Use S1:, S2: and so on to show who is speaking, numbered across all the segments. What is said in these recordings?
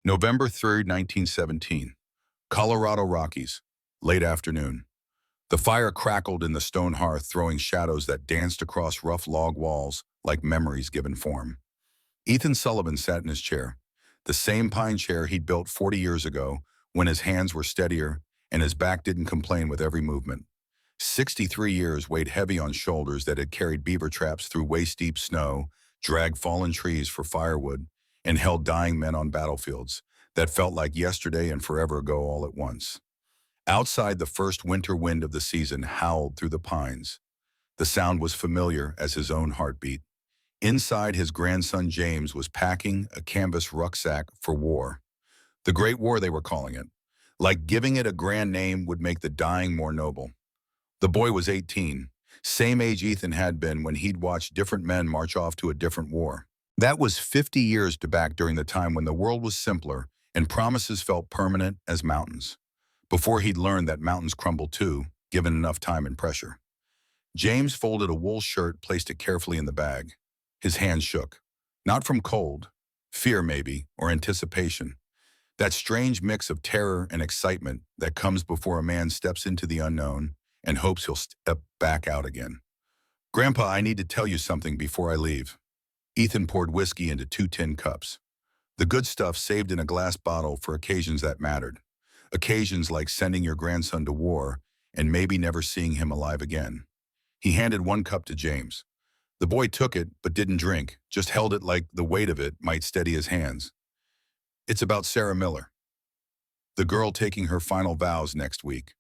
S1: November 3rd, 1917. Colorado Rockies. Late afternoon. The fire crackled in the stone hearth, throwing shadows that danced across rough log walls like memories given form. Ethan Sullivan sat in his chair, the same pine chair he'd built 40 years ago when his hands were steadier and his back didn't complain with every movement. 63 years weighed heavy on shoulders that had carried beaver traps through waist-deep snow, dragged fallen trees for firewood, and held dying men on battlefields that felt like yesterday and forever ago all at once. Outside, the first winter wind of the season howled through the pines. The sound was familiar as his own heartbeat. Inside, his grandson James was packing a canvas rucksack for war. The Great War, they were calling it. Like giving it a grand name would make the dying more noble. The boy was 18, same age Ethan had been when he'd watched different men march off to a different war. That was 50 years back during the time when the world was simpler and promises felt permanent as mountains, before he'd learned that mountains crumble too, given enough time and pressure. James folded a wool shirt, placed it carefully in the bag. His hands shook, not from cold, fear maybe, or anticipation. That strange mix of terror and excitement that comes before a man steps into the unknown and hopes he'll step back out again. "Grandpa, I need to tell you something before I leave." Ethan poured whiskey into 2 tin cups. The good stuff saved in a glass bottle for occasions that mattered. Occasions like sending your grandson to war and maybe never seeing him alive again. He handed 1 cup to James. The boy took it but didn't drink, just held it like the weight of it might steady his hands. "It's about Sarah Miller, the girl taking her final vows next week."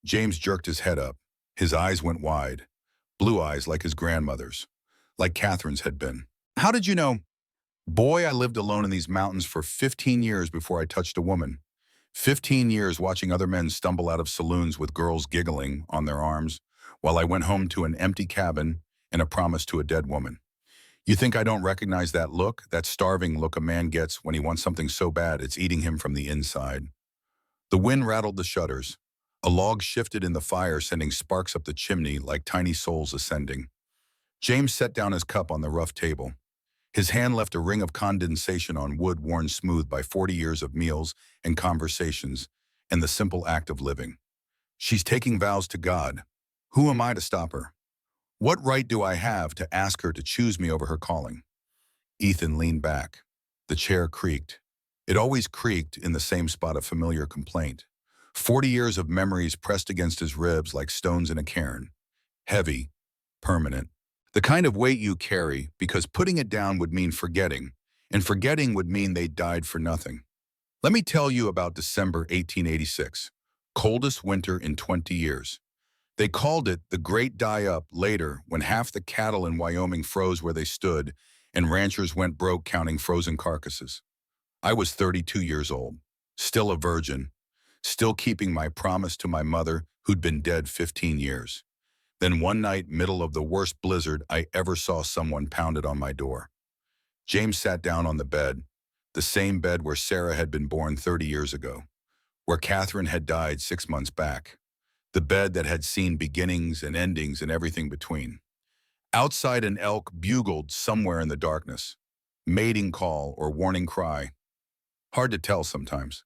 S1: James jerked his head up. His eyes went wide, blue eyes like his grandmother's, like Catherine's had been. "How did you know?" "Boy, I lived alone in these mountains for 15 years before I touched a woman. 15 years watching other men stumble out of saloons with girls giggling on their arms, while I went home to an empty cabin and a promise to a dead woman. You think I don't recognize that look, that starving look a man gets when he wants something so bad it's eating him from the inside?" The wind rattled the shutters. A log shifted in the fire, sending sparks up the chimney like tiny souls ascending. James set down his cup on the rough table. His hand left a ring of condensation on wood worn smooth by 40 years of meals and conversations and the simple act of living. "She's taking vows to God. Who am I to stop her? What right do I have to ask her to choose me over her calling?" Ethan leaned back. The chair creaked. It always creaked in the same spot of familiar complaint. 40 years of memories pressed against his ribs like stones in a cairn. Heavy, permanent. The kind of weight you carry because putting it down would mean forgetting, and forgetting would mean they died for nothing. Let me tell you about December 1886, coldest winter in 20 years. They called it the Great Die-Up later when half the cattle in Wyoming froze where they stood and ranchers went broke counting frozen carcasses. I was 32 years old, still a virgin, still keeping my promise to my mother who'd been dead 15 years. Then one night, middle of the worst blizzard, I ever saw, someone pounded on my door. James sat down on the bed, the same bed where Sarah had been born 30 years ago, where Catherine had died 6 months back, the bed that had seen beginnings and endings and everything between. Outside, an elk bugled somewhere in the darkness, mating call or warning cry. Hard to tell sometimes.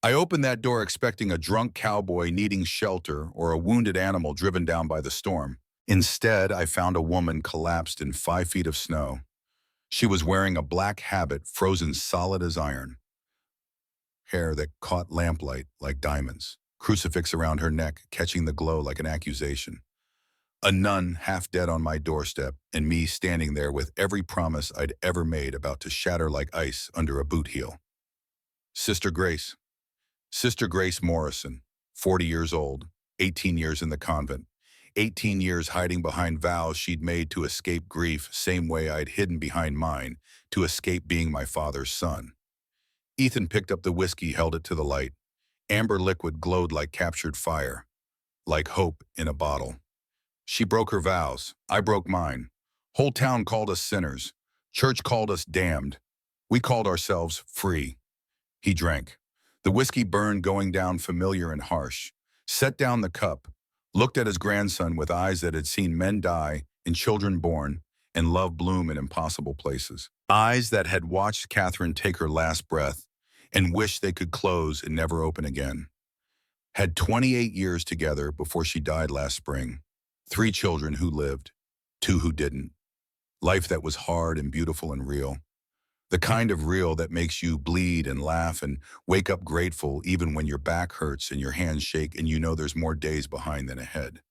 S1: I opened that door expecting a drunk cowboy needing shelter or a wounded animal driven down by the storm. Instead, I found a woman collapsed in 5 feet of snow. She was wearing a black habit frozen solid as iron, hair that caught lamplight like diamonds, crucifix around her neck catching the glow like an accusation. A nun half dead on my doorstep, and me standing there with every promise I'd ever made about to shatter like ice under a boot heel. Sister Grace. Sister Grace Morrison, 40 years old, 18 years in the convent, 18 years hiding behind vows she'd made to escape grief, same way I'd hidden behind mine to escape being my father's son. Ethan picked up the whiskey, held it to the light. Amber liquid glowed like captured fire, like hope in a bottle. She broke her vows. I broke mine. Whole town called us sinners. Church called us damned. We called ourselves free. He drank. The whiskey burned, going down familiar and harsh. Set down the cup, looked at his grandson with eyes that had seen men die and children born and love bloom in impossible places. Eyes that had watched Catherine take her last breath and wished they could close and never open again. Had 28 years together before she died last spring. 3 children who lived, 2 who didn't. Life that was hard and beautiful and real. The kind of real that makes you bleed and laugh and wake up grateful even when your back hurts and your hands shake and you know there's more days behind than ahead.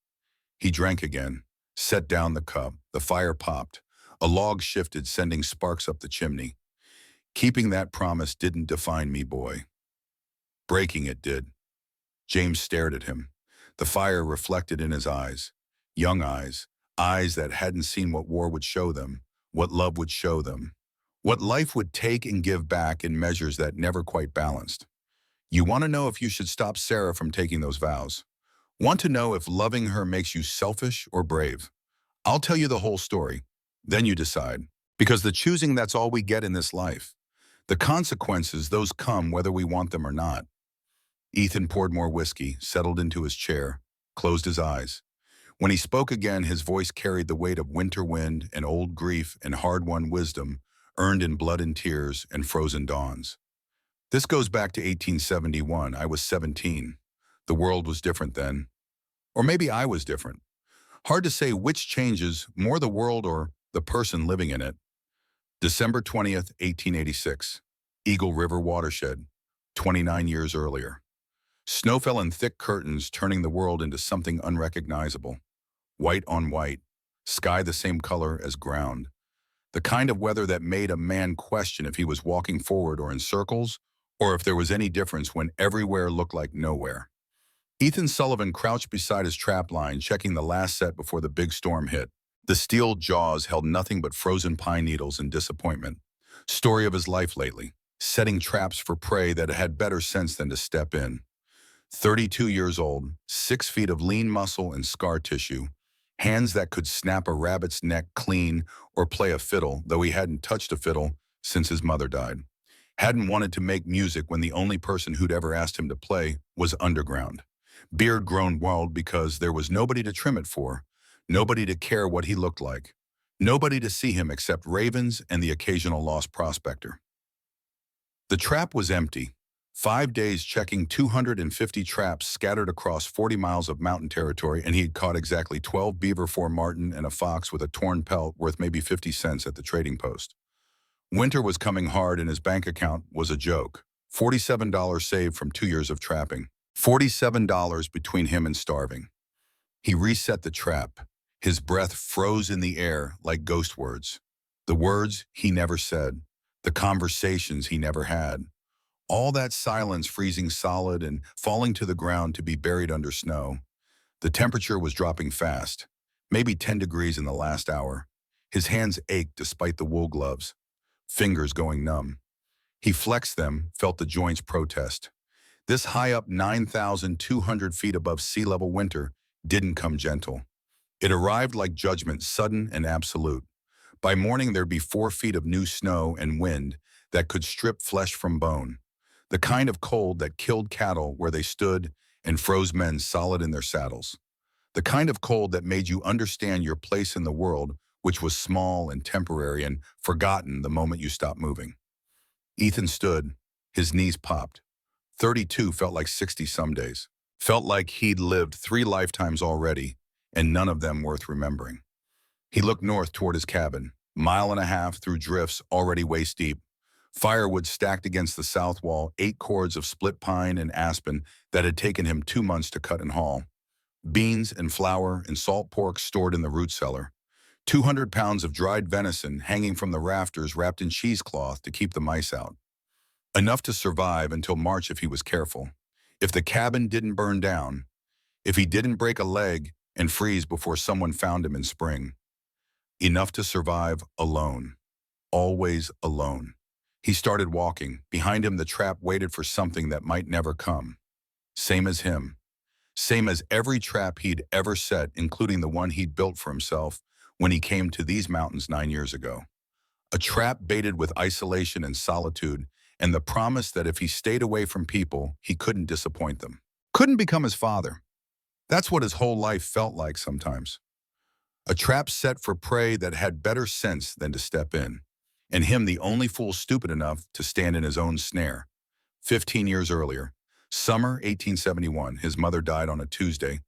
S1: He drank again, set down the cup, the fire popped. A log shifted, sending sparks up the chimney. Keeping that promise didn't define me, boy. Breaking it did. James stared at him. The fire reflected in his eyes. Young eyes. Eyes that hadn't seen what war would show them, what love would show them, what life would take and give back in measures that never quite balanced. You want to know if you should stop Sarah from taking those vows. Want to know if loving her makes you selfish or brave. I'll tell you the whole story. Then you decide. Because the choosing, that's all we get in this life. The consequences, those come whether we want them or not. Ethan poured more whiskey, settled into his chair, closed his eyes. When he spoke again, his voice carried the weight of winter wind and old grief and hard-won wisdom, earned in blood and tears and frozen dawns. This goes back to 1871. I was 17. The world was different then. Or maybe I was different. Hard to say which changes, more the world or the person living in it. December 20th, 1886. Eagle River watershed, 29 years earlier. Snow fell in thick curtains, turning the world into something unrecognizable. White on white, sky the same color as ground. The kind of weather that made a man question if he was walking forward or in circles, or if there was any difference when everywhere looked like nowhere. Ethan Sullivan crouched beside his trap line, checking the last set before the big storm hit. The steel jaws held nothing but frozen pine needles and disappointment. Story of his life lately, setting traps for prey that had better sense than to step in. 32 years old, 6 feet of lean muscle and scar tissue, hands that could snap a rabbit's neck clean or play a fiddle, though he hadn't touched a fiddle since his mother died. Hadn't wanted to make music when the only person who'd ever asked him to play was underground. Beard grown wild because there was nobody to trim it for, nobody to care what he looked like, nobody to see him except ravens and the occasional lost prospector. The trap was empty. 5 days checking 250 traps scattered across 40 miles of mountain territory, and he had caught exactly 12 beaver, 4 marten, and a fox with a torn pelt worth maybe 50 cents at the trading post. Winter was coming hard and his bank account was a joke. $47 saved from 2 years of trapping. $47 between him and starving. He reset the trap. His breath froze in the air like ghost words. The words he never said. The conversations he never had. All that silence freezing solid and falling to the ground to be buried under snow. The temperature was dropping fast, maybe 10 degrees in the last hour. His hands ached despite the wool gloves, fingers going numb. He flexed them, felt the joints protest. This high up 9,200 feet above sea level winter didn't come gentle. It arrived like judgment, sudden and absolute. By morning there'd be 4 feet of new snow and wind that could strip flesh from bone. The kind of cold that killed cattle where they stood and froze men solid in their saddles. The kind of cold that made you understand your place in the world, which was small and temporary and forgotten the moment you stopped moving. Ethan stood, his knees popped. 32 felt like 60 some days. Felt like he'd lived 3 lifetimes already, and none of them worth remembering. He looked north toward his cabin, 1.5 miles through drifts already waist deep. Firewood stacked against the south wall, 8 cords of split pine and aspen that had taken him 2 months to cut and haul. Beans and flour and salt pork stored in the root cellar. 200 pounds of dried venison hanging from the rafters wrapped in cheesecloth to keep the mice out. Enough to survive until March if he was careful. If the cabin didn't burn down. If he didn't break a leg and freeze before someone found him in spring. Enough to survive alone. Always alone. He started walking. Behind him, the trap waited for something that might never come. Same as him. Same as every trap he'd ever set, including the one he'd built for himself when he came to these mountains 9 years ago. A trap baited with isolation and solitude, and the promise that if he stayed away from people, he couldn't disappoint them. Couldn't become his father. That's what his whole life felt like sometimes. A trap set for prey that had better sense than to step in. And him the only fool stupid enough to stand in his own snare. 15 years earlier, summer 1871, his mother died on a Tuesday.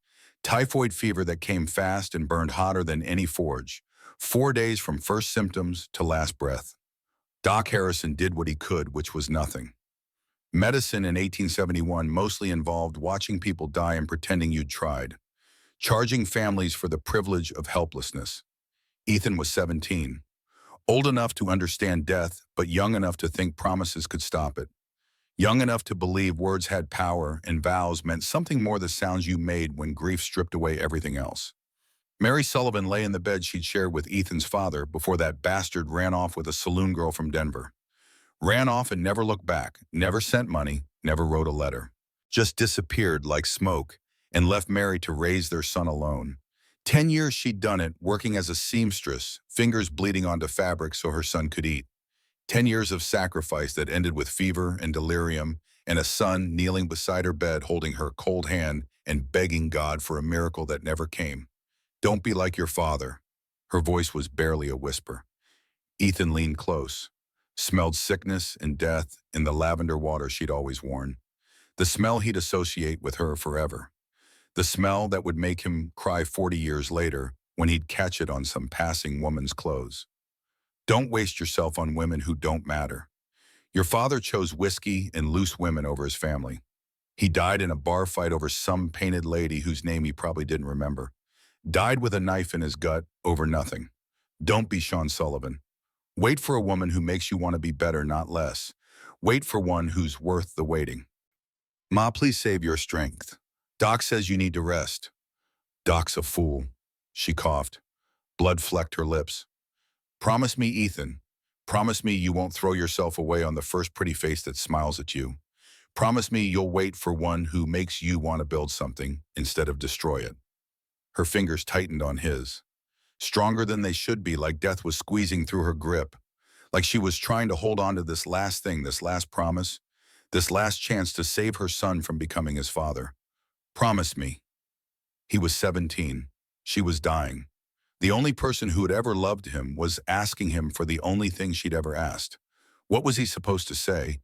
S1: Typhoid fever that came fast and burned hotter than any forge. 4 days from first symptoms to last breath. Doc Harrison did what he could, which was nothing. Medicine in 1871 mostly involved watching people die and pretending you'd tried, charging families for the privilege of helplessness. Ethan was 17, old enough to understand death, but young enough to think promises could stop it. Young enough to believe words had power and vows meant something more than sounds you made when grief stripped away everything else. Mary Sullivan lay in the bed she'd shared with Ethan's father before that bastard ran off with a saloon girl from Denver. Ran off and never looked back, never sent money, never wrote a letter. Just disappeared like smoke and left Mary to raise their son alone. 10 years she'd done it, working as a seamstress, fingers bleeding onto fabric so her son could eat. 10 years of sacrifice that ended with fever and delirium and a son kneeling beside her bed holding her cold hand and begging God for a miracle that never came. Don't be like your father. Her voice was barely a whisper. Ethan leaned close, smelled sickness and death in the lavender water she'd always worn. The smell he'd associate with her forever. The smell that would make him cry 40 years later when he'd catch it on some passing woman's clothes. Don't waste yourself on women who don't matter. Your father chose whiskey and loose women over his family. He died in a bar fight over some painted lady whose name he probably didn't remember. Died with a knife in his gut over nothing. Don't be Sean Sullivan. Wait for a woman who makes you want to be better, not less. Wait for one who's worth the waiting. Ma, please save your strength. Doc says you need to rest. Doc's a fool. She coughed. Blood flecked her lips. Promise me, Ethan. Promise me you won't throw yourself away on the first pretty face that smiles at you. Promise me you'll wait for one who makes you want to build something instead of destroy it. Her fingers tightened on his, stronger than they should be, like death was squeezing through her grip, like she was trying to hold on to this last thing, this last promise, this last chance to save her son from becoming his father. Promise me. He was 17. She was dying. The only person who had ever loved him was asking him for the only thing she'd ever asked. What was he supposed to say?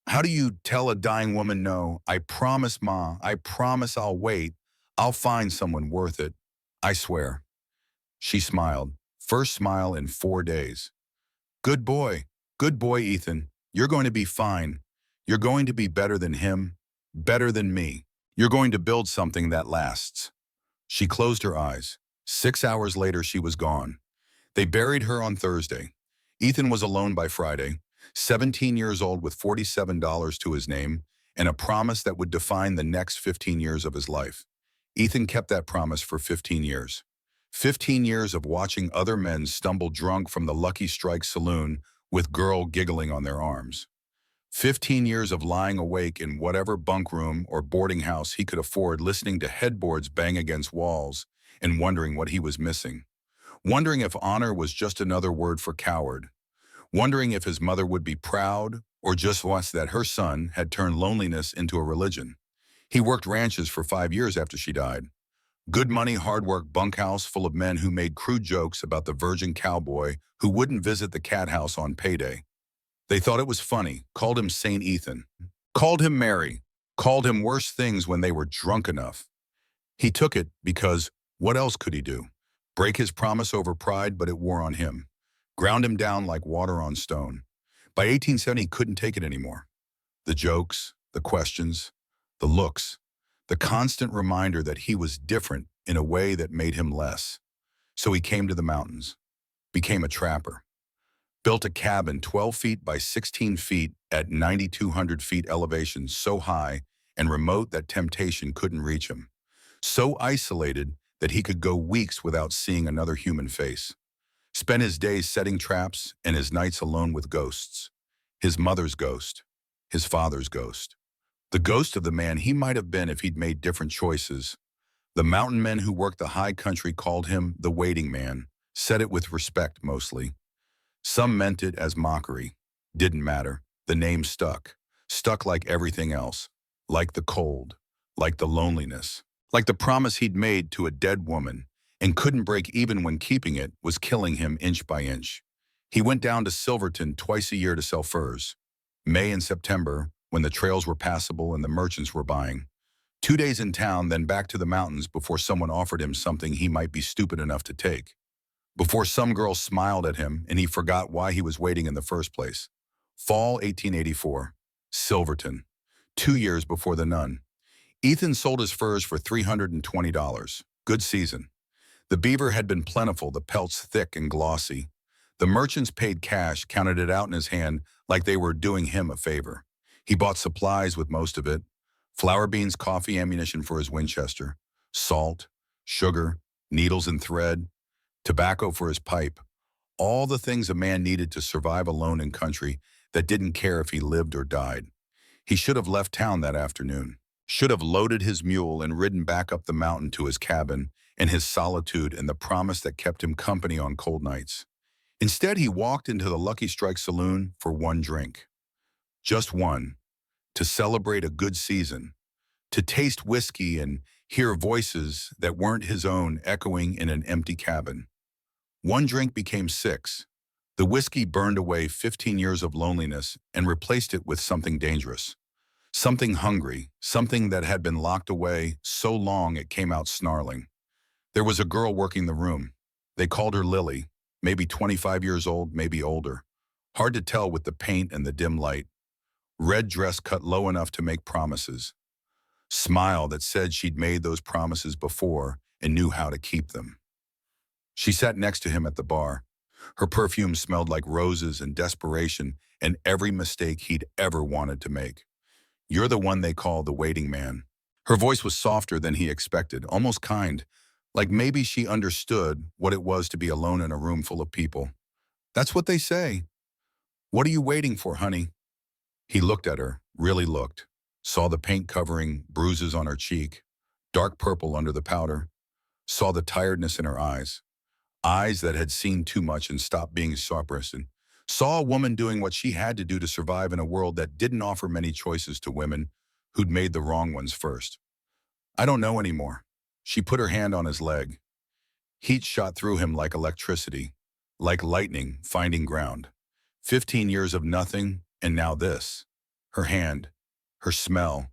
S1: How do you tell a dying woman no? I promise, Ma. I promise I'll wait. I'll find someone worth it. I swear. She smiled. First smile in 4 days. Good boy. Good boy, Ethan. You're going to be fine. You're going to be better than him. Better than me. You're going to build something that lasts. She closed her eyes. 6 hours later, she was gone. They buried her on Thursday. Ethan was alone by Friday, 17 years old with $47 to his name and a promise that would define the next 15 years of his life. Ethan kept that promise for 15 years. 15 years of watching other men stumble drunk from the Lucky Strike saloon with girl giggling on their arms. 15 years of lying awake in whatever bunk room or boarding house he could afford, listening to headboards bang against walls and wondering what he was missing. Wondering if honor was just another word for coward. Wondering if his mother would be proud or just watch that her son had turned loneliness into a religion. He worked ranches for 5 years after she died. Good money, hard work bunkhouse full of men who made crude jokes about the virgin cowboy who wouldn't visit the cat house on payday. They thought it was funny, called him Saint Ethan, called him Mary, called him worse things when they were drunk enough. He took it because what else could he do? Break his promise over pride, but it wore on him. Ground him down like water on stone. By 1870, he couldn't take it anymore. The jokes, the questions, the looks, the constant reminder that he was different in a way that made him less. So he came to the mountains, became a trapper, built a cabin 12 feet by 16 feet at 9,200 feet elevation, so high and remote that temptation couldn't reach him, so isolated that he could go weeks without seeing another human face. Spent his days setting traps and his nights alone with ghosts. His mother's ghost, his father's ghost. The ghost of the man he might have been if he'd made different choices. The mountain men who worked the high country called him the waiting man, said it with respect mostly. Some meant it as mockery. Didn't matter. The name stuck. Stuck like everything else. Like the cold. Like the loneliness. Like the promise he'd made to a dead woman and couldn't break even when keeping it was killing him inch by inch. He went down to Silverton twice a year to sell furs. May and September, when the trails were passable and the merchants were buying. 2 days in town, then back to the mountains before someone offered him something he might be stupid enough to take. Before some girl smiled at him and he forgot why he was waiting in the first place. Fall 1884. Silverton. 2 years before the Nun. Ethan sold his furs for $320. Good season. The beaver had been plentiful, the pelts thick and glossy. The merchants paid cash, counted it out in his hand like they were doing him a favor. He bought supplies with most of it. Flour beans, coffee, ammunition for his Winchester, salt, sugar, needles and thread, tobacco for his pipe, all the things a man needed to survive alone in country that didn't care if he lived or died. He should have left town that afternoon, should have loaded his mule and ridden back up the mountain to his cabin and his solitude and the promise that kept him company on cold nights. Instead, he walked into the Lucky Strike saloon for one drink. Just one, to celebrate a good season, to taste whiskey and hear voices that weren't his own echoing in an empty cabin. One drink became six. The whiskey burned away 15 years of loneliness and replaced it with something dangerous. Something hungry, something that had been locked away so long it came out snarling. There was a girl working the room. They called her Lily, maybe 25 years old, maybe older. Hard to tell with the paint and the dim light. Red dress cut low enough to make promises. Smile that said she'd made those promises before and knew how to keep them. She sat next to him at the bar. Her perfume smelled like roses and desperation and every mistake he'd ever wanted to make. You're the one they call the waiting man. Her voice was softer than he expected, almost kind, like maybe she understood what it was to be alone in a room full of people. That's what they say. What are you waiting for, honey? He looked at her, really looked, saw the paint covering bruises on her cheek, dark purple under the powder, saw the tiredness in her eyes that had seen too much and stopped being sharpest, and saw a woman doing what she had to do to survive in a world that didn't offer many choices to women who'd made the wrong ones first. I don't know anymore. She put her hand on his leg. Heat shot through him like electricity, like lightning finding ground. 15 years of nothing, and now this. Her hand, her smell,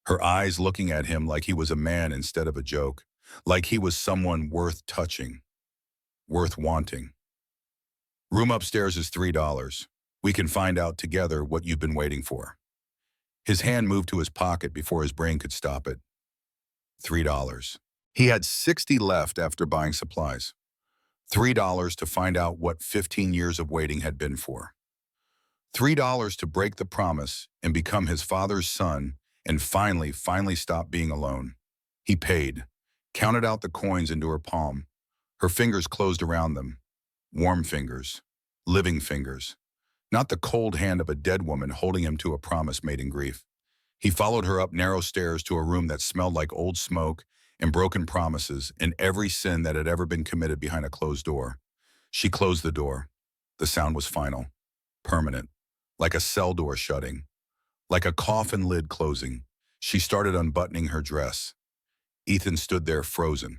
S1: her eyes looking at him like he was a man instead of a joke, like he was someone worth touching, worth wanting. Room upstairs is $3. We can find out together what you've been waiting for. His hand moved to his pocket before his brain could stop it. $3. He had 60 left after buying supplies. $3 to find out what 15 years of waiting had been for. $3 to break the promise and become his father's son and finally stop being alone. He paid, counted out the coins into her palm. Her fingers closed around them. Warm fingers, living fingers. Not the cold hand of a dead woman holding him to a promise made in grief. He followed her up narrow stairs to a room that smelled like old smoke and broken promises and every sin that had ever been committed behind a closed door. She closed the door. The sound was final, permanent, like a cell door shutting, like a coffin lid closing. She started unbuttoning her dress. Ethan stood there frozen.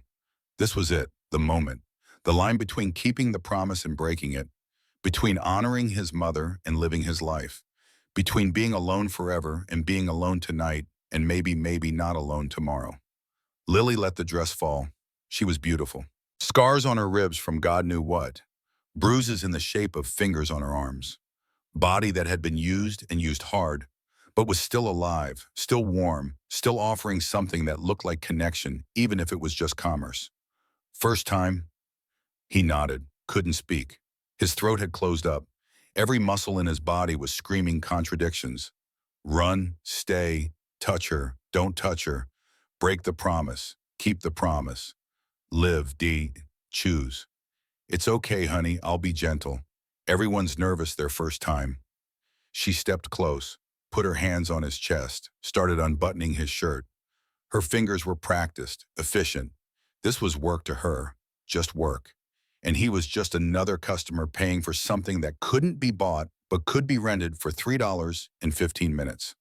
S1: This was it, the moment, the line between keeping the promise and breaking it, between honoring his mother and living his life, between being alone forever and being alone tonight and maybe not alone tomorrow. Lily let the dress fall. She was beautiful. Scars on her ribs from God knew what. Bruises in the shape of fingers on her arms. Body that had been used and used hard, but was still alive, still warm, still offering something that looked like connection, even if it was just commerce. First time, he nodded, couldn't speak. His throat had closed up. Every muscle in his body was screaming contradictions. Run, stay, touch her, don't touch her. Break the promise, keep the promise. Live, choose. It's okay, honey, I'll be gentle. Everyone's nervous their first time. She stepped close, put her hands on his chest, started unbuttoning his shirt. Her fingers were practiced, efficient. This was work to her, just work. And he was just another customer paying for something that couldn't be bought but could be rented for $3 in 15 minutes.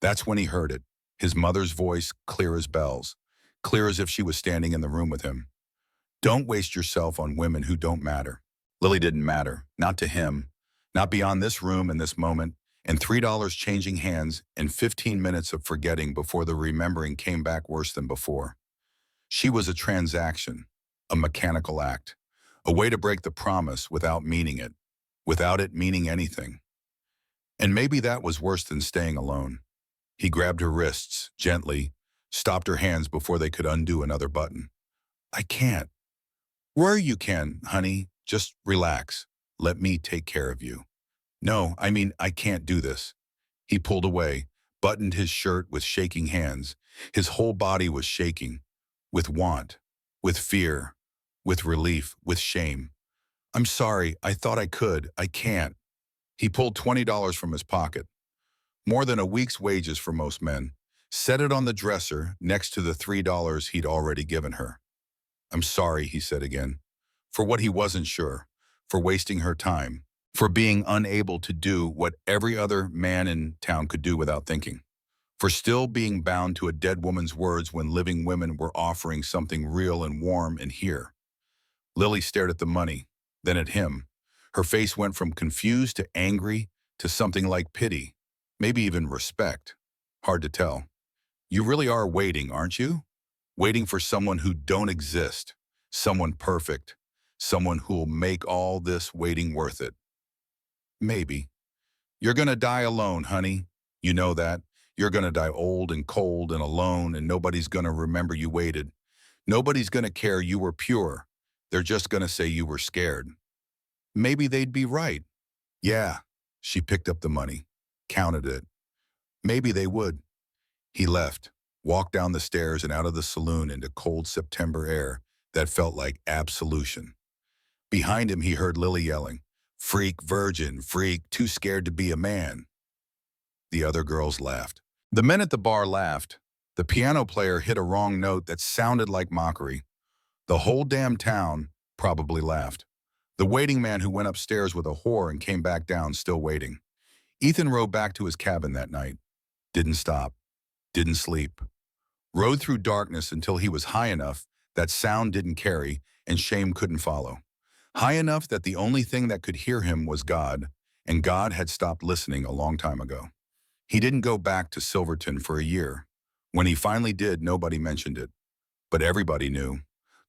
S1: That's when he heard it, his mother's voice clear as bells, clear as if she was standing in the room with him. Don't waste yourself on women who don't matter. Lily didn't matter, not to him, not beyond this room and this moment, and $3 changing hands and 15 minutes of forgetting before the remembering came back worse than before. She was a transaction, a mechanical act, a way to break the promise without meaning it, without it meaning anything. And maybe that was worse than staying alone. He grabbed her wrists, gently, stopped her hands before they could undo another button. I can't. Where you can, honey, just relax. Let me take care of you. No, I mean, I can't do this. He pulled away, buttoned his shirt with shaking hands. His whole body was shaking, with want, with fear, with relief, with shame. I'm sorry, I thought I could. I can't. He pulled $20 from his pocket, more than a week's wages for most men, set it on the dresser next to the $3 he'd already given her. I'm sorry, he said again, for what he wasn't sure, for wasting her time, for being unable to do what every other man in town could do without thinking, for still being bound to a dead woman's words when living women were offering something real and warm and here. Lily stared at the money, then at him. Her face went from confused to angry to something like pity, maybe even respect. Hard to tell. You really are waiting, aren't you? Waiting for someone who don't exist, someone perfect, someone who'll make all this waiting worth it. Maybe. You're gonna die alone, honey. You know that. You're gonna die old and cold and alone, and nobody's gonna remember you waited. Nobody's gonna care you were pure. They're just gonna say you were scared. Maybe they'd be right. Yeah. She picked up the money, counted it. Maybe they would. He left, walked down the stairs and out of the saloon into cold September air that felt like absolution. Behind him, he heard Lily yelling, freak, virgin, freak, too scared to be a man. The other girls laughed. The men at the bar laughed. The piano player hit a wrong note that sounded like mockery. The whole damn town probably laughed. The waiting man who went upstairs with a whore and came back down still waiting. Ethan rode back to his cabin that night. Didn't stop. Didn't sleep. Rode through darkness until he was high enough that sound didn't carry and shame couldn't follow. High enough that the only thing that could hear him was God, and God had stopped listening a long time ago. He didn't go back to Silverton for a year. When he finally did, nobody mentioned it. But everybody knew.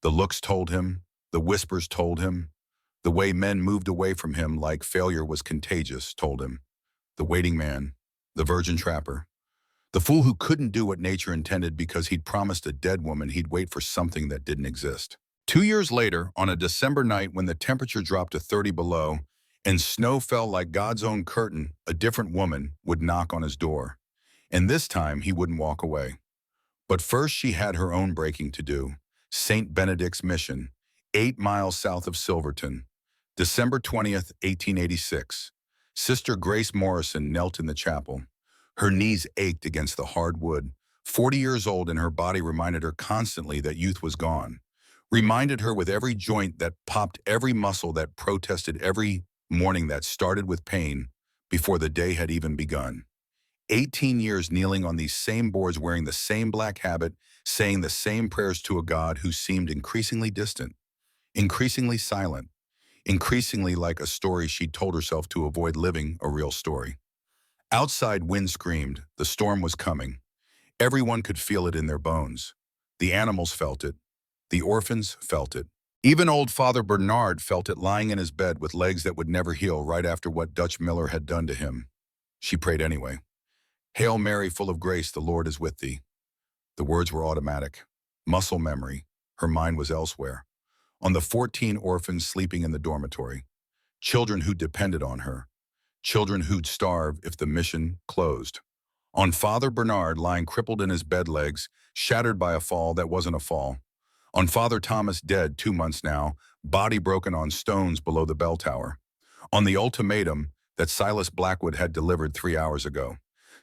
S1: The looks told him, the whispers told him, the way men moved away from him like failure was contagious told him. The waiting man, the virgin trapper, the fool who couldn't do what nature intended because he'd promised a dead woman he'd wait for something that didn't exist. 2 years later, on a December night when the temperature dropped to 30 below and snow fell like God's own curtain, a different woman would knock on his door. And this time, he wouldn't walk away. But first, she had her own breaking to do. St. Benedict's Mission, 8 miles south of Silverton. December 20th, 1886. Sister Grace Morrison knelt in the chapel. Her knees ached against the hard wood. 40 years old, and her body reminded her constantly that youth was gone. Reminded her with every joint that popped, every muscle that protested, every morning that started with pain before the day had even begun. 18 years kneeling on these same boards, wearing the same black habit, saying the same prayers to a God who seemed increasingly distant, increasingly silent, increasingly like a story she'd told herself to avoid living a real story. Outside, wind screamed. The storm was coming. Everyone could feel it in their bones. The animals felt it. The orphans felt it. Even old Father Bernard felt it lying in his bed with legs that would never heal right after what Dutch Miller had done to him. She prayed anyway. Hail Mary, full of grace, the Lord is with thee. The words were automatic. Muscle memory. Her mind was elsewhere. On the 14 orphans sleeping in the dormitory. Children who depended on her. Children who'd starve if the mission closed. On Father Bernard lying crippled in his bed legs, shattered by a fall that wasn't a fall. On Father Thomas dead 2 months now, body broken on stones below the bell tower. On the ultimatum that Silas Blackwood had delivered 3 hours ago.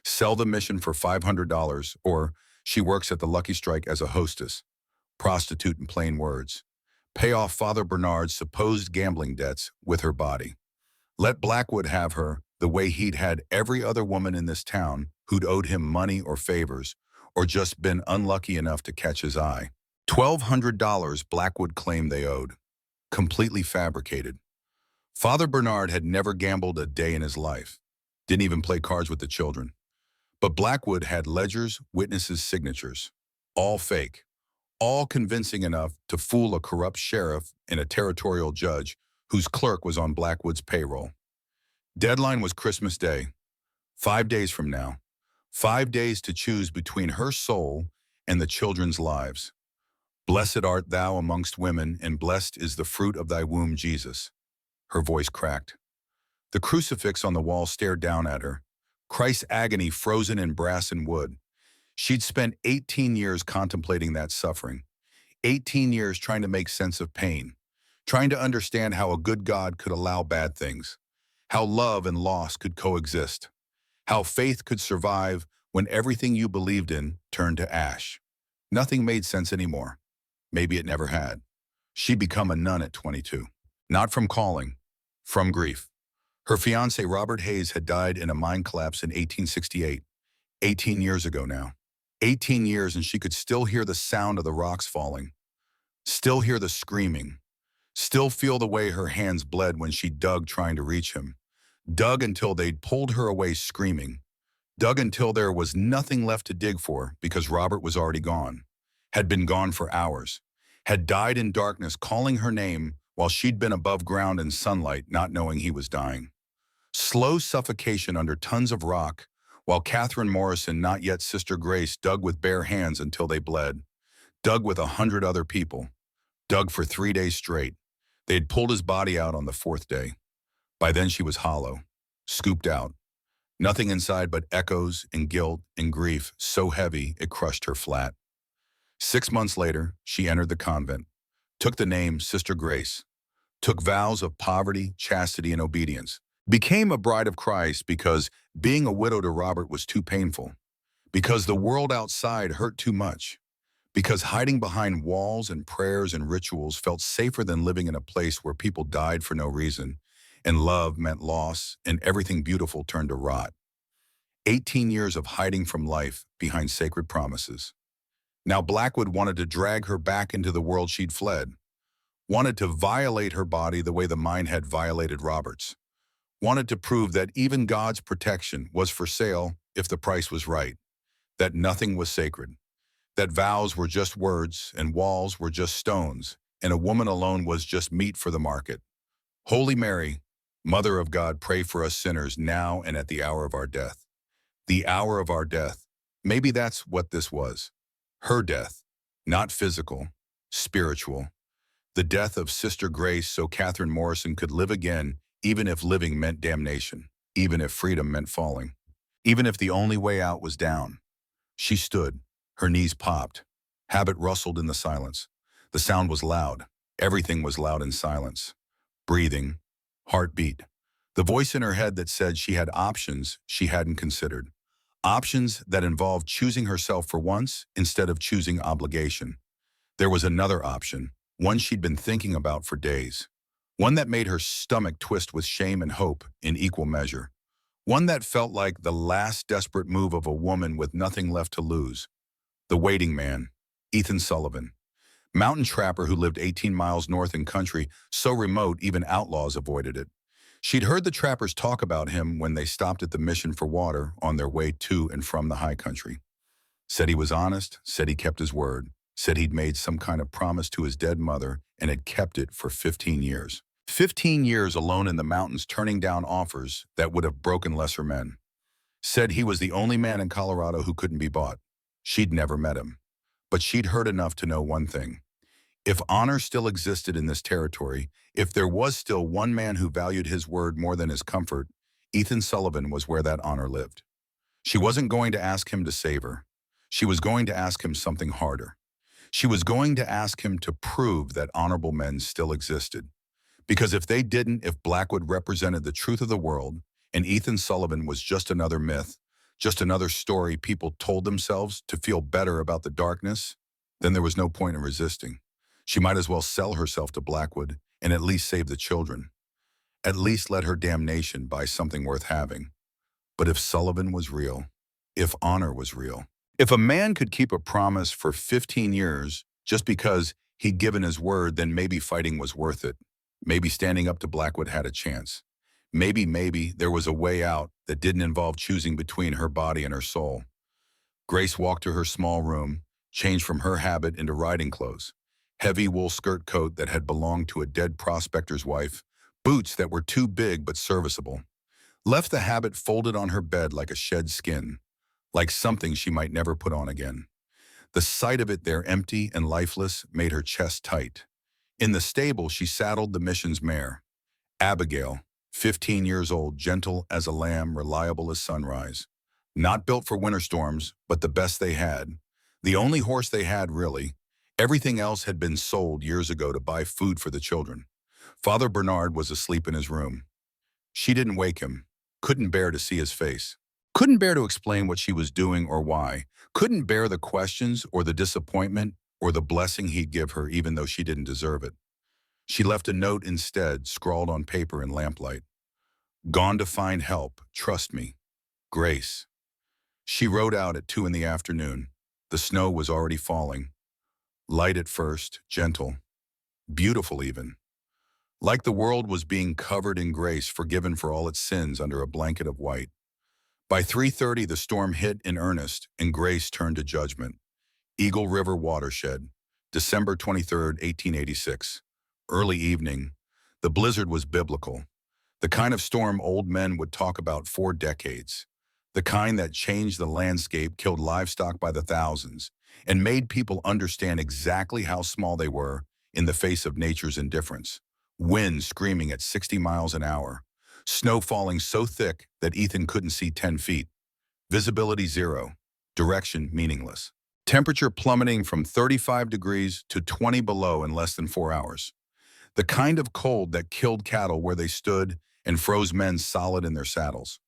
S1: Sell the mission for $500, or she works at the Lucky Strike as a hostess. Prostitute in plain words. Pay off Father Bernard's supposed gambling debts with her body. Let Blackwood have her the way he'd had every other woman in this town who'd owed him money or favors, or just been unlucky enough to catch his eye. $1,200 Blackwood claimed they owed. Completely fabricated. Father Bernard had never gambled a day in his life. didn't even play cards with the children. But Blackwood had ledgers, witnesses' signatures. All fake. All convincing enough to fool a corrupt sheriff and a territorial judge whose clerk was on Blackwood's payroll. Deadline was Christmas Day, 5 days from now. 5 days to choose between her soul and the children's lives. Blessed art thou amongst women, and blessed is the fruit of thy womb, Jesus. Her voice cracked. The crucifix on the wall stared down at her, Christ's agony frozen in brass and wood. She'd spent 18 years contemplating that suffering, 18 years trying to make sense of pain, trying to understand how a good God could allow bad things, how love and loss could coexist, how faith could survive when everything you believed in turned to ash. Nothing made sense anymore. Maybe it never had. She'd become a nun at 22. Not from calling, from grief. Her fiancé, Robert Hayes, had died in a mine collapse in 1868, 18 years ago now. 18 years, and she could still hear the sound of the rocks falling, still hear the screaming, still feel the way her hands bled when she dug trying to reach him. Dug until they'd pulled her away screaming. Dug until there was nothing left to dig for because Robert was already gone, had been gone for hours, had died in darkness calling her name while she'd been above ground in sunlight not knowing he was dying. Slow suffocation under tons of rock, while Catherine Morrison, not yet Sister Grace, dug with bare hands until they bled. Dug with 100 other people. Dug for 3 days straight. They had pulled his body out on the 4th day. By then she was hollow, scooped out. Nothing inside but echoes and guilt and grief so heavy it crushed her flat. 6 months later, she entered the convent, took the name Sister Grace, took vows of poverty, chastity, and obedience, became a bride of Christ because being a widow to Robert was too painful, because the world outside hurt too much, because hiding behind walls and prayers and rituals felt safer than living in a place where people died for no reason, and love meant loss, and everything beautiful turned to rot. 18 years of hiding from life behind sacred promises. Now Blackwood wanted to drag her back into the world she'd fled, wanted to violate her body the way the mine had violated Robert's, wanted to prove that even God's protection was for sale if the price was right, that nothing was sacred, that vows were just words and walls were just stones, and a woman alone was just meat for the market. Holy Mary, Mother of God, pray for us sinners now and at the hour of our death. The hour of our death. Maybe that's what this was. Her death, not physical, spiritual. The death of Sister Grace so Catherine Morrison could live again, even if living meant damnation, even if freedom meant falling, even if the only way out was down. She stood, her knees popped. Habit rustled in the silence. The sound was loud. Everything was loud in silence. Breathing, heartbeat. The voice in her head that said she had options she hadn't considered. Options that involved choosing herself for once instead of choosing obligation. There was another option, one she'd been thinking about for days. One that made her stomach twist with shame and hope in equal measure. One that felt like the last desperate move of a woman with nothing left to lose. The waiting man, Ethan Sullivan. Mountain trapper who lived 18 miles north in country so remote even outlaws avoided it. She'd heard the trappers talk about him when they stopped at the mission for water on their way to and from the high country. Said he was honest, said he kept his word, said he'd made some kind of promise to his dead mother and had kept it for 15 years. 15 years alone in the mountains turning down offers that would have broken lesser men. Said he was the only man in Colorado who couldn't be bought. She'd never met him. But she'd heard enough to know one thing. If honor still existed in this territory, if there was still one man who valued his word more than his comfort, Ethan Sullivan was where that honor lived. She wasn't going to ask him to save her. She was going to ask him something harder. She was going to ask him to prove that honorable men still existed. Because if they didn't, if Blackwood represented the truth of the world, and Ethan Sullivan was just another myth, just another story people told themselves to feel better about the darkness, then there was no point in resisting. She might as well sell herself to Blackwood and at least save the children. At least let her damnation buy something worth having. But if Sullivan was real, if honor was real, if a man could keep a promise for 15 years just because he'd given his word, then maybe fighting was worth it. Maybe standing up to Blackwood had a chance. Maybe there was a way out that didn't involve choosing between her body and her soul. Grace walked to her small room, changed from her habit into riding clothes. Heavy wool skirt coat that had belonged to a dead prospector's wife, boots that were too big but serviceable. Left the habit folded on her bed like a shed skin, like something she might never put on again. The sight of it there empty and lifeless made her chest tight. In the stable, she saddled the mission's mare, Abigail, 15 years old, gentle as a lamb, reliable as sunrise. Not built for winter storms, but the best they had. The only horse they had, really. Everything else had been sold years ago to buy food for the children. Father Bernard was asleep in his room. She didn't wake him, couldn't bear to see his face. Couldn't bear to explain what she was doing or why. Couldn't bear the questions or the disappointment or the blessing he'd give her even though she didn't deserve it. She left a note instead, scrawled on paper in lamplight. Gone to find help, trust me. Grace. She rode out at 2 in the afternoon. The snow was already falling. Light at first, gentle, beautiful even. Like the world was being covered in grace, forgiven for all its sins under a blanket of white. By 3:30, the storm hit in earnest, and grace turned to judgment. Eagle River watershed, December 23rd, 1886. Early evening. The blizzard was biblical. The kind of storm old men would talk about for decades. The kind that changed the landscape, killed livestock by the thousands, and made people understand exactly how small they were in the face of nature's indifference. Wind screaming at 60 miles an hour. Snow falling so thick that Ethan couldn't see 10 feet. Visibility zero. Direction meaningless. Temperature plummeting from 35 degrees to 20 below in less than 4 hours. The kind of cold that killed cattle where they stood and froze men solid in their saddles.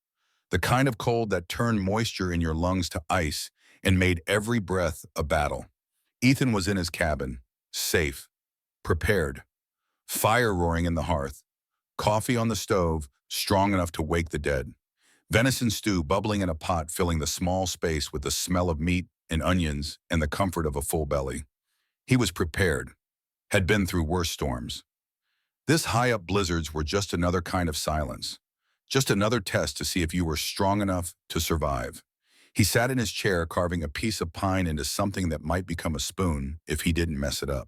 S1: The kind of cold that turned moisture in your lungs to ice and made every breath a battle. Ethan was in his cabin, safe, prepared. Fire roaring in the hearth. Coffee on the stove, strong enough to wake the dead. Venison stew bubbling in a pot, filling the small space with the smell of meat and onions and the comfort of a full belly. He was prepared, had been through worse storms. This high-up blizzards were just another kind of silence, just another test to see if you were strong enough to survive. He sat in his chair, carving a piece of pine into something that might become a spoon if he didn't mess it up.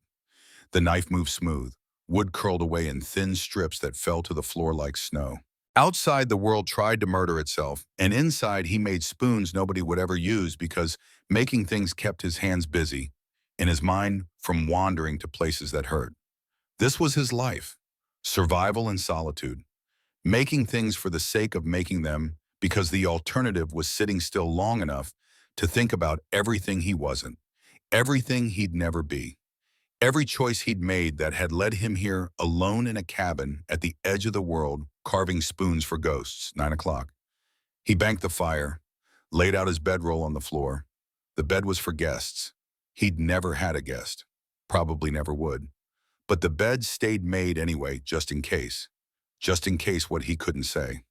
S1: The knife moved smooth, wood curled away in thin strips that fell to the floor like snow. Outside, the world tried to murder itself, and inside he made spoons nobody would ever use because making things kept his hands busy and his mind from wandering to places that hurt. This was his life. Survival and solitude. Making things for the sake of making them because the alternative was sitting still long enough to think about everything he wasn't, everything he'd never be, every choice he'd made that had led him here alone in a cabin at the edge of the world, carving spoons for ghosts. 9 o'clock. He banked the fire, laid out his bedroll on the floor. The bed was for guests. He'd never had a guest, probably never would. But the bed stayed made anyway, just in case what he couldn't say.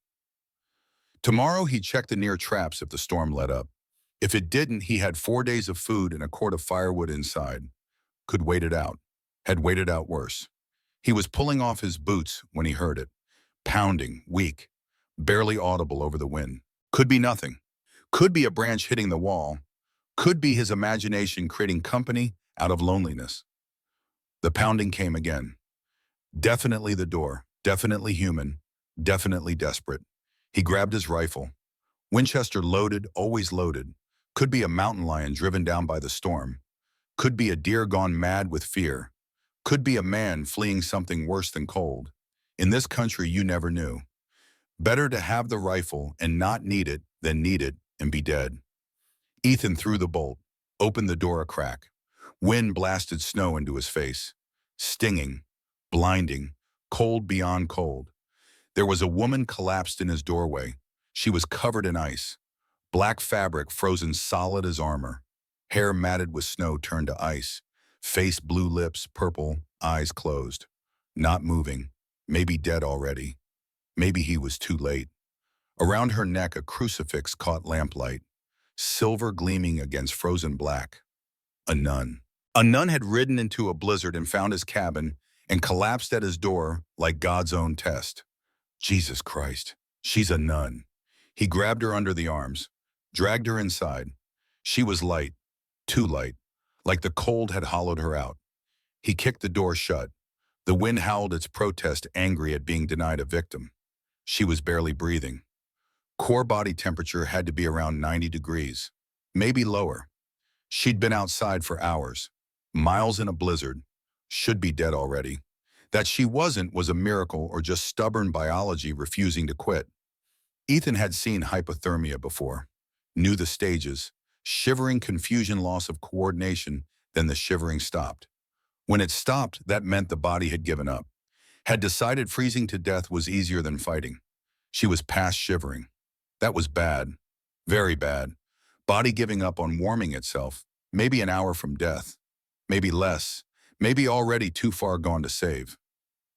S1: Tomorrow he'd check the near traps if the storm let up. If it didn't, he had 4 days of food and a quart of firewood inside. Could wait it out. Had waited out worse. He was pulling off his boots when he heard it. Pounding, weak, barely audible over the wind. Could be nothing. Could be a branch hitting the wall. Could be his imagination creating company out of loneliness. The pounding came again. Definitely the door. Definitely human. Definitely desperate. He grabbed his rifle. Winchester loaded, always loaded. Could be a mountain lion driven down by the storm. Could be a deer gone mad with fear. Could be a man fleeing something worse than cold. In this country, you never knew. Better to have the rifle and not need it than need it and be dead. Ethan threw the bolt, opened the door a crack. Wind blasted snow into his face. Stinging, blinding, cold beyond cold. There was a woman collapsed in his doorway. She was covered in ice. Black fabric frozen solid as armor. Hair matted with snow turned to ice. Face blue lips, purple, eyes closed. Not moving. Maybe dead already. Maybe he was too late. Around her neck, a crucifix caught lamplight. Silver gleaming against frozen black. A nun. A nun had ridden into a blizzard and found his cabin and collapsed at his door like God's own test. Jesus Christ, she's a nun. He grabbed her under the arms, dragged her inside. She was light, too light, like the cold had hollowed her out. He kicked the door shut. The wind howled its protest, angry at being denied a victim. She was barely breathing. Core body temperature had to be around 90 degrees, maybe lower. She'd been outside for hours, miles in a blizzard, should be dead already. That she wasn't was a miracle or just stubborn biology refusing to quit. Ethan had seen hypothermia before, knew the stages, shivering, confusion, loss of coordination, then the shivering stopped. When it stopped, that meant the body had given up, had decided freezing to death was easier than fighting. She was past shivering. That was bad, very bad. Body giving up on warming itself, maybe an hour from death, maybe less, maybe already too far gone to save.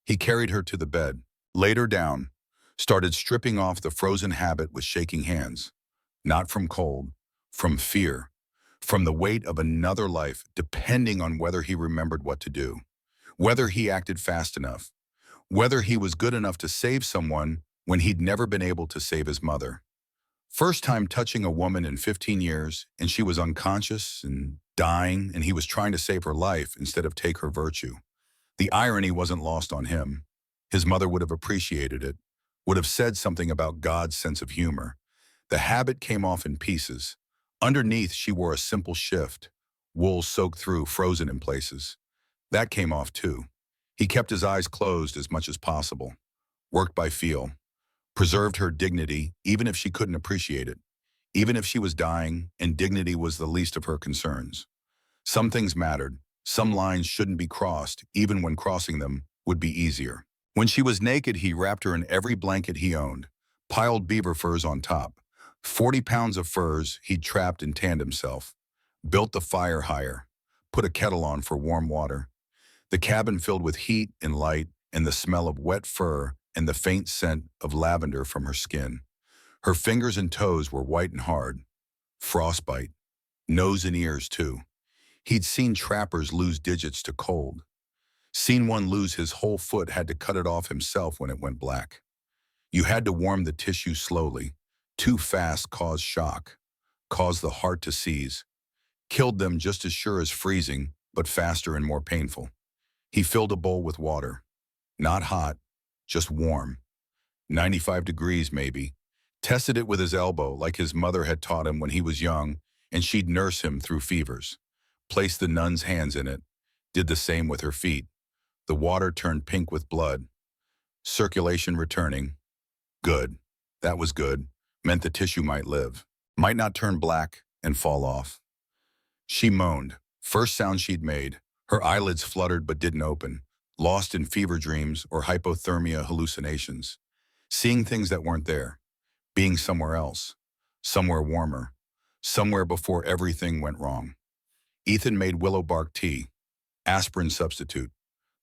S1: He carried her to the bed, laid her down, started stripping off the frozen habit with shaking hands. Not from cold, from fear, from the weight of another life depending on whether he remembered what to do, whether he acted fast enough, whether he was good enough to save someone when he'd never been able to save his mother. First time touching a woman in 15 years, and she was unconscious and dying, and he was trying to save her life instead of take her virtue. The irony wasn't lost on him. His mother would have appreciated it, would have said something about God's sense of humor. The habit came off in pieces. Underneath, she wore a simple shift, wool soaked through, frozen in places. That came off too. He kept his eyes closed as much as possible, worked by feel, preserved her dignity even if she couldn't appreciate it, even if she was dying and dignity was the least of her concerns. Some things mattered. Some lines shouldn't be crossed, even when crossing them would be easier. When she was naked, he wrapped her in every blanket he owned, piled beaver furs on top. 40 pounds of furs he'd trapped and tanned himself, built the fire higher, put a kettle on for warm water. The cabin filled with heat and light and the smell of wet fur and the faint scent of lavender from her skin. Her fingers and toes were white and hard, frostbite, nose and ears too. He'd seen trappers lose digits to cold. Seen one lose his whole foot, had to cut it off himself when it went black. You had to warm the tissue slowly. Too fast caused shock, caused the heart to seize, killed them just as sure as freezing, but faster and more painful. He filled a bowl with water. Not hot, just warm. 95 degrees maybe. Tested it with his elbow like his mother had taught him when he was young, and she'd nurse him through fevers. Placed the nun's hands in it. Did the same with her feet. The water turned pink with blood. Circulation returning. Good. That was good. Meant the tissue might live. Might not turn black and fall off. She moaned. First sound she'd made. Her eyelids fluttered but didn't open. Lost in fever dreams or hypothermia hallucinations. Seeing things that weren't there. Being somewhere else. Somewhere warmer. Somewhere before everything went wrong. Ethan made willow bark tea. Aspirin substitute.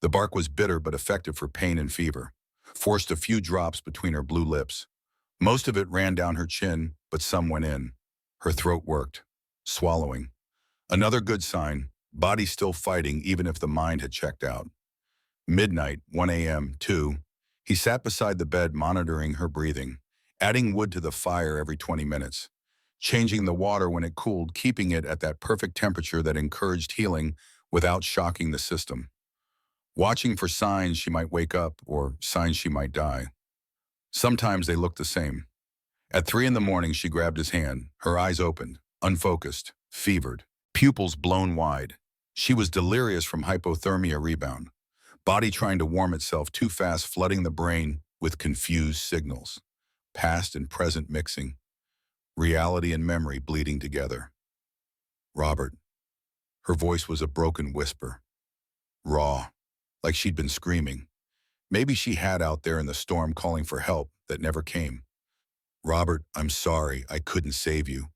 S1: The bark was bitter but effective for pain and fever. Forced a few drops between her blue lips. Most of it ran down her chin, but some went in. Her throat worked. Swallowing. Another good sign. Body still fighting even if the mind had checked out. Midnight, 1 a.m., 2. He sat beside the bed monitoring her breathing, adding wood to the fire every 20 minutes, changing the water when it cooled, keeping it at that perfect temperature that encouraged healing without shocking the system. Watching for signs she might wake up or signs she might die. Sometimes they looked the same. At 3 in the morning, she grabbed his hand, her eyes opened, unfocused, fevered, pupils blown wide. She was delirious from hypothermia rebound, body trying to warm itself too fast, flooding the brain with confused signals, past and present mixing, reality and memory bleeding together. Robert. Her voice was a broken whisper, raw, like she'd been screaming. Maybe she had out there in the storm calling for help that never came. Robert, I'm sorry, I couldn't save you.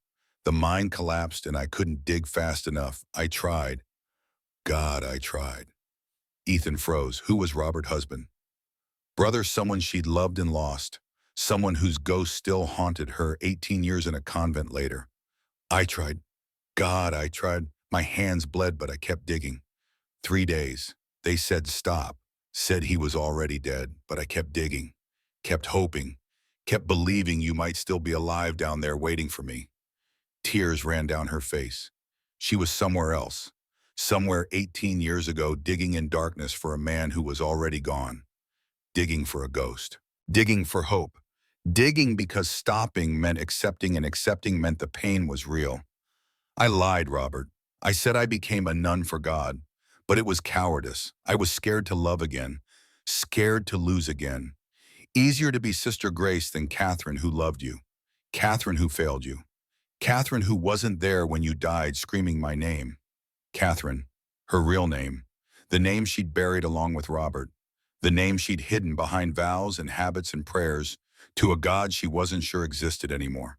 S1: The mine collapsed and I couldn't dig fast enough. I tried. God, I tried. Ethan froze. Who was Robert's husband? Brother, someone she'd loved and lost. Someone whose ghost still haunted her 18 years in a convent later. I tried. God, I tried. My hands bled, but I kept digging. 3 days. They said stop. Said he was already dead, but I kept digging. kept hoping, kept believing you might still be alive down there waiting for me. Tears ran down her face. She was somewhere else, somewhere 18 years ago, digging in darkness for a man who was already gone, digging for a ghost, digging for hope, digging because stopping meant accepting and accepting meant the pain was real. I lied, Robert. I said I became a nun for God, but it was cowardice. I was scared to love again, scared to lose again. Easier to be Sister Grace than Catherine who loved you, Catherine who failed you, Catherine who wasn't there when you died screaming my name. Catherine, her real name, the name she'd buried along with Robert, the name she'd hidden behind vows and habits and prayers to a God she wasn't sure existed anymore.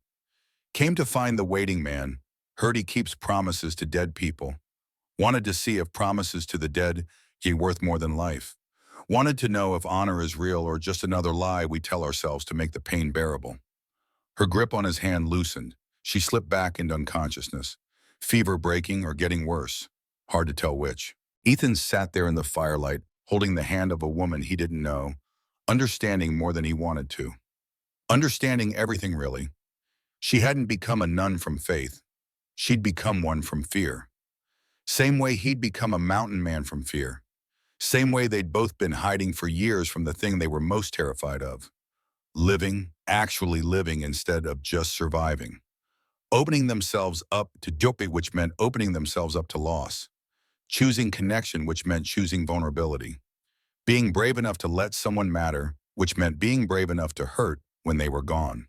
S1: Came to find the waiting man, heard he keeps promises to dead people, wanted to see if promises to the dead are worth more than life, wanted to know if honor is real or just another lie we tell ourselves to make the pain bearable. Her grip on his hand loosened. She slipped back into unconsciousness, fever breaking or getting worse. Hard to tell which. Ethan sat there in the firelight, holding the hand of a woman he didn't know, understanding more than he wanted to. Understanding everything, really. She hadn't become a nun from faith. She'd become one from fear. Same way he'd become a mountain man from fear. Same way they'd both been hiding for years from the thing they were most terrified of. Living, actually living instead of just surviving. Opening themselves up to dope, which meant opening themselves up to loss. Choosing connection, which meant choosing vulnerability. Being brave enough to let someone matter, which meant being brave enough to hurt when they were gone.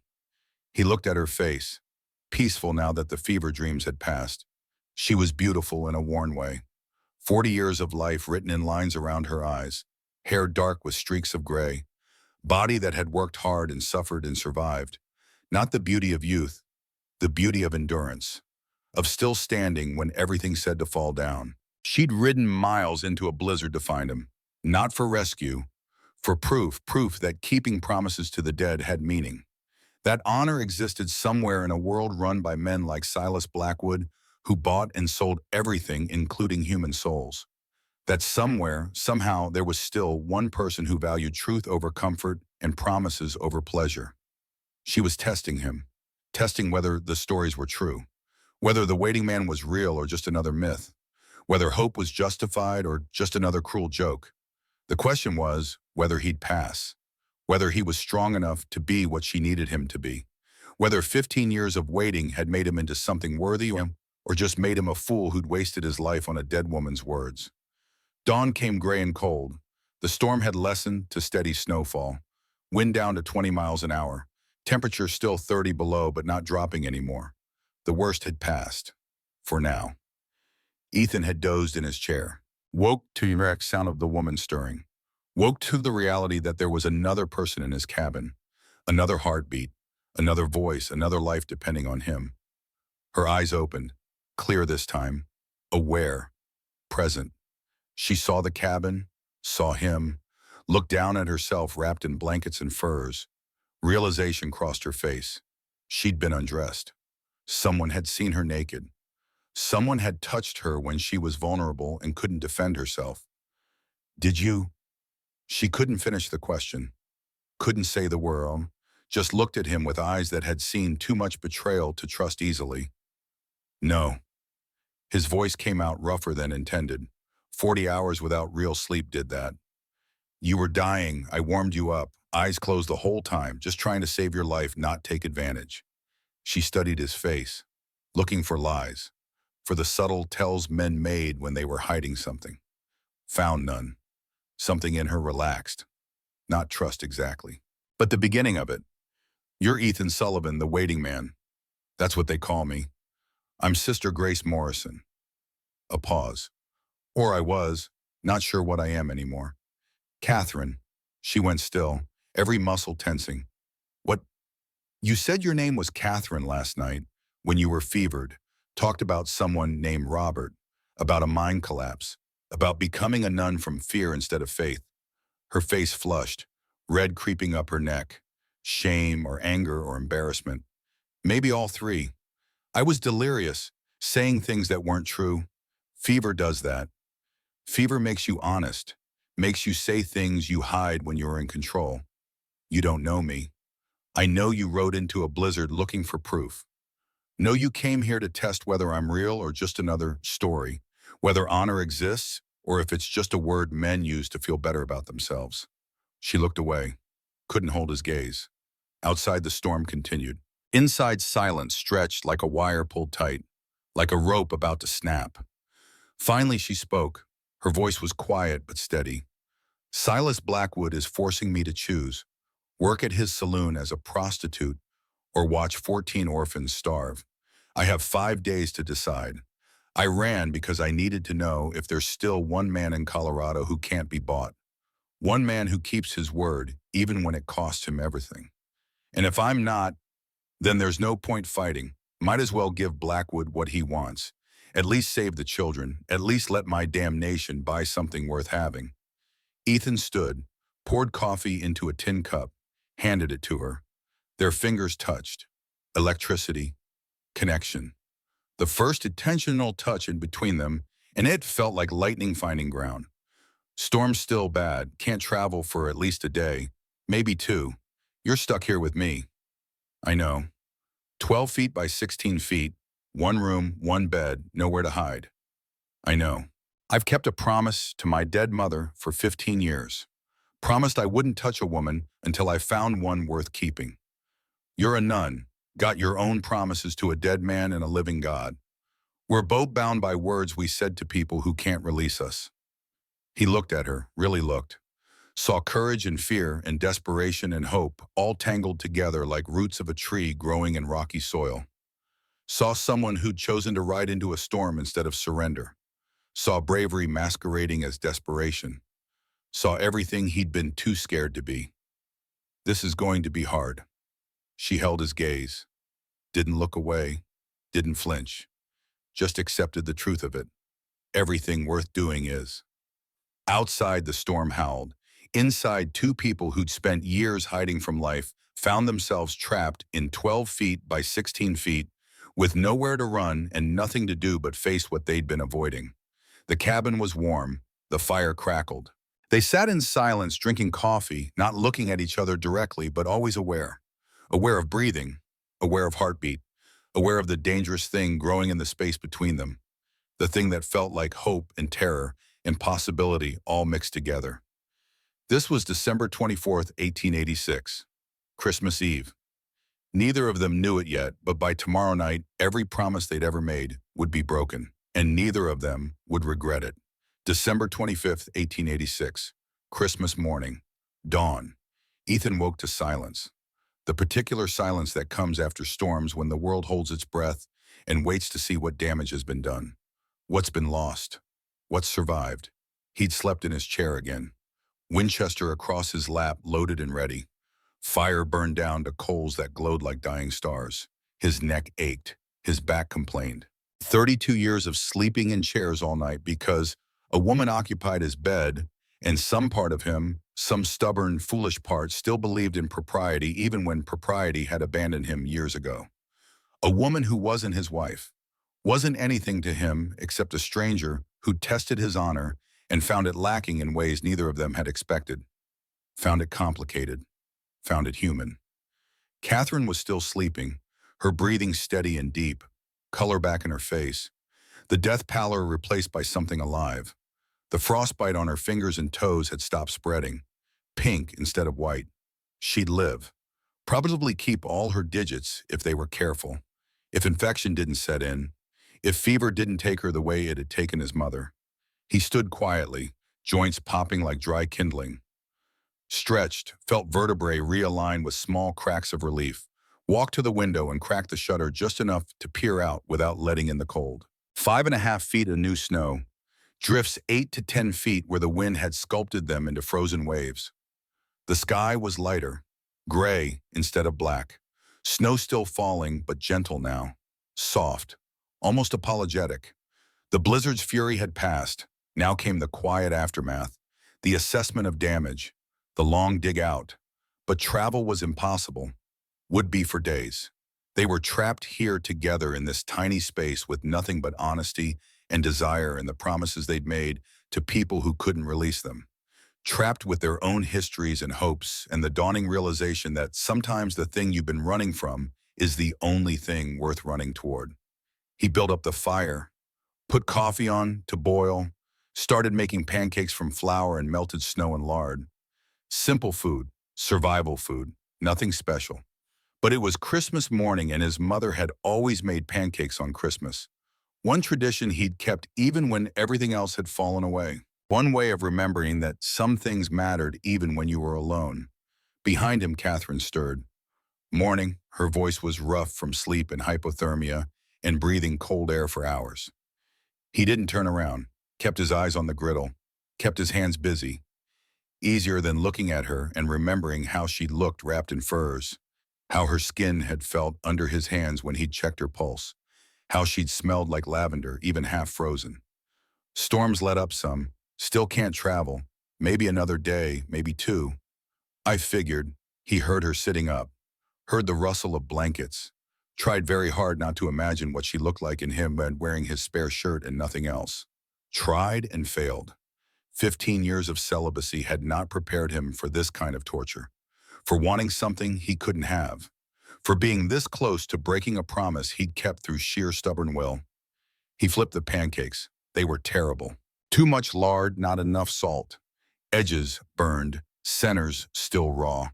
S1: He looked at her face, peaceful now that the fever dreams had passed. She was beautiful in a worn way. 40 years of life written in lines around her eyes, hair dark with streaks of gray, body that had worked hard and suffered and survived. Not the beauty of youth, the beauty of endurance, of still standing when everything said to fall down. She'd ridden miles into a blizzard to find him, not for rescue, for proof that keeping promises to the dead had meaning. That honor existed somewhere in a world run by men like Silas Blackwood, who bought and sold everything, including human souls. That somewhere, somehow, there was still one person who valued truth over comfort and promises over pleasure. She was testing him, testing whether the stories were true, whether the waiting man was real or just another myth, whether hope was justified or just another cruel joke. The question was whether he'd pass, whether he was strong enough to be what she needed him to be, whether 15 years of waiting had made him into something worthy or just made him a fool who'd wasted his life on a dead woman's words. Dawn came gray and cold. The storm had lessened to steady snowfall, wind down to 20 miles an hour, temperature still 30 below but not dropping anymore. The worst had passed, for now. Ethan had dozed in his chair, woke to the direct sound of the woman stirring, woke to the reality that there was another person in his cabin, another heartbeat, another voice, another life depending on him. Her eyes opened, clear this time, aware, present. She saw the cabin, saw him, looked down at herself wrapped in blankets and furs. Realization crossed her face. She'd been undressed. Someone had seen her naked. Someone had touched her when she was vulnerable and couldn't defend herself. Did you? She couldn't finish the question, couldn't say the word, just looked at him with eyes that had seen too much betrayal to trust easily. No. His voice came out rougher than intended. 40 hours without real sleep did that. You were dying. I warmed you up, eyes closed the whole time, just trying to save your life, not take advantage. She studied his face, looking for lies, for the subtle tells men made when they were hiding something. Found none. Something in her relaxed. Not trust exactly. But the beginning of it. You're Ethan Sullivan, the waiting man. That's what they call me. I'm Sister Grace Morrison. A pause. Or I was, not sure what I am anymore. Catherine. She went still, every muscle tensing. What? You said your name was Catherine last night when you were fevered, talked about someone named Robert, about a mind collapse, about becoming a nun from fear instead of faith. Her face flushed, red creeping up her neck, shame or anger or embarrassment. Maybe all three. I was delirious, saying things that weren't true. Fever does that. Fever makes you honest, makes you say things you hide when you're in control. You don't know me. I know you rode into a blizzard looking for proof. Know you came here to test whether I'm real or just another story, whether honor exists or if it's just a word men use to feel better about themselves. She looked away, couldn't hold his gaze. Outside, the storm continued. Inside, silence stretched like a wire pulled tight, like a rope about to snap. Finally, she spoke. Her voice was quiet but steady. Silas Blackwood is forcing me to choose, work at his saloon as a prostitute or watch 14 orphans starve. I have 5 days to decide. I ran because I needed to know if there's still one man in Colorado who can't be bought. One man who keeps his word, even when it costs him everything. And if I'm not, then there's no point fighting. Might as well give Blackwood what he wants. At least save the children. At least let my damnation buy something worth having. Ethan stood, poured coffee into a tin cup, handed it to her. Their fingers touched. Electricity. Connection. The first intentional touch in between them, and it felt like lightning finding ground. Storm's still bad. Can't travel for at least a day. Maybe 2. You're stuck here with me. I know. 12 feet by 16 feet. 1 room, 1 bed, nowhere to hide. I know. I've kept a promise to my dead mother for 15 years. Promised I wouldn't touch a woman until I found one worth keeping. You're a nun. Got your own promises to a dead man and a living God. We're both bound by words we said to people who can't release us. He looked at her, really looked. Saw courage and fear and desperation and hope all tangled together like roots of a tree growing in rocky soil. Saw someone who'd chosen to ride into a storm instead of surrender. Saw bravery masquerading as desperation. Saw everything he'd been too scared to be. This is going to be hard. She held his gaze. Didn't look away. Didn't flinch. Just accepted the truth of it. Everything worth doing is. Outside, the storm howled. Inside, 2 people who'd spent years hiding from life found themselves trapped in 12 feet by 16 feet with nowhere to run and nothing to do but face what they'd been avoiding. The cabin was warm. The fire crackled. They sat in silence, drinking coffee, not looking at each other directly, but always aware. Aware of breathing, aware of heartbeat, aware of the dangerous thing growing in the space between them. The thing that felt like hope and terror and possibility all mixed together. This was December 24th, 1886, Christmas Eve. Neither of them knew it yet, but by tomorrow night, every promise they'd ever made would be broken, and neither of them would regret it. December 25th, 1886, Christmas morning, dawn. Ethan woke to silence. The particular silence that comes after storms when the world holds its breath and waits to see what damage has been done. What's been lost? What's survived? He'd slept in his chair again. Winchester across his lap, loaded and ready. Fire burned down to coals that glowed like dying stars. His neck ached. His back complained. 32 years of sleeping in chairs all night because a woman occupied his bed, and some part of him, some stubborn, foolish part, still believed in propriety even when propriety had abandoned him years ago. A woman who wasn't his wife, wasn't anything to him except a stranger who tested his honor and found it lacking in ways neither of them had expected. Found it complicated. Found it human. Catherine was still sleeping, her breathing steady and deep, color back in her face, the death pallor replaced by something alive. The frostbite on her fingers and toes had stopped spreading, pink instead of white. She'd live, probably keep all her digits if they were careful, if infection didn't set in, if fever didn't take her the way it had taken his mother. He stood quietly, joints popping like dry kindling. Stretched, felt vertebrae realign with small cracks of relief. Walked to the window and cracked the shutter just enough to peer out without letting in the cold. 5.5 feet of new snow. Drifts 8 to 10 feet where the wind had sculpted them into frozen waves. The sky was lighter, gray instead of black. Snow still falling, but gentle now. Soft, almost apologetic. The blizzard's fury had passed. Now came the quiet aftermath, the assessment of damage, the long dig out. But travel was impossible. Would be for days. They were trapped here together in this tiny space with nothing but honesty and desire and the promises they'd made to people who couldn't release them. trapped with their own histories and hopes and the dawning realization that sometimes the thing you've been running from is the only thing worth running toward. He built up the fire, put coffee on to boil, started making pancakes from flour and melted snow and lard. Simple food, survival food, nothing special. But it was Christmas morning and his mother had always made pancakes on Christmas. One tradition he'd kept even when everything else had fallen away. One way of remembering that some things mattered even when you were alone. Behind him, Catherine stirred. Morning, her voice was rough from sleep and hypothermia and breathing cold air for hours. He didn't turn around, kept his eyes on the griddle, kept his hands busy. Easier than looking at her and remembering how she'd looked wrapped in furs, how her skin had felt under his hands when he'd checked her pulse, how she'd smelled like lavender, even half frozen. Storms let up some, still can't travel, maybe another day, maybe two. I figured. He heard her sitting up, heard the rustle of blankets, tried very hard not to imagine what she looked like in him when wearing his spare shirt and nothing else. Tried and failed. 15 years of celibacy had not prepared him for this kind of torture, for wanting something he couldn't have, for being this close to breaking a promise he'd kept through sheer stubborn will. He flipped the pancakes. They were terrible. Too much lard, not enough salt. Edges burned, centers still raw.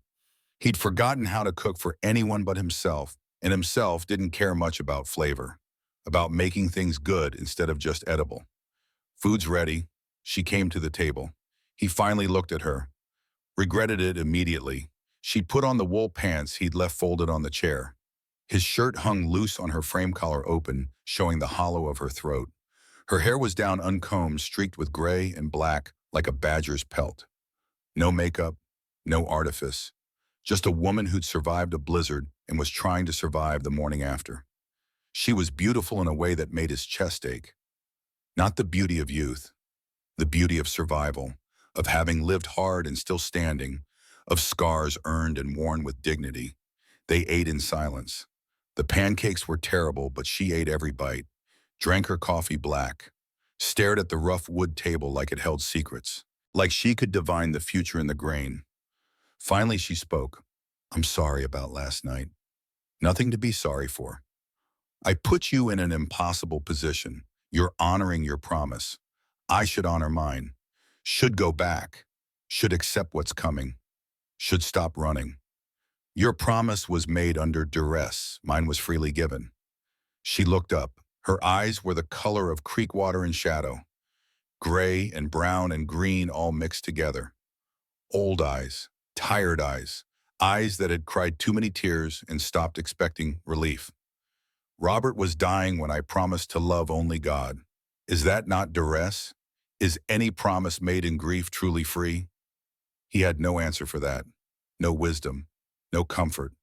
S1: He'd forgotten how to cook for anyone but himself, and himself didn't care much about flavor, about making things good instead of just edible. Food's ready. She came to the table. He finally looked at her, regretted it immediately. She'd put on the wool pants he'd left folded on the chair. His shirt hung loose on her frame collar open, showing the hollow of her throat. Her hair was down uncombed, streaked with gray and black like a badger's pelt. No makeup, no artifice. Just a woman who'd survived a blizzard and was trying to survive the morning after. She was beautiful in a way that made his chest ache. Not the beauty of youth, the beauty of survival, of having lived hard and still standing, of scars earned and worn with dignity. They ate in silence. The pancakes were terrible, but she ate every bite, drank her coffee black, stared at the rough wood table like it held secrets, like she could divine the future in the grain. Finally, she spoke. I'm sorry about last night. Nothing to be sorry for. I put you in an impossible position. You're honoring your promise. I should honor mine. Should go back. Should accept what's coming. Should stop running. Your promise was made under duress. Mine was freely given. She looked up. Her eyes were the color of creek water in shadow. Gray and brown and green all mixed together. Old eyes, tired eyes, eyes that had cried too many tears and stopped expecting relief. Robert was dying when I promised to love only God. Is that not duress? Is any promise made in grief truly free? He had no answer for that. No wisdom, no comfort.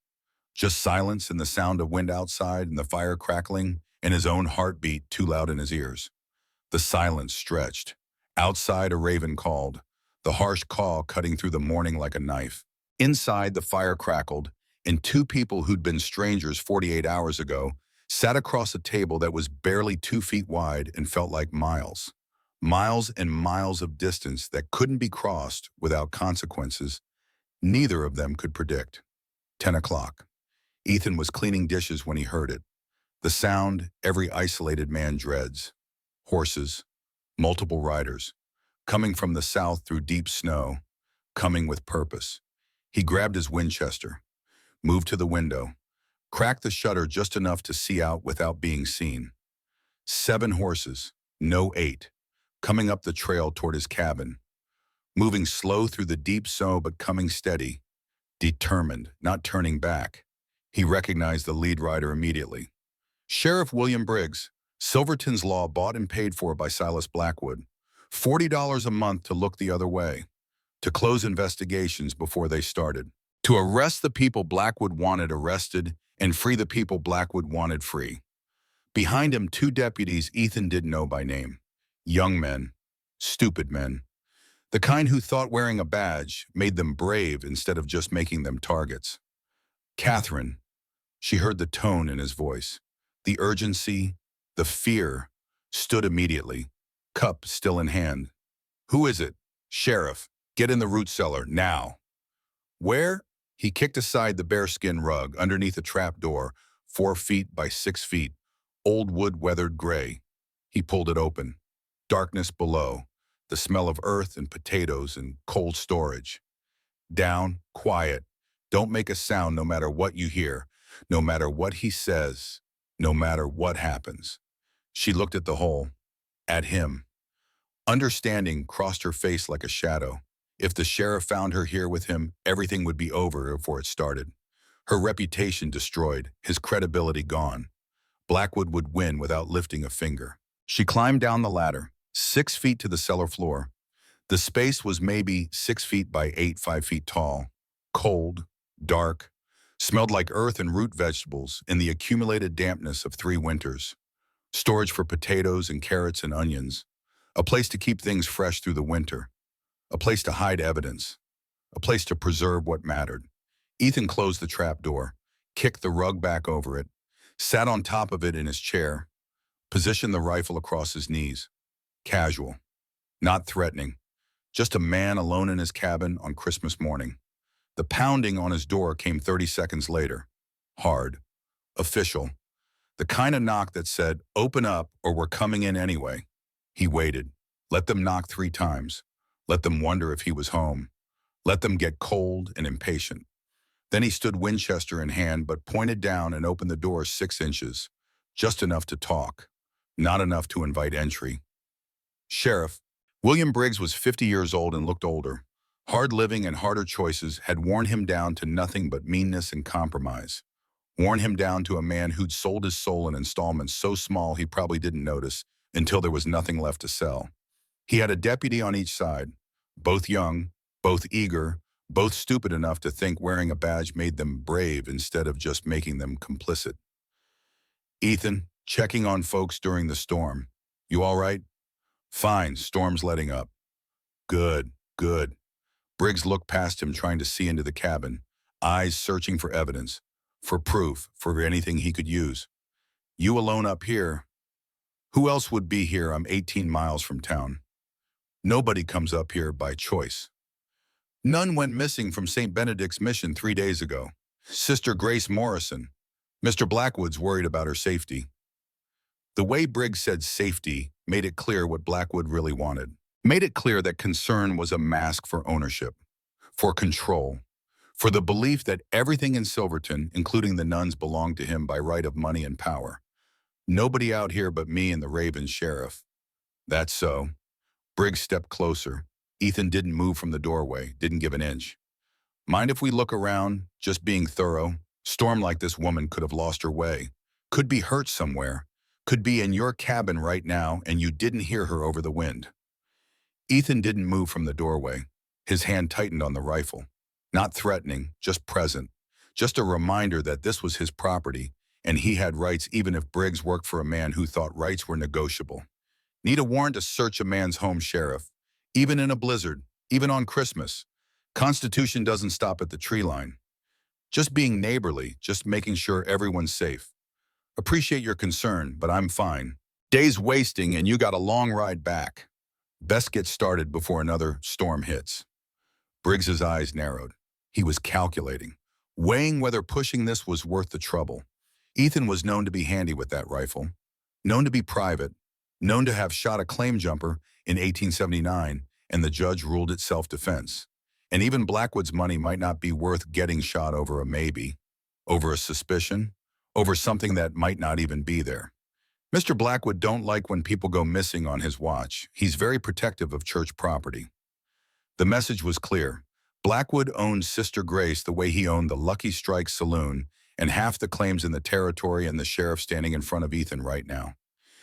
S1: Just silence and the sound of wind outside and the fire crackling and his own heartbeat too loud in his ears. The silence stretched. Outside a raven called, the harsh call cutting through the morning like a knife. Inside the fire crackled, and two people who'd been strangers 48 hours ago sat across a table that was barely 2 feet wide and felt like miles. Miles and miles of distance that couldn't be crossed without consequences neither of them could predict. 10 o'clock. Ethan was cleaning dishes when he heard it. The sound every isolated man dreads. Horses, multiple riders, coming from the south through deep snow, coming with purpose. He grabbed his Winchester, moved to the window, cracked the shutter just enough to see out without being seen. 7 horses, no 8, coming up the trail toward his cabin, moving slow through the deep snow but coming steady, determined, not turning back. He recognized the lead rider immediately. Sheriff William Briggs, Silverton's Law, bought and paid for by Silas Blackwood. $40 a month to look the other way, to close investigations before they started, to arrest the people Blackwood wanted arrested and free the people Blackwood wanted free. Behind him, 2 deputies Ethan didn't know by name. Young men, stupid men. The kind who thought wearing a badge made them brave instead of just making them targets. Catherine, she heard the tone in his voice. The urgency, the fear, stood immediately, cup still in hand. Who is it? Sheriff. Get in the root cellar, now. Where? He kicked aside the bearskin rug underneath a trap door, 4 feet by 6 feet, old wood weathered gray. He pulled it open. Darkness below, the smell of earth and potatoes and cold storage. Down, quiet. Don't make a sound no matter what you hear, no matter what he says, no matter what happens. She looked at the hole, at him. Understanding crossed her face like a shadow. If the sheriff found her here with him, everything would be over before it started. Her reputation destroyed, his credibility gone. Blackwood would win without lifting a finger. She climbed down the ladder, 6 feet to the cellar floor. The space was maybe 6 feet by 5 feet tall. Cold, dark, smelled like earth and root vegetables in the accumulated dampness of 3 winters. Storage for potatoes and carrots and onions. A place to keep things fresh through the winter. A place to hide evidence. A place to preserve what mattered. Ethan closed the trap door, kicked the rug back over it, sat on top of it in his chair, positioned the rifle across his knees. Casual. Not threatening. Just a man alone in his cabin on Christmas morning. The pounding on his door came 30 seconds later. Hard. Official. The kind of knock that said, "Open up or we're coming in anyway." He waited. Let them knock 3 times. Let them wonder if he was home. Let them get cold and impatient. Then he stood Winchester in hand but pointed down and opened the door 6 inches. Just enough to talk. Not enough to invite entry. Sheriff. William Briggs was 50 years old and looked older. Hard living and harder choices had worn him down to nothing but meanness and compromise. Worn him down to a man who'd sold his soul in installments so small he probably didn't notice until there was nothing left to sell. He had a deputy on each side, both young, both eager, both stupid enough to think wearing a badge made them brave instead of just making them complicit. Ethan, checking on folks during the storm. You all right? Fine, storm's letting up. Good, good. Briggs looked past him trying to see into the cabin, eyes searching for evidence, for proof, for anything he could use. You alone up here? Who else would be here? I'm 18 miles from town. Nobody comes up here by choice. None went missing from St. Benedict's Mission 3 days ago. Sister Grace Morrison. Mr. Blackwood's worried about her safety. The way Briggs said safety made it clear what Blackwood really wanted. Made it clear that concern was a mask for ownership, for control, for the belief that everything in Silverton, including the nuns, belonged to him by right of money and power. Nobody out here but me and the Raven sheriff. That's so. Briggs stepped closer. Ethan didn't move from the doorway, didn't give an inch. Mind if we look around, just being thorough? Storm like this woman could have lost her way, could be hurt somewhere, could be in your cabin right now and you didn't hear her over the wind. Ethan didn't move from the doorway. His hand tightened on the rifle. Not threatening, just present. Just a reminder that this was his property and he had rights even if Briggs worked for a man who thought rights were negotiable. Need a warrant to search a man's home, Sheriff. Even in a blizzard, even on Christmas. Constitution doesn't stop at the tree line. Just being neighborly, just making sure everyone's safe. Appreciate your concern, but I'm fine. Day's wasting and you got a long ride back. Best get started before another storm hits. Briggs's eyes narrowed. He was calculating, weighing whether pushing this was worth the trouble. Ethan was known to be handy with that rifle, known to be private, known to have shot a claim jumper in 1879, and the judge ruled it self-defense. And even Blackwood's money might not be worth getting shot over a maybe, over a suspicion, over something that might not even be there. Mr. Blackwood don't like when people go missing on his watch. He's very protective of church property. The message was clear. Blackwood owned Sister Grace the way he owned the Lucky Strike Saloon and half the claims in the territory and the sheriff standing in front of Ethan right now.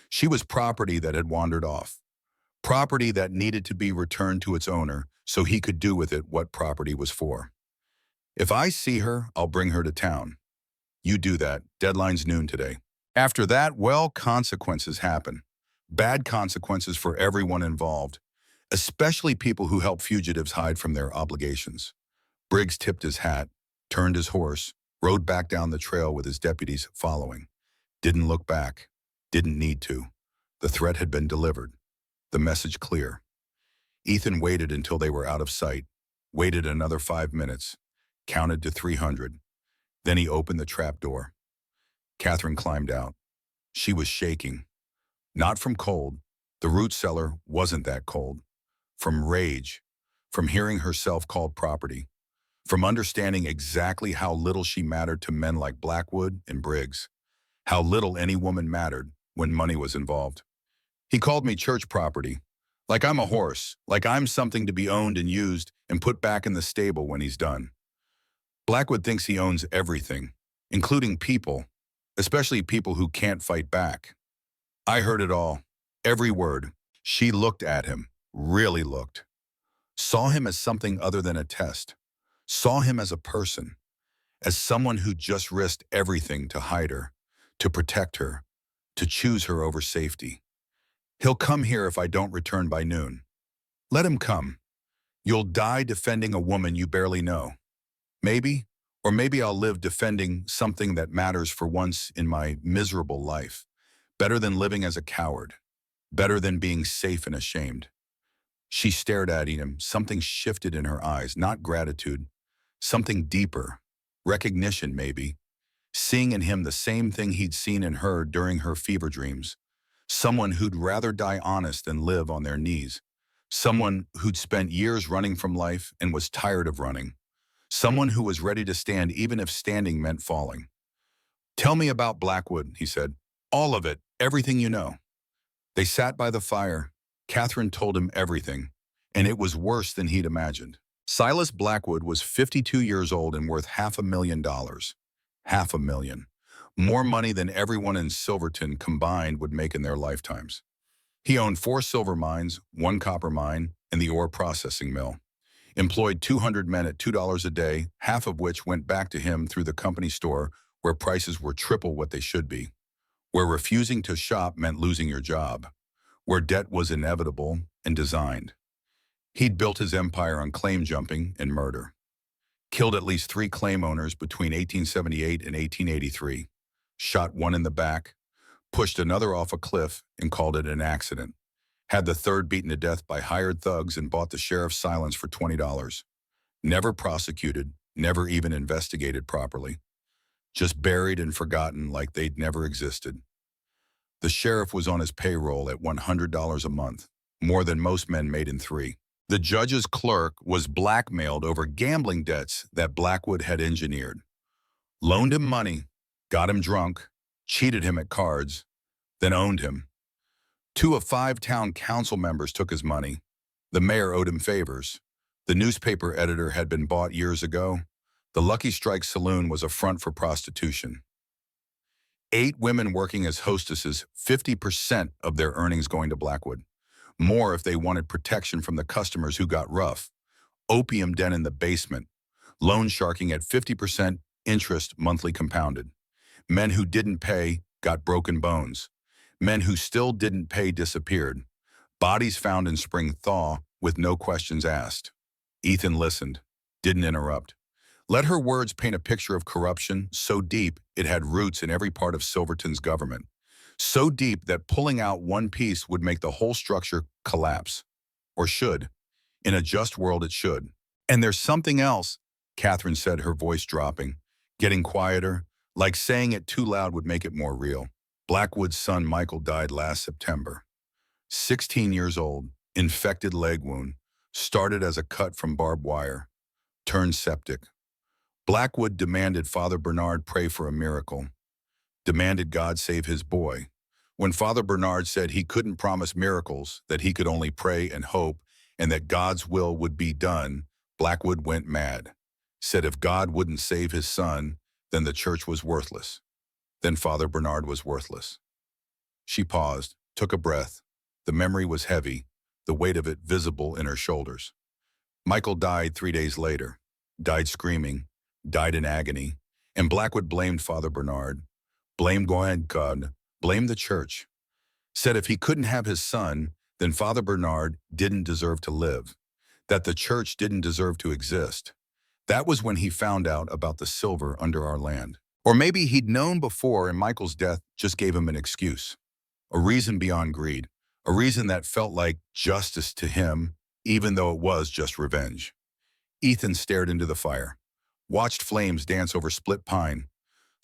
S1: She was property that had wandered off. Property that needed to be returned to its owner so he could do with it what property was for. If I see her, I'll bring her to town. You do that. Deadline's noon today. After that, well, consequences happen. Bad consequences for everyone involved, especially people who help fugitives hide from their obligations. Briggs tipped his hat, turned his horse, rode back down the trail with his deputies following. Didn't look back. Didn't need to. The threat had been delivered. The message clear. Ethan waited until they were out of sight, waited another 5 minutes, counted to 300. Then he opened the trap door. Catherine climbed out. She was shaking. Not from cold. The root cellar wasn't that cold. From rage. From hearing herself called property. From understanding exactly how little she mattered to men like Blackwood and Briggs. How little any woman mattered when money was involved. He called me church property. Like I'm a horse. Like I'm something to be owned and used and put back in the stable when he's done. Blackwood thinks he owns everything, including people, especially people who can't fight back. I heard it all. Every word. She looked at him. Really looked. Saw him as something other than a test. Saw him as a person. As someone who just risked everything to hide her, to protect her, to choose her over safety. He'll come here if I don't return by noon. Let him come. You'll die defending a woman you barely know. Maybe, or maybe I'll live defending something that matters for once in my miserable life. Better than living as a coward. Better than being safe and ashamed. She stared at him. Something shifted in her eyes, not gratitude. Something deeper. Recognition, maybe. Seeing in him the same thing he'd seen in her during her fever dreams. Someone who'd rather die honest than live on their knees. Someone who'd spent years running from life and was tired of running. Someone who was ready to stand even if standing meant falling. Tell me about Blackwood, he said. All of it, everything you know. They sat by the fire. Catherine told him everything, and it was worse than he'd imagined. Silas Blackwood was 52 years old and worth $500,000. $500,000. More money than everyone in Silverton combined would make in their lifetimes. He owned 4 silver mines, 1 copper mine, and the ore processing mill. Employed 200 men at $2 a day, half of which went back to him through the company store where prices were triple what they should be. Where refusing to shop meant losing your job. Where debt was inevitable and designed. He'd built his empire on claim jumping and murder. Killed at least 3 claim owners between 1878 and 1883. Shot one in the back, pushed another off a cliff and called it an accident. Had the third beaten to death by hired thugs and bought the sheriff's silence for $20. Never prosecuted, never even investigated properly. Just buried and forgotten like they'd never existed. The sheriff was on his payroll at $100 a month, more than most men made in 3. The judge's clerk was blackmailed over gambling debts that Blackwood had engineered. Loaned him money, got him drunk, cheated him at cards, then owned him. 2 of 5 town council members took his money. The mayor owed him favors. The newspaper editor had been bought years ago. The Lucky Strike Saloon was a front for prostitution. 8 women working as hostesses, 50% of their earnings going to Blackwood. More if they wanted protection from the customers who got rough. Opium den in the basement. Loan sharking at 50% interest monthly compounded. Men who didn't pay got broken bones. Men who still didn't pay disappeared. Bodies found in spring thaw with no questions asked. Ethan listened, didn't interrupt. Let her words paint a picture of corruption so deep it had roots in every part of Silverton's government. So deep that pulling out one piece would make the whole structure collapse. Or should. In a just world it should. And there's something else, Catherine said, her voice dropping, getting quieter, like saying it too loud would make it more real. Blackwood's son Michael died last September. 16 years old, infected leg wound, started as a cut from barbed wire, turned septic. Blackwood demanded Father Bernard pray for a miracle, demanded God save his boy. When Father Bernard said he couldn't promise miracles, that he could only pray and hope, and that God's will would be done, Blackwood went mad. Said if God wouldn't save his son, then the church was worthless. Then Father Bernard was worthless. She paused, took a breath. The memory was heavy, the weight of it visible in her shoulders. Michael died 3 days later, died screaming, died in agony, and Blackwood blamed Father Bernard, blamed God, blamed the church. Said if he couldn't have his son, then Father Bernard didn't deserve to live, that the church didn't deserve to exist. That was when he found out about the silver under our land. Or maybe he'd known before and Michael's death just gave him an excuse. A reason beyond greed. A reason that felt like justice to him even though it was just revenge. Ethan stared into the fire, watched flames dance over split pine,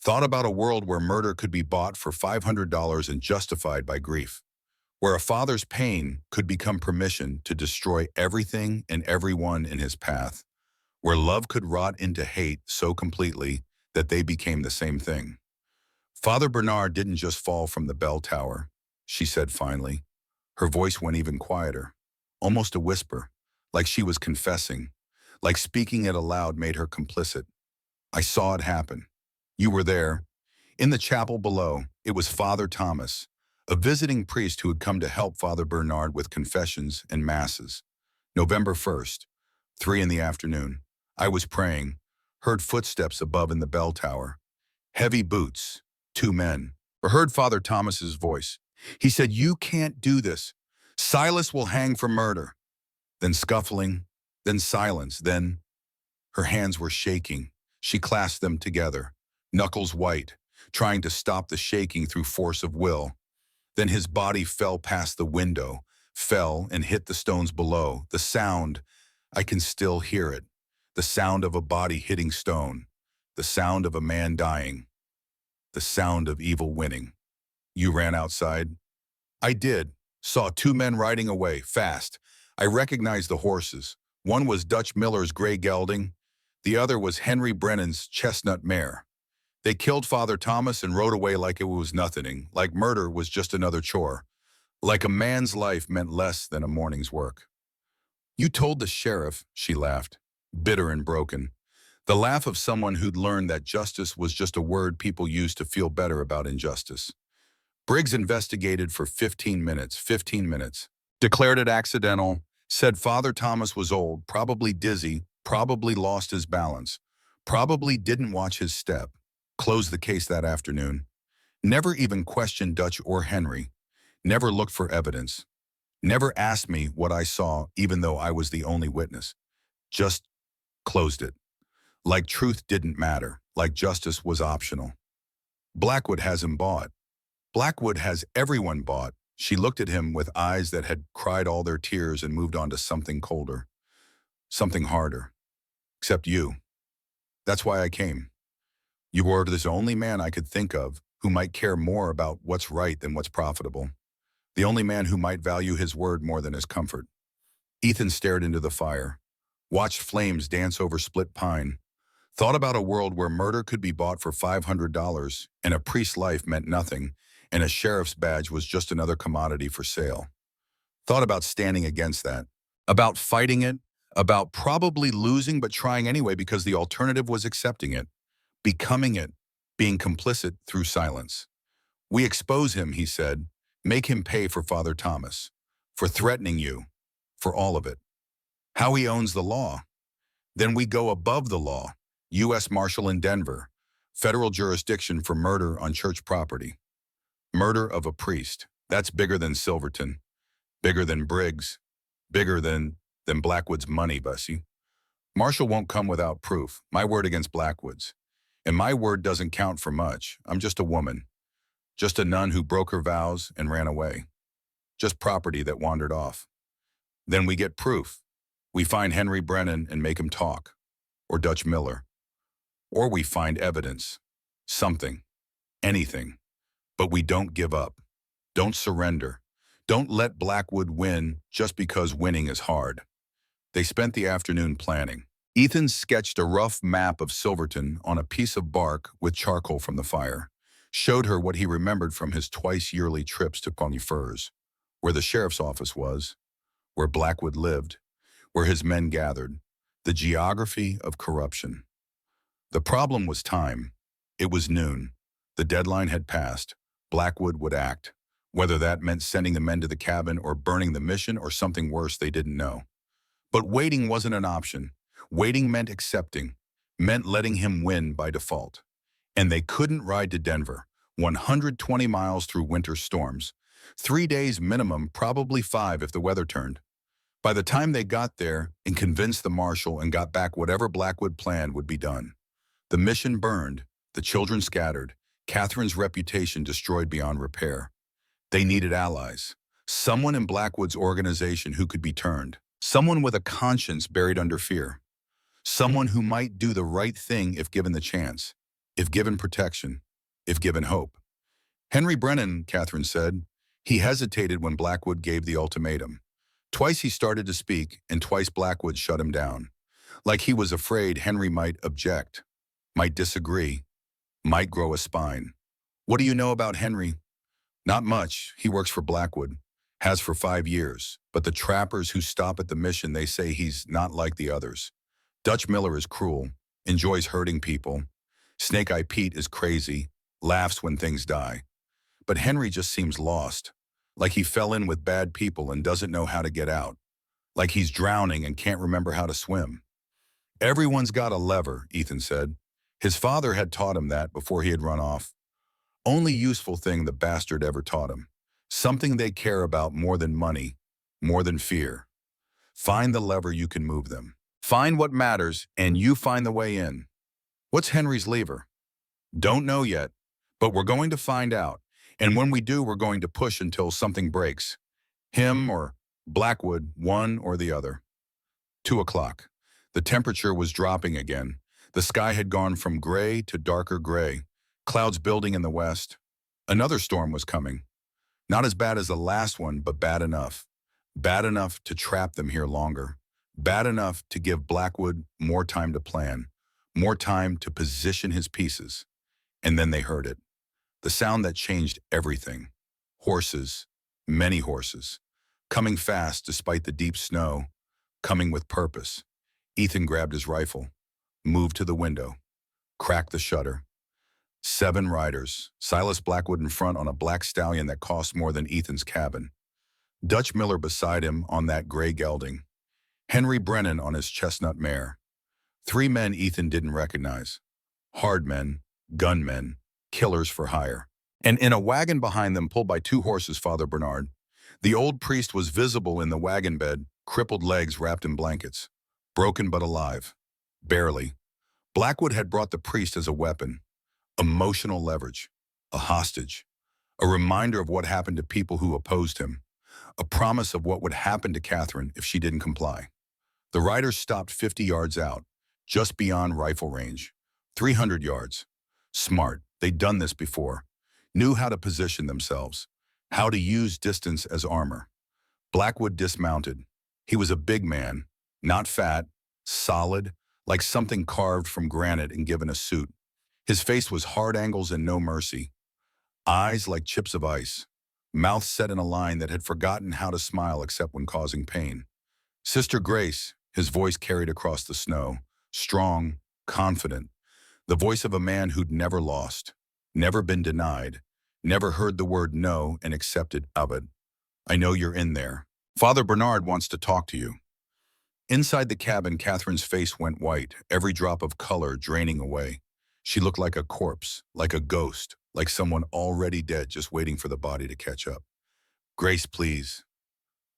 S1: thought about a world where murder could be bought for $500 and justified by grief, where a father's pain could become permission to destroy everything and everyone in his path, where love could rot into hate so completely that they became the same thing. Father Bernard didn't just fall from the bell tower, she said finally. Her voice went even quieter, almost a whisper, like she was confessing, like speaking it aloud made her complicit. I saw it happen. You were there. In the chapel below, it was Father Thomas, a visiting priest who had come to help Father Bernard with confessions and masses. November 1st, 3 in the afternoon. I was praying, heard footsteps above in the bell tower. Heavy boots, 2 men. I heard Father Thomas's voice. He said, "You can't do this. Silas will hang for murder." Then scuffling, then silence, then her hands were shaking. She clasped them together, knuckles white, trying to stop the shaking through force of will. Then his body fell past the window, fell and hit the stones below. The sound, I can still hear it. The sound of a body hitting stone. The sound of a man dying. The sound of evil winning. You ran outside? I did. Saw 2 men riding away, fast. I recognized the horses. One was Dutch Miller's gray gelding. The other was Henry Brennan's chestnut mare. They killed Father Thomas and rode away like it was nothing, like murder was just another chore, like a man's life meant less than a morning's work. You told the sheriff, she laughed, bitter and broken. The laugh of someone who'd learned that justice was just a word people used to feel better about injustice. Briggs investigated for 15 minutes, declared it accidental, said Father Thomas was old, probably dizzy, probably lost his balance, probably didn't watch his step, closed the case that afternoon, never even questioned Dutch or Henry, never looked for evidence, never asked me what I saw even though I was the only witness, just closed it. Like truth didn't matter, like justice was optional. Blackwood has him bought. Blackwood has everyone bought. She looked at him with eyes that had cried all their tears and moved on to something colder, something harder. Except you. That's why I came. You were the only man I could think of who might care more about what's right than what's profitable. The only man who might value his word more than his comfort. Ethan stared into the fire, watched flames dance over split pine, thought about a world where murder could be bought for $500 and a priest's life meant nothing and a sheriff's badge was just another commodity for sale. Thought about standing against that, about fighting it, about probably losing but trying anyway because the alternative was accepting it, becoming it, being complicit through silence. We expose him, he said, make him pay for Father Thomas, for threatening you, for all of it. How he owns the law. Then we go above the law, U.S. Marshal in Denver, federal jurisdiction for murder on church property. Murder of a priest, that's bigger than Silverton, bigger than Briggs, bigger than Blackwood's money, Bussy. Marshall won't come without proof, my word against Blackwood's. And my word doesn't count for much. I'm just a woman, just a nun who broke her vows and ran away, just property that wandered off. Then we get proof. We find Henry Brennan and make him talk, or Dutch Miller. Or we find evidence, something, anything. But we don't give up, don't surrender, don't let Blackwood win just because winning is hard. They spent the afternoon planning. Ethan sketched a rough map of Silverton on a piece of bark with charcoal from the fire, showed her what he remembered from his twice-yearly trips to Pony Firs, where the sheriff's office was, where Blackwood lived, where his men gathered, the geography of corruption. The problem was time. It was noon. The deadline had passed. Blackwood would act, whether that meant sending the men to the cabin or burning the mission or something worse they didn't know. But waiting wasn't an option. Waiting meant accepting, meant letting him win by default. And they couldn't ride to Denver, 120 miles through winter storms. 3 days minimum, probably 5 if the weather turned. By the time they got there and convinced the marshal and got back whatever Blackwood planned would be done. The mission burned, the children scattered, Catherine's reputation destroyed beyond repair. They needed allies, someone in Blackwood's organization who could be turned. Someone with a conscience buried under fear. Someone who might do the right thing if given the chance, if given protection, if given hope. Henry Brennan, Catherine said. He hesitated when Blackwood gave the ultimatum. Twice he started to speak, and twice Blackwood shut him down. Like he was afraid Henry might object, might disagree, might grow a spine. What do you know about Henry? Not much. He works for Blackwood. Has for 5 years. But the trappers who stop at the mission, they say he's not like the others. Dutch Miller is cruel, enjoys hurting people. Snake-Eye Pete is crazy, laughs when things die. But Henry just seems lost, like he fell in with bad people and doesn't know how to get out, like he's drowning and can't remember how to swim. Everyone's got a lever, Ethan said. His father had taught him that before he had run off. Only useful thing the bastard ever taught him. Something they care about more than money, more than fear. Find the lever, you can move them. Find what matters, and you find the way in. What's Henry's lever? Don't know yet, but we're going to find out. And when we do, we're going to push until something breaks. Him or Blackwood, one or the other. 2 o'clock. The temperature was dropping again. The sky had gone from gray to darker gray, clouds building in the west. Another storm was coming. Not as bad as the last one, but bad enough. Bad enough to trap them here longer. Bad enough to give Blackwood more time to plan, more time to position his pieces. And then they heard it. The sound that changed everything. Horses, many horses, coming fast despite the deep snow, coming with purpose. Ethan grabbed his rifle, moved to the window, cracked the shutter. 7 riders, Silas Blackwood in front on a black stallion that cost more than Ethan's cabin. Dutch Miller beside him on that gray gelding. Henry Brennan on his chestnut mare. 3 men Ethan didn't recognize. Hard men, gunmen, killers for hire. And in a wagon behind them pulled by 2 horses, Father Bernard. The old priest was visible in the wagon bed, crippled legs wrapped in blankets. Broken but alive. Barely. Blackwood had brought the priest as a weapon. Emotional leverage. A hostage. A reminder of what happened to people who opposed him. A promise of what would happen to Catherine if she didn't comply. The riders stopped 50 yards out, just beyond rifle range. 300 yards. Smart. They'd done this before. Knew how to position themselves. How to use distance as armor. Blackwood dismounted. He was a big man, not fat, solid, like something carved from granite and given a suit. His face was hard angles and no mercy. Eyes like chips of ice. Mouth set in a line that had forgotten how to smile except when causing pain. Sister Grace, his voice carried across the snow. Strong, confident. The voice of a man who'd never lost, never been denied, never heard the word no and accepted of it. I know you're in there. Father Bernard wants to talk to you. Inside the cabin, Catherine's face went white, every drop of color draining away. She looked like a corpse, like a ghost, like someone already dead just waiting for the body to catch up. Grace, please.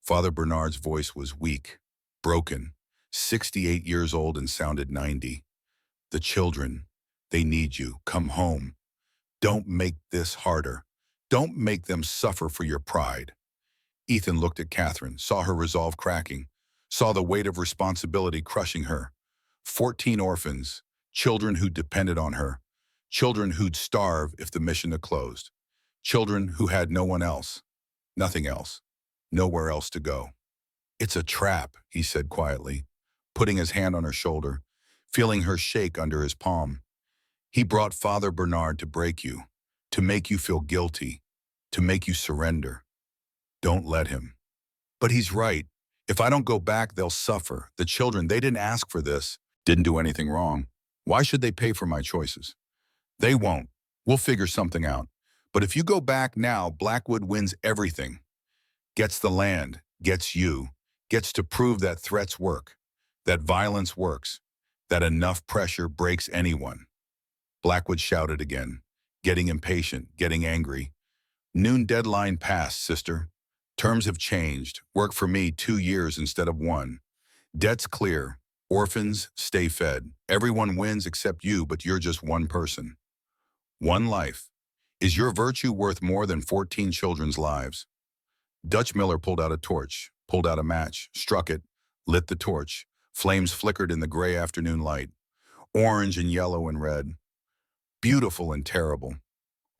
S1: Father Bernard's voice was weak, broken, 68 years old and sounded 90. The children, they need you. Come home. Don't make this harder. Don't make them suffer for your pride. Ethan looked at Catherine, saw her resolve cracking, saw the weight of responsibility crushing her. 14 orphans, children who depended on her, children who'd starve if the mission had closed, children who had no one else, nothing else, nowhere else to go. It's a trap, he said quietly, putting his hand on her shoulder, feeling her shake under his palm. He brought Father Bernard to break you, to make you feel guilty, to make you surrender. Don't let him. But he's right. If I don't go back, they'll suffer. The children, they didn't ask for this, didn't do anything wrong. Why should they pay for my choices? They won't. We'll figure something out. But if you go back now, Blackwood wins everything. Gets the land, gets you, gets to prove that threats work, that violence works, that enough pressure breaks anyone. Blackwood shouted again, getting impatient, getting angry. Noon deadline passed, sister. Terms have changed. Work for me 2 years instead of 1. Debt's clear. Orphans stay fed. Everyone wins except you, but you're just one person. One life. Is your virtue worth more than 14 children's lives? Dutch Miller pulled out a torch, pulled out a match, struck it, lit the torch. Flames flickered in the gray afternoon light, orange and yellow and red, beautiful and terrible.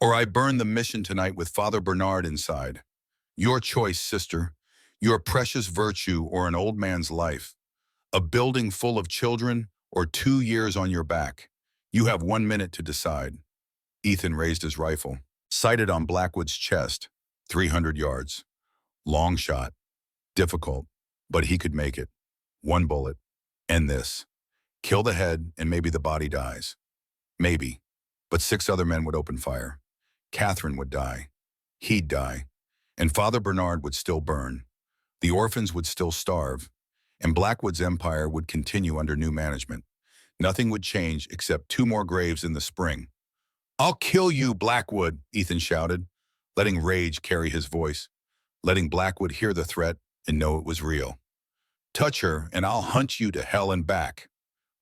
S1: Or I burn the mission tonight with Father Bernard inside. Your choice, sister. Your precious virtue or an old man's life. A building full of children or 2 years on your back. You have 1 minute to decide. Ethan raised his rifle, sighted on Blackwood's chest. 300 yards. Long shot. Difficult, but he could make it. One bullet. End this. Kill the head and maybe the body dies. Maybe. But 6 other men would open fire. Catherine would die. He'd die. And Father Bernard would still burn. The orphans would still starve. And Blackwood's empire would continue under new management. Nothing would change except 2 more graves in the spring. I'll kill you, Blackwood, Ethan shouted, letting rage carry his voice, letting Blackwood hear the threat and know it was real. Touch her and I'll hunt you to hell and back.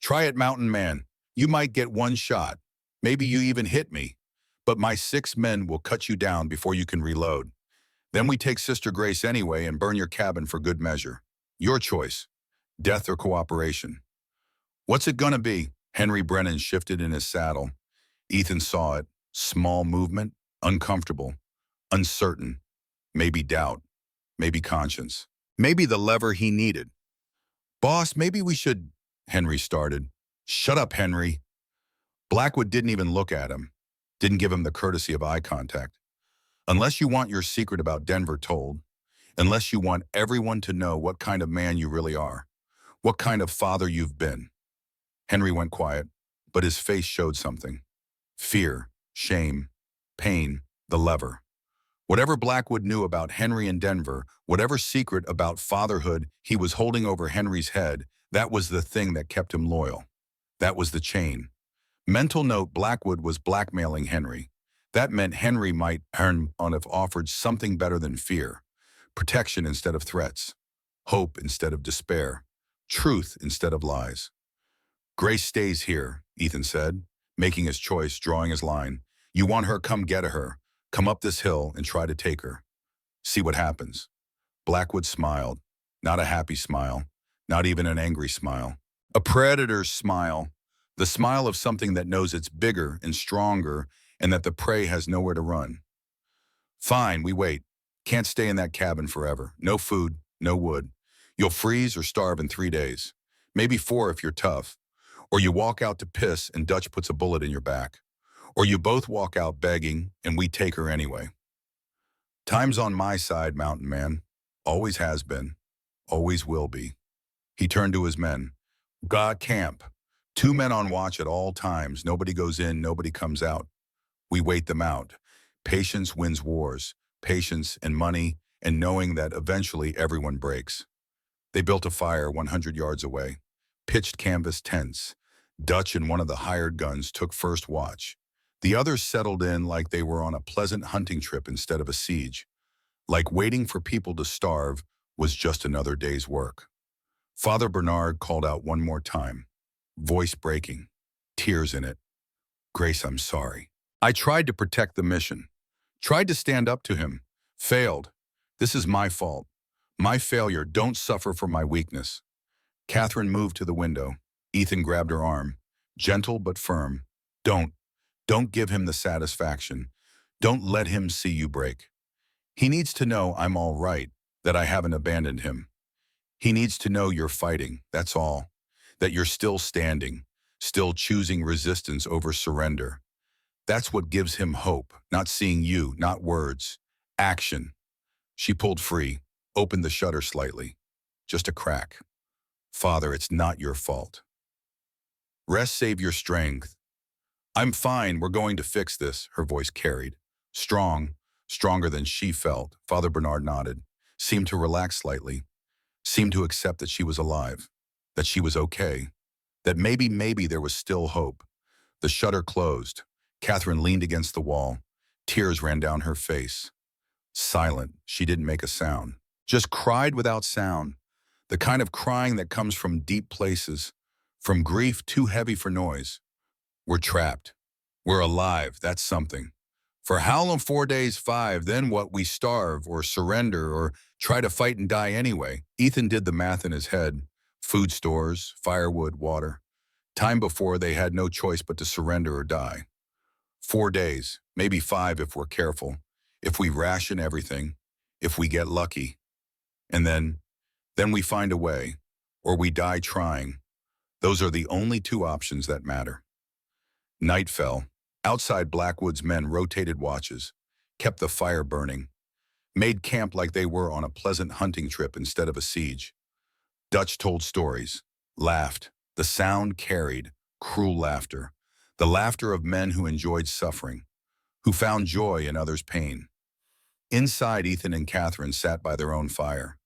S1: Try it, Mountain Man. You might get 1 shot. Maybe you even hit me. But my 6 men will cut you down before you can reload. Then we take Sister Grace anyway and burn your cabin for good measure. Your choice, death or cooperation. What's it gonna be? Henry Brennan shifted in his saddle. Ethan saw it. Small movement, uncomfortable, uncertain, maybe doubt, maybe conscience, maybe the lever he needed. Boss, maybe we should, Henry started. Shut up, Henry. Blackwood didn't even look at him, didn't give him the courtesy of eye contact. Unless you want your secret about Denver told, unless you want everyone to know what kind of man you really are, what kind of father you've been. Henry went quiet, but his face showed something. Fear, shame, pain, the lever. Whatever Blackwood knew about Henry and Denver, whatever secret about fatherhood he was holding over Henry's head, that was the thing that kept him loyal. That was the chain. Mental note, Blackwood was blackmailing Henry. That meant Henry might earn on if offered something better than fear. Protection instead of threats. Hope instead of despair. Truth instead of lies. Grace stays here, Ethan said, making his choice, drawing his line. You want her, come get her. Come up this hill and try to take her. See what happens. Blackwood smiled. Not a happy smile. Not even an angry smile. A predator's smile. The smile of something that knows it's bigger and stronger and that the prey has nowhere to run. Fine, we wait. Can't stay in that cabin forever. No food, no wood. You'll freeze or starve in 3 days. Maybe 4 if you're tough. Or you walk out to piss and Dutch puts a bullet in your back. Or you both walk out begging and we take her anyway. Time's on my side, Mountain Man. Always has been. Always will be. He turned to his men. God camp. 2 men on watch at all times. Nobody goes in, nobody comes out. We wait them out. Patience wins wars. Patience and money and knowing that eventually everyone breaks. They built a fire 100 yards away. Pitched canvas tents. Dutch and one of the hired guns took first watch. The others settled in like they were on a pleasant hunting trip instead of a siege. Like waiting for people to starve was just another day's work. Father Bernard called out one more time. Voice breaking. Tears in it. Grace, I'm sorry. I tried to protect the mission. Tried to stand up to him. Failed. This is my fault. My failure. Don't suffer for my weakness. Catherine moved to the window. Ethan grabbed her arm. Gentle but firm. Don't give him the satisfaction. Don't let him see you break. He needs to know I'm all right, that I haven't abandoned him. He needs to know you're fighting, that's all. That you're still standing, still choosing resistance over surrender. That's what gives him hope, not seeing you, not words. Action. She pulled free, opened the shutter slightly. Just a crack. Father, it's not your fault. Rest, save your strength. I'm fine, we're going to fix this, her voice carried. Strong, stronger than she felt. Father Bernard nodded, seemed to relax slightly, seemed to accept that she was alive, that she was okay, that maybe there was still hope. The shutter closed. Catherine leaned against the wall. Tears ran down her face. Silent, she didn't make a sound. Just cried without sound. The kind of crying that comes from deep places, from grief too heavy for noise. We're trapped. We're alive, that's something. For how long? 4 days, 5, then what? We starve or surrender or try to fight and die anyway. Ethan did the math in his head. Food stores, firewood, water. Time before they had no choice but to surrender or die. 4 days, maybe 5 if we're careful, if we ration everything, if we get lucky. And then we find a way, or we die trying. Those are the only two options that matter. Night fell. Outside Blackwood's men rotated watches, kept the fire burning, made camp like they were on a pleasant hunting trip instead of a siege. Dutch told stories, laughed. The sound carried, cruel laughter. The laughter of men who enjoyed suffering, who found joy in others' pain. Inside, Ethan and Catherine sat by their own fire,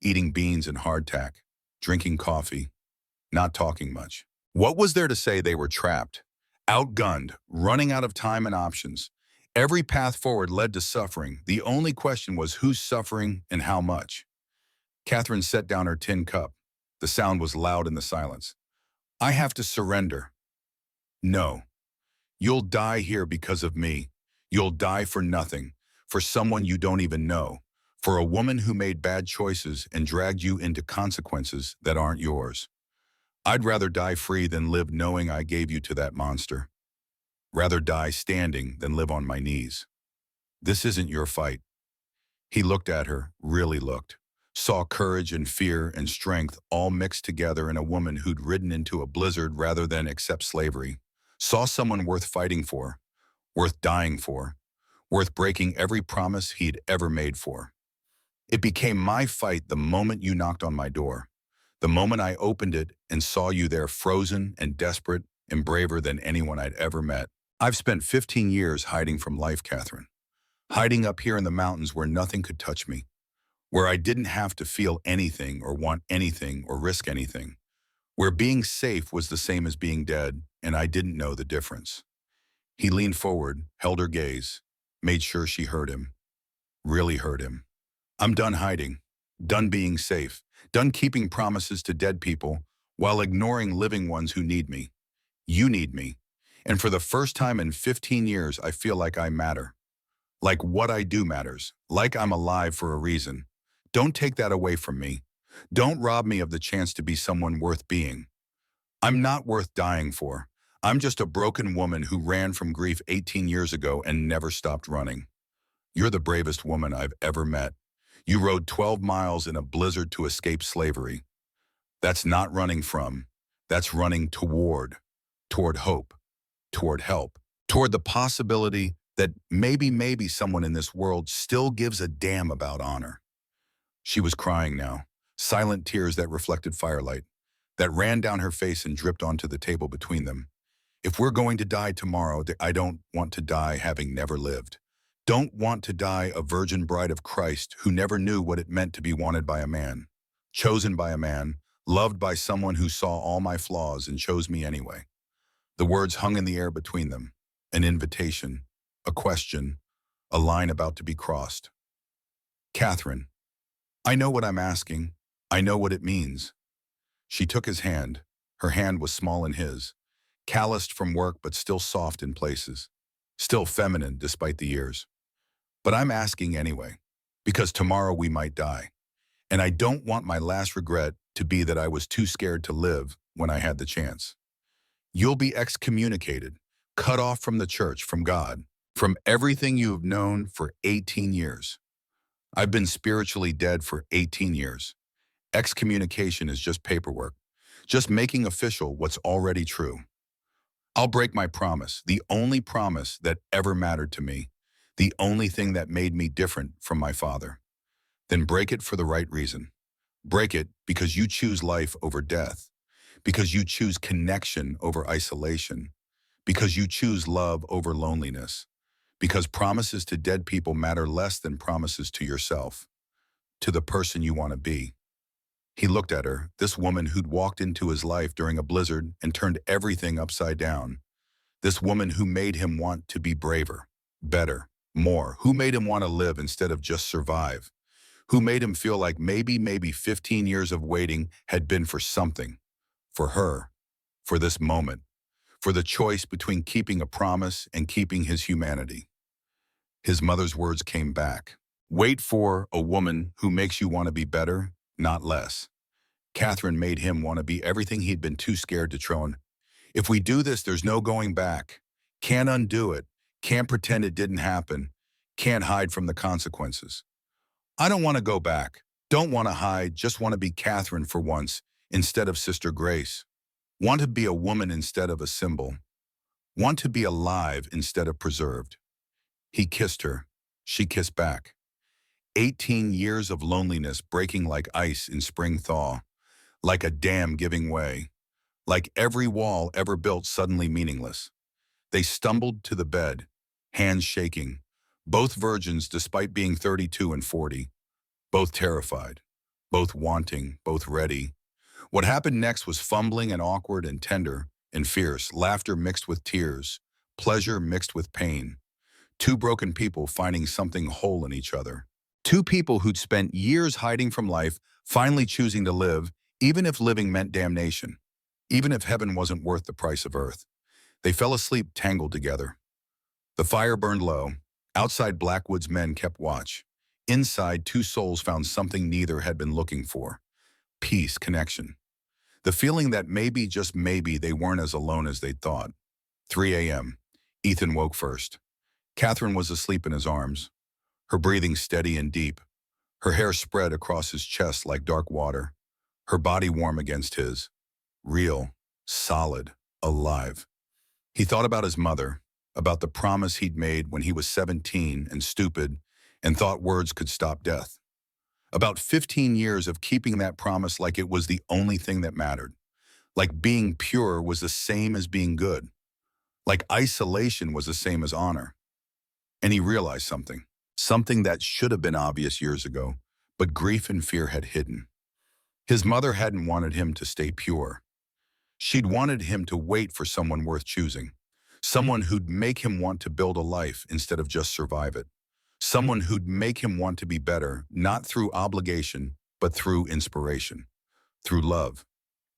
S1: eating beans and hardtack, drinking coffee, not talking much. What was there to say they were trapped, outgunned, running out of time and options? Every path forward led to suffering. The only question was who's suffering and how much. Catherine set down her tin cup. The sound was loud in the silence. I have to surrender. No. You'll die here because of me. You'll die for nothing, for someone you don't even know, for a woman who made bad choices and dragged you into consequences that aren't yours. I'd rather die free than live knowing I gave you to that monster. Rather die standing than live on my knees. This isn't your fight. He looked at her, really looked, saw courage and fear and strength all mixed together in a woman who'd ridden into a blizzard rather than accept slavery. Saw someone worth fighting for, worth dying for, worth breaking every promise he'd ever made for. It became my fight the moment you knocked on my door. The moment I opened it and saw you there frozen and desperate and braver than anyone I'd ever met. I've spent 15 years hiding from life, Catherine. Hiding up here in the mountains where nothing could touch me. Where I didn't have to feel anything or want anything or risk anything. Where being safe was the same as being dead, and I didn't know the difference. He leaned forward, held her gaze, made sure she heard him. Really heard him. I'm done hiding. Done being safe. Done keeping promises to dead people while ignoring living ones who need me. You need me. And for the first time in 15 years, I feel like I matter. Like what I do matters. Like I'm alive for a reason. Don't take that away from me. Don't rob me of the chance to be someone worth being. I'm not worth dying for. I'm just a broken woman who ran from grief 18 years ago and never stopped running. You're the bravest woman I've ever met. You rode 12 miles in a blizzard to escape slavery. That's not running from. That's running toward hope, toward help, toward the possibility that maybe someone in this world still gives a damn about honor. She was crying now, silent tears that reflected firelight, that ran down her face and dripped onto the table between them. If we're going to die tomorrow, I don't want to die having never lived. Don't want to die a virgin bride of Christ who never knew what it meant to be wanted by a man, chosen by a man, loved by someone who saw all my flaws and chose me anyway. The words hung in the air between them, an invitation, a question, a line about to be crossed. Catherine, I know what I'm asking. I know what it means. She took his hand. Her hand was small in his, calloused from work but still soft in places, still feminine despite the years. But I'm asking anyway, because tomorrow we might die. And I don't want my last regret to be that I was too scared to live when I had the chance. You'll be excommunicated, cut off from the church, from God, from everything you have known for 18 years. I've been spiritually dead for 18 years. Excommunication is just paperwork, just making official what's already true. I'll break my promise, the only promise that ever mattered to me, the only thing that made me different from my father. Then break it for the right reason. Break it because you choose life over death, because you choose connection over isolation, because you choose love over loneliness, because promises to dead people matter less than promises to yourself, to the person you want to be. He looked at her, this woman who'd walked into his life during a blizzard and turned everything upside down. This woman who made him want to be braver, better, more, who made him want to live instead of just survive, who made him feel like maybe 15 years of waiting had been for something, for her, for this moment, for the choice between keeping a promise and keeping his humanity. His mother's words came back. Wait for a woman who makes you want to be better, not less. Catherine made him want to be everything he'd been too scared to try. If we do this, there's no going back. Can't undo it. Can't pretend it didn't happen. Can't hide from the consequences. I don't want to go back. Don't want to hide. Just want to be Catherine for once instead of Sister Grace. Want to be a woman instead of a symbol. Want to be alive instead of preserved. He kissed her. She kissed back. 18 years of loneliness breaking like ice in spring thaw, like a dam giving way, like every wall ever built suddenly meaningless. They stumbled to the bed, hands shaking, both virgins despite being 32 and 40, both terrified, both wanting, both ready. What happened next was fumbling and awkward and tender and fierce, laughter mixed with tears, pleasure mixed with pain. Two broken people finding something whole in each other. Two people who'd spent years hiding from life, finally choosing to live, even if living meant damnation, even if heaven wasn't worth the price of earth. They fell asleep tangled together. The fire burned low. Outside, Blackwood's men kept watch. Inside, two souls found something neither had been looking for. Peace, connection. The feeling that maybe, just maybe, they weren't as alone as they'd thought. 3 a.m. Ethan woke first. Catherine was asleep in his arms, her breathing steady and deep, her hair spread across his chest like dark water, her body warm against his. Real, solid, alive. He thought about his mother, about the promise he'd made when he was 17 and stupid and thought words could stop death. About 15 years of keeping that promise like it was the only thing that mattered. Like being pure was the same as being good. Like isolation was the same as honor. And he realized something. Something that should have been obvious years ago, but grief and fear had hidden. His mother hadn't wanted him to stay pure. She'd wanted him to wait for someone worth choosing. Someone who'd make him want to build a life instead of just survive it. Someone who'd make him want to be better, not through obligation, but through inspiration, through love.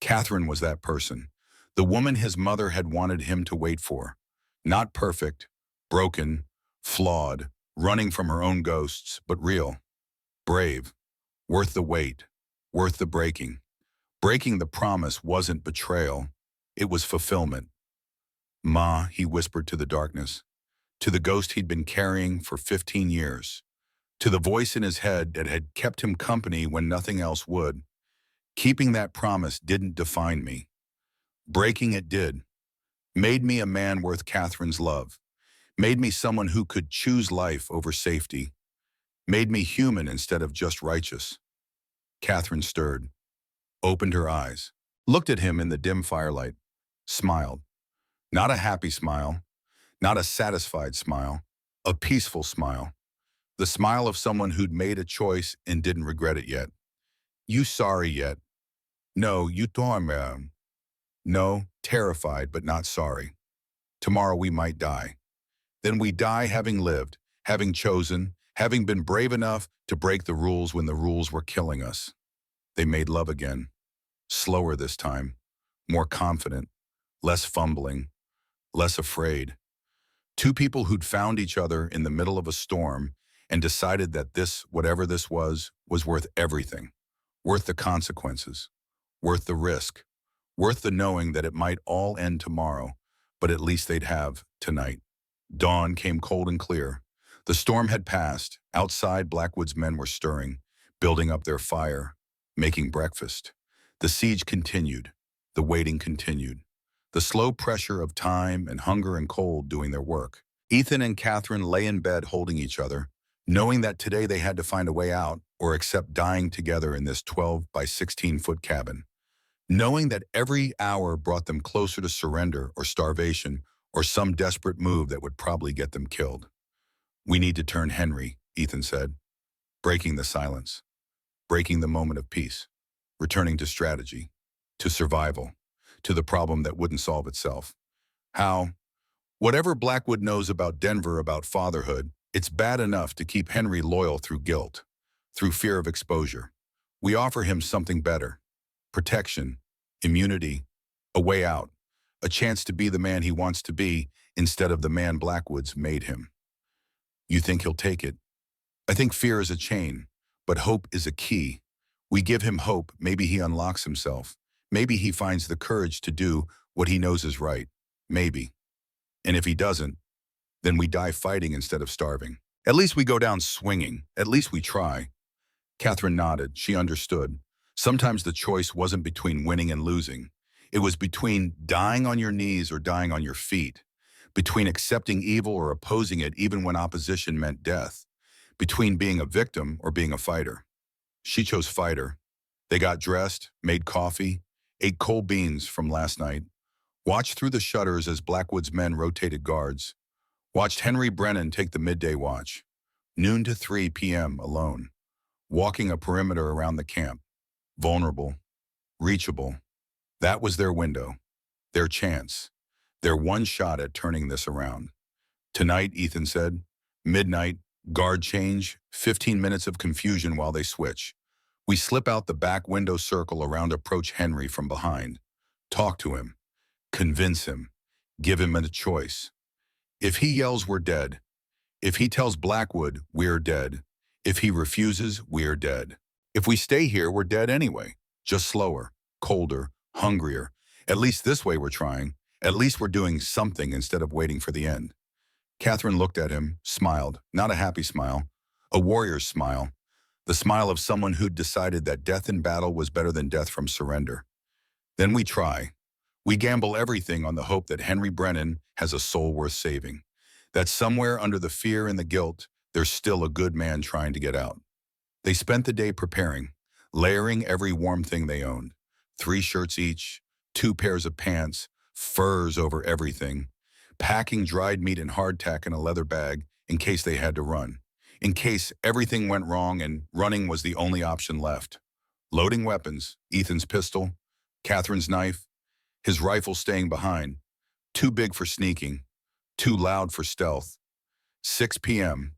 S1: Catherine was that person, the woman his mother had wanted him to wait for. Not perfect, broken, flawed, running from her own ghosts, but real, brave, worth the wait, worth the breaking. Breaking the promise wasn't betrayal, it was fulfillment. Ma, he whispered to the darkness, to the ghost he'd been carrying for 15 years, to the voice in his head that had kept him company when nothing else would. Keeping that promise didn't define me. Breaking it did. Made me a man worth Catherine's love. Made me someone who could choose life over safety. Made me human instead of just righteous. Catherine stirred, opened her eyes, looked at him in the dim firelight, smiled. Not a happy smile, not a satisfied smile, a peaceful smile. The smile of someone who'd made a choice and didn't regret it yet. You sorry yet? No, you thought, no, terrified but not sorry. Tomorrow we might die. Then we die having lived, having chosen, having been brave enough to break the rules when the rules were killing us. They made love again. Slower this time, more confident, less fumbling, less afraid. Two people who'd found each other in the middle of a storm and decided that this, whatever this was worth everything, worth the consequences, worth the risk, worth the knowing that it might all end tomorrow, but at least they'd have tonight. Dawn came cold and clear. The storm had passed. Outside, Blackwood's men were stirring, building up their fire, making breakfast. The siege continued. The waiting continued. The slow pressure of time and hunger and cold doing their work. Ethan and Catherine lay in bed holding each other, knowing that today they had to find a way out or accept dying together in this 12 by 16-foot cabin. Knowing that every hour brought them closer to surrender or starvation or some desperate move that would probably get them killed. We need to turn Henry, Ethan said, breaking the silence, breaking the moment of peace, returning to strategy, to survival, to the problem that wouldn't solve itself. How? Whatever Blackwood knows about Denver, about fatherhood, it's bad enough to keep Henry loyal through guilt, through fear of exposure. We offer him something better. Protection, immunity, a way out, a chance to be the man he wants to be instead of the man Blackwood's made him. You think he'll take it? I think fear is a chain, but hope is a key. We give him hope. Maybe he unlocks himself. Maybe he finds the courage to do what he knows is right. Maybe. And if he doesn't, then we die fighting instead of starving. At least we go down swinging. At least we try. Catherine nodded. She understood. Sometimes the choice wasn't between winning and losing. It was between dying on your knees or dying on your feet, between accepting evil or opposing it even when opposition meant death, between being a victim or being a fighter. She chose fighter. They got dressed, made coffee, ate cold beans from last night, watched through the shutters as Blackwood's men rotated guards, watched Henry Brennan take the midday watch, noon to 3 p.m. alone, walking a perimeter around the camp, vulnerable, reachable. That was their window, their chance, their one shot at turning this around. Tonight, Ethan said, midnight, guard change, 15 minutes of confusion while they switch. We slip out the back window circle around approach Henry from behind. Talk to him. Convince him. Give him a choice. If he yells, we're dead. If he tells Blackwood, we're dead. If he refuses, we're dead. If we stay here, we're dead anyway. Just slower, colder, hungrier. At least this way we're trying. At least we're doing something instead of waiting for the end. Catherine looked at him, smiled, not a happy smile, a warrior's smile, the smile of someone who'd decided that death in battle was better than death from surrender. Then we try. We gamble everything on the hope that Henry Brennan has a soul worth saving, that somewhere under the fear and the guilt, there's still a good man trying to get out. They spent the day preparing, layering every warm thing they owned. 3 shirts each, 2 pairs of pants, furs over everything, packing dried meat and hardtack in a leather bag in case they had to run, in case everything went wrong and running was the only option left. Loading weapons, Ethan's pistol, Catherine's knife, his rifle staying behind, too big for sneaking, too loud for stealth. 6 p.m.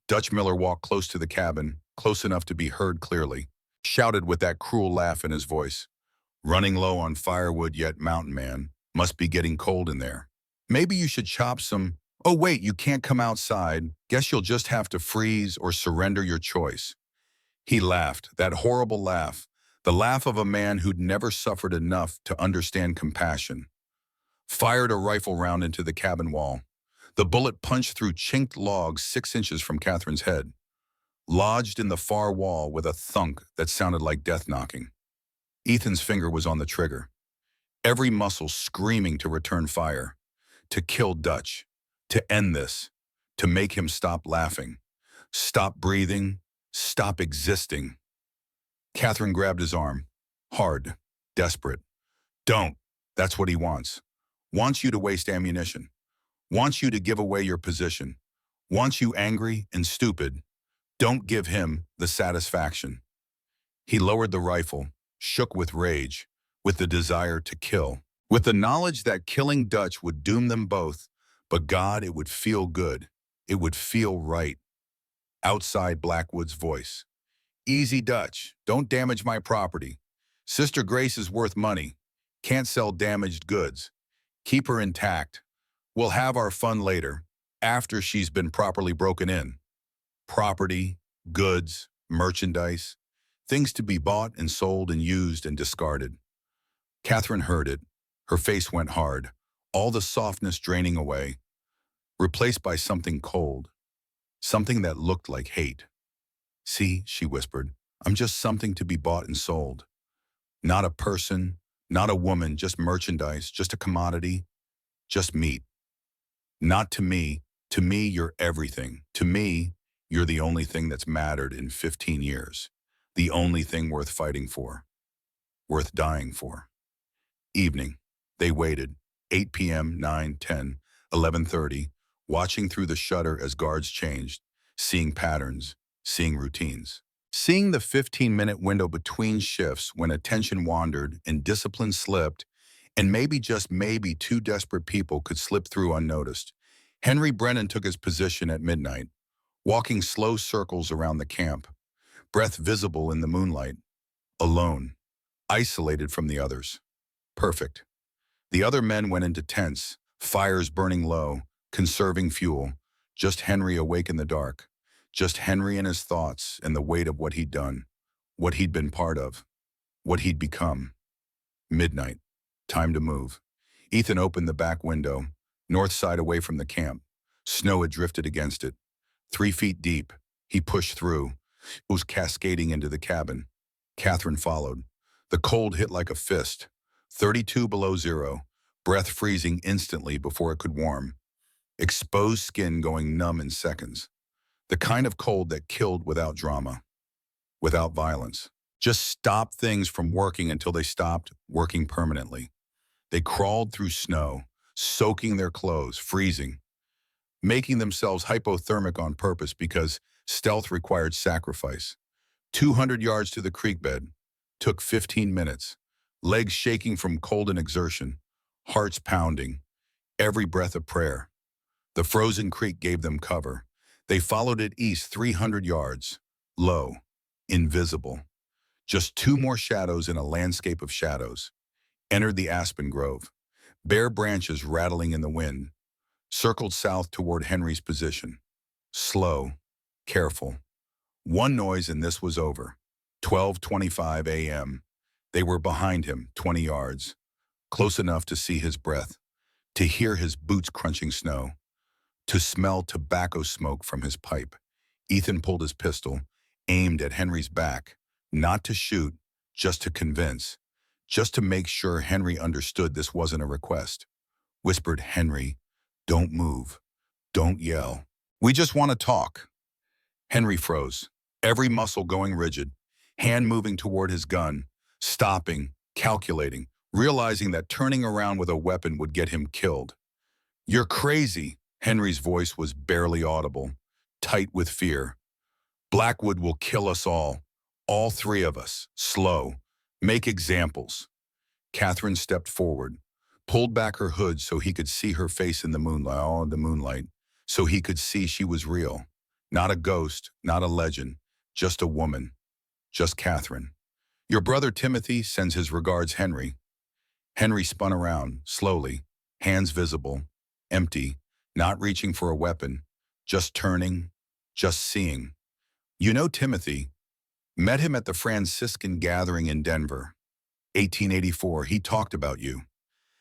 S1: Dutch Miller walked close to the cabin, close enough to be heard clearly, shouted with that cruel laugh in his voice. Running low on firewood yet, mountain man, must be getting cold in there. Maybe you should chop some. Oh wait, you can't come outside. Guess you'll just have to freeze or surrender your choice. He laughed, that horrible laugh, the laugh of a man who'd never suffered enough to understand compassion. Fired a rifle round into the cabin wall. The bullet punched through chinked logs 6 inches from Catherine's head, lodged in the far wall with a thunk that sounded like death knocking. Ethan's finger was on the trigger, every muscle screaming to return fire, to kill Dutch, to end this, to make him stop laughing, stop breathing, stop existing. Catherine grabbed his arm, hard, desperate. Don't. That's what he wants. Wants you to waste ammunition. Wants you to give away your position. Wants you angry and stupid. Don't give him the satisfaction. He lowered the rifle, shook with rage, with the desire to kill, with the knowledge that killing Dutch would doom them both, but God, it would feel good. It would feel right. Outside Blackwood's voice. Easy, Dutch. Don't damage my property. Sister Grace is worth money. Can't sell damaged goods. Keep her intact. We'll have our fun later, after she's been properly broken in. Property, goods, merchandise, things to be bought and sold and used and discarded. Catherine heard it. Her face went hard, all the softness draining away, replaced by something cold, something that looked like hate. See, she whispered, I'm just something to be bought and sold. Not a person, not a woman, just merchandise, just a commodity, just meat. Not to me. To me, you're everything. To me, you're the only thing that's mattered in 15 years. The only thing worth fighting for. Worth dying for. Evening. They waited. 8 p.m., 9, 10, 11:30, watching through the shutter as guards changed, seeing patterns, seeing routines. Seeing the 15-minute window between shifts when attention wandered and discipline slipped, and maybe just maybe 2 desperate people could slip through unnoticed. Henry Brennan took his position at midnight, walking slow circles around the camp, breath visible in the moonlight, alone, isolated from the others. Perfect. The other men went into tents, fires burning low, conserving fuel, just Henry awake in the dark, just Henry and his thoughts and the weight of what he'd done. what he'd been part of, what he'd become. Midnight. Time to move. Ethan opened the back window, north side away from the camp. Snow had drifted against it. 3 feet deep. He pushed through. It was cascading into the cabin. Catherine followed. The cold hit like a fist. 32 below zero. Breath freezing instantly before it could warm. Exposed skin going numb in seconds. The kind of cold that killed without drama, without violence. Just stopped things from working until they stopped working permanently. They crawled through snow, soaking their clothes, freezing, making themselves hypothermic on purpose because stealth required sacrifice. 200 yards to the creek bed. Took 15 minutes. Legs shaking from cold and exertion. Hearts pounding. Every breath a prayer. The frozen creek gave them cover. They followed it east 300 yards. Low. Invisible. Just 2 more shadows in a landscape of shadows. Entered the aspen grove. Bare branches rattling in the wind. Circled south toward Henry's position. Slow. Careful. One noise and this was over. 12:25 a.m. They were behind him, 20 yards. Close enough to see his breath. To hear his boots crunching snow. To smell tobacco smoke from his pipe. Ethan pulled his pistol, aimed at Henry's back. Not to shoot, just to convince. Just to make sure Henry understood this wasn't a request. Whispered Henry, "Don't move. Don't yell. We just want to talk." Henry froze, every muscle going rigid, hand moving toward his gun, stopping, calculating, realizing that turning around with a weapon would get him killed. "You're crazy." Henry's voice was barely audible, tight with fear. "Blackwood will kill us all 3 of us, slow. Make examples." Catherine stepped forward, pulled back her hood so he could see her face in the moonlight, so he could see she was real. Not a ghost, not a legend, just a woman, just Catherine. "Your brother Timothy sends his regards, Henry." Henry spun around, slowly, hands visible, empty, not reaching for a weapon, just turning, just seeing. "You know Timothy. Met him at the Franciscan gathering in Denver. 1884, he talked about you.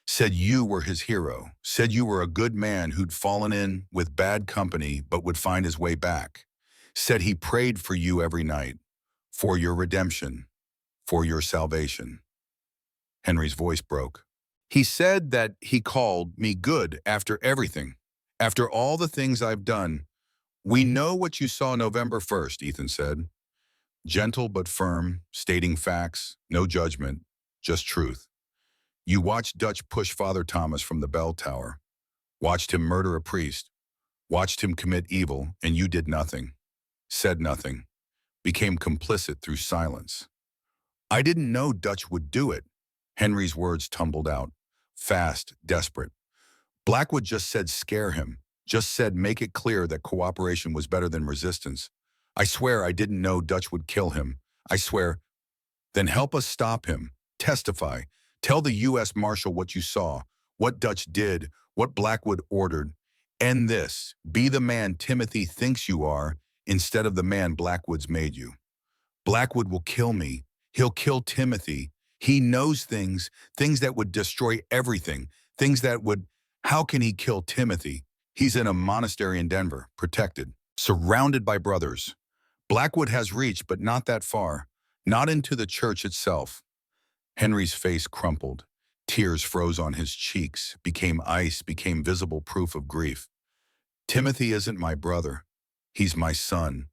S1: Said you were his hero. Said you were a good man who'd fallen in with bad company but would find his way back. Said he prayed for you every night. For your redemption. For your salvation." Henry's voice broke. "He said that he called me good after everything. After all the things I've done. We know what you saw November 1st, Ethan said. Gentle but firm, stating facts, no judgment, just truth. You watched Dutch push Father Thomas from the bell tower. Watched him murder a priest. Watched him commit evil, and you did nothing. Said nothing. Became complicit through silence. I didn't know Dutch would do it." Henry's words tumbled out, fast, desperate. "Blackwood just said scare him. Just said make it clear that cooperation was better than resistance. I swear I didn't know Dutch would kill him. I swear." "Then help us stop him. Testify. Tell the U.S. Marshal what you saw, what Dutch did, what Blackwood ordered. End this. Be the man Timothy thinks you are instead of the man Blackwood's made you. Blackwood will kill me. He'll kill Timothy. He knows things that would destroy everything, things that would... How can he kill Timothy? He's in a monastery in Denver, protected, surrounded by brothers. Blackwood has reached, but not that far, not into the church itself." Henry's face crumpled. Tears froze on his cheeks, became ice, became visible proof of grief. "Timothy isn't my brother. He's my son."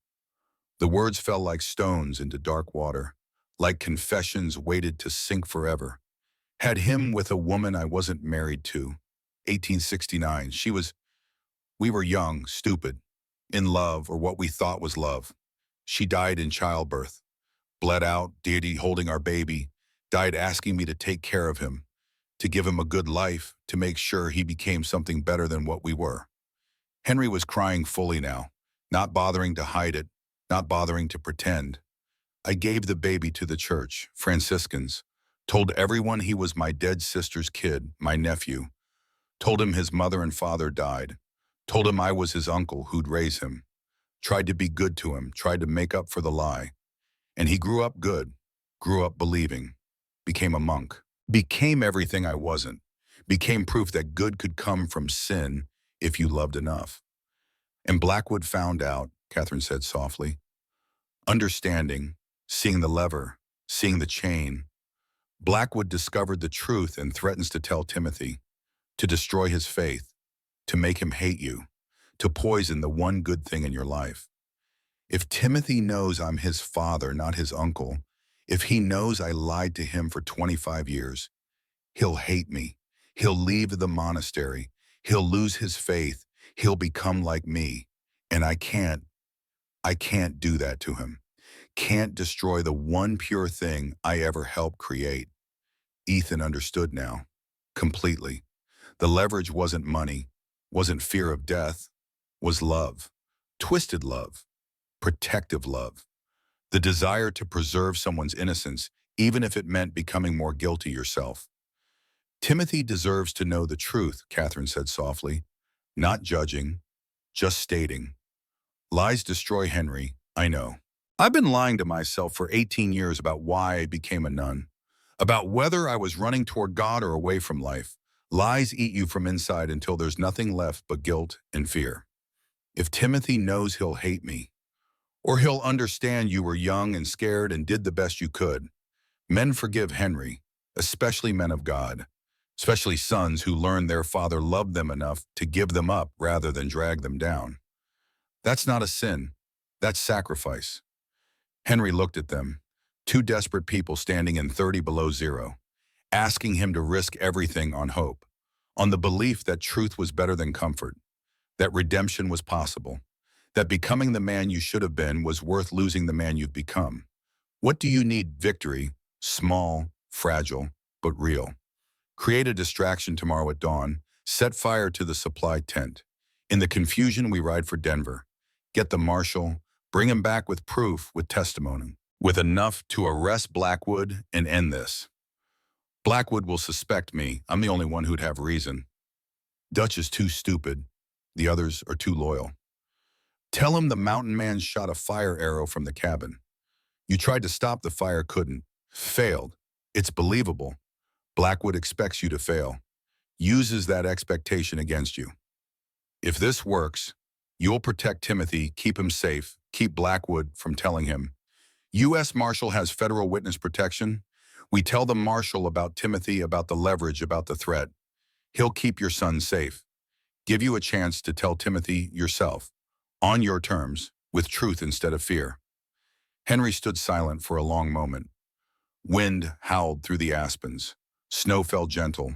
S1: The words fell like stones into dark water, like confessions waited to sink forever. "Had him with a woman I wasn't married to. 1869. We were young, stupid, in love, or what we thought was love. She died in childbirth. Bled out, deity holding our baby. Died asking me to take care of him, to give him a good life, to make sure he became something better than what we were." Henry was crying fully now, not bothering to hide it, not bothering to pretend. "I gave the baby to the church, Franciscans. Told everyone he was my dead sister's kid, my nephew. Told him his mother and father died. Told him I was his uncle who'd raise him. Tried to be good to him, tried to make up for the lie. And he grew up good, grew up believing, became a monk, became everything I wasn't, became proof that good could come from sin if you loved enough. And Blackwood found out, Catherine said softly, understanding, seeing the lever, seeing the chain. Blackwood discovered the truth and threatens to tell Timothy, to destroy his faith, to make him hate you, to poison the one good thing in your life. If Timothy knows I'm his father, not his uncle, if he knows I lied to him for 25 years, he'll hate me. He'll leave the monastery. He'll lose his faith. He'll become like me. And I can't do that to him. Can't destroy the one pure thing I ever helped create. Ethan understood now, completely. The leverage wasn't money, wasn't fear of death, was love. Twisted love, protective love. The desire to preserve someone's innocence, even if it meant becoming more guilty yourself. Timothy deserves to know the truth, Catherine said softly, not judging, just stating. Lies destroy Henry, I know. I've been lying to myself for 18 years about why I became a nun, about whether I was running toward God or away from life. Lies eat you from inside until there's nothing left but guilt and fear. If Timothy knows he'll hate me, or he'll understand you were young and scared and did the best you could. Men forgive Henry, especially men of God, especially sons who learned their father loved them enough to give them up rather than drag them down. That's not a sin. That's sacrifice. Henry looked at them, two desperate people standing in 30 below zero, asking him to risk everything on hope, on the belief that truth was better than comfort, that redemption was possible, that becoming the man you should have been was worth losing the man you've become. What do you need? Victory, small, fragile, but real. Create a distraction tomorrow at dawn, set fire to the supply tent. In the confusion, we ride for Denver. Get the marshal, bring him back with proof, with testimony, with enough to arrest Blackwood and end this. Blackwood will suspect me. I'm the only one who'd have reason. Dutch is too stupid. The others are too loyal. Tell him the mountain man shot a fire arrow from the cabin. You tried to stop the fire, couldn't. Failed. It's believable. Blackwood expects you to fail. Uses that expectation against you. If this works, you'll protect Timothy, keep him safe, keep Blackwood from telling him. U.S. Marshal has federal witness protection. We tell the Marshal about Timothy, about the leverage, about the threat. He'll keep your son safe. Give you a chance to tell Timothy yourself, on your terms, with truth instead of fear. Henry stood silent for a long moment. Wind howled through the aspens. Snow fell gentle.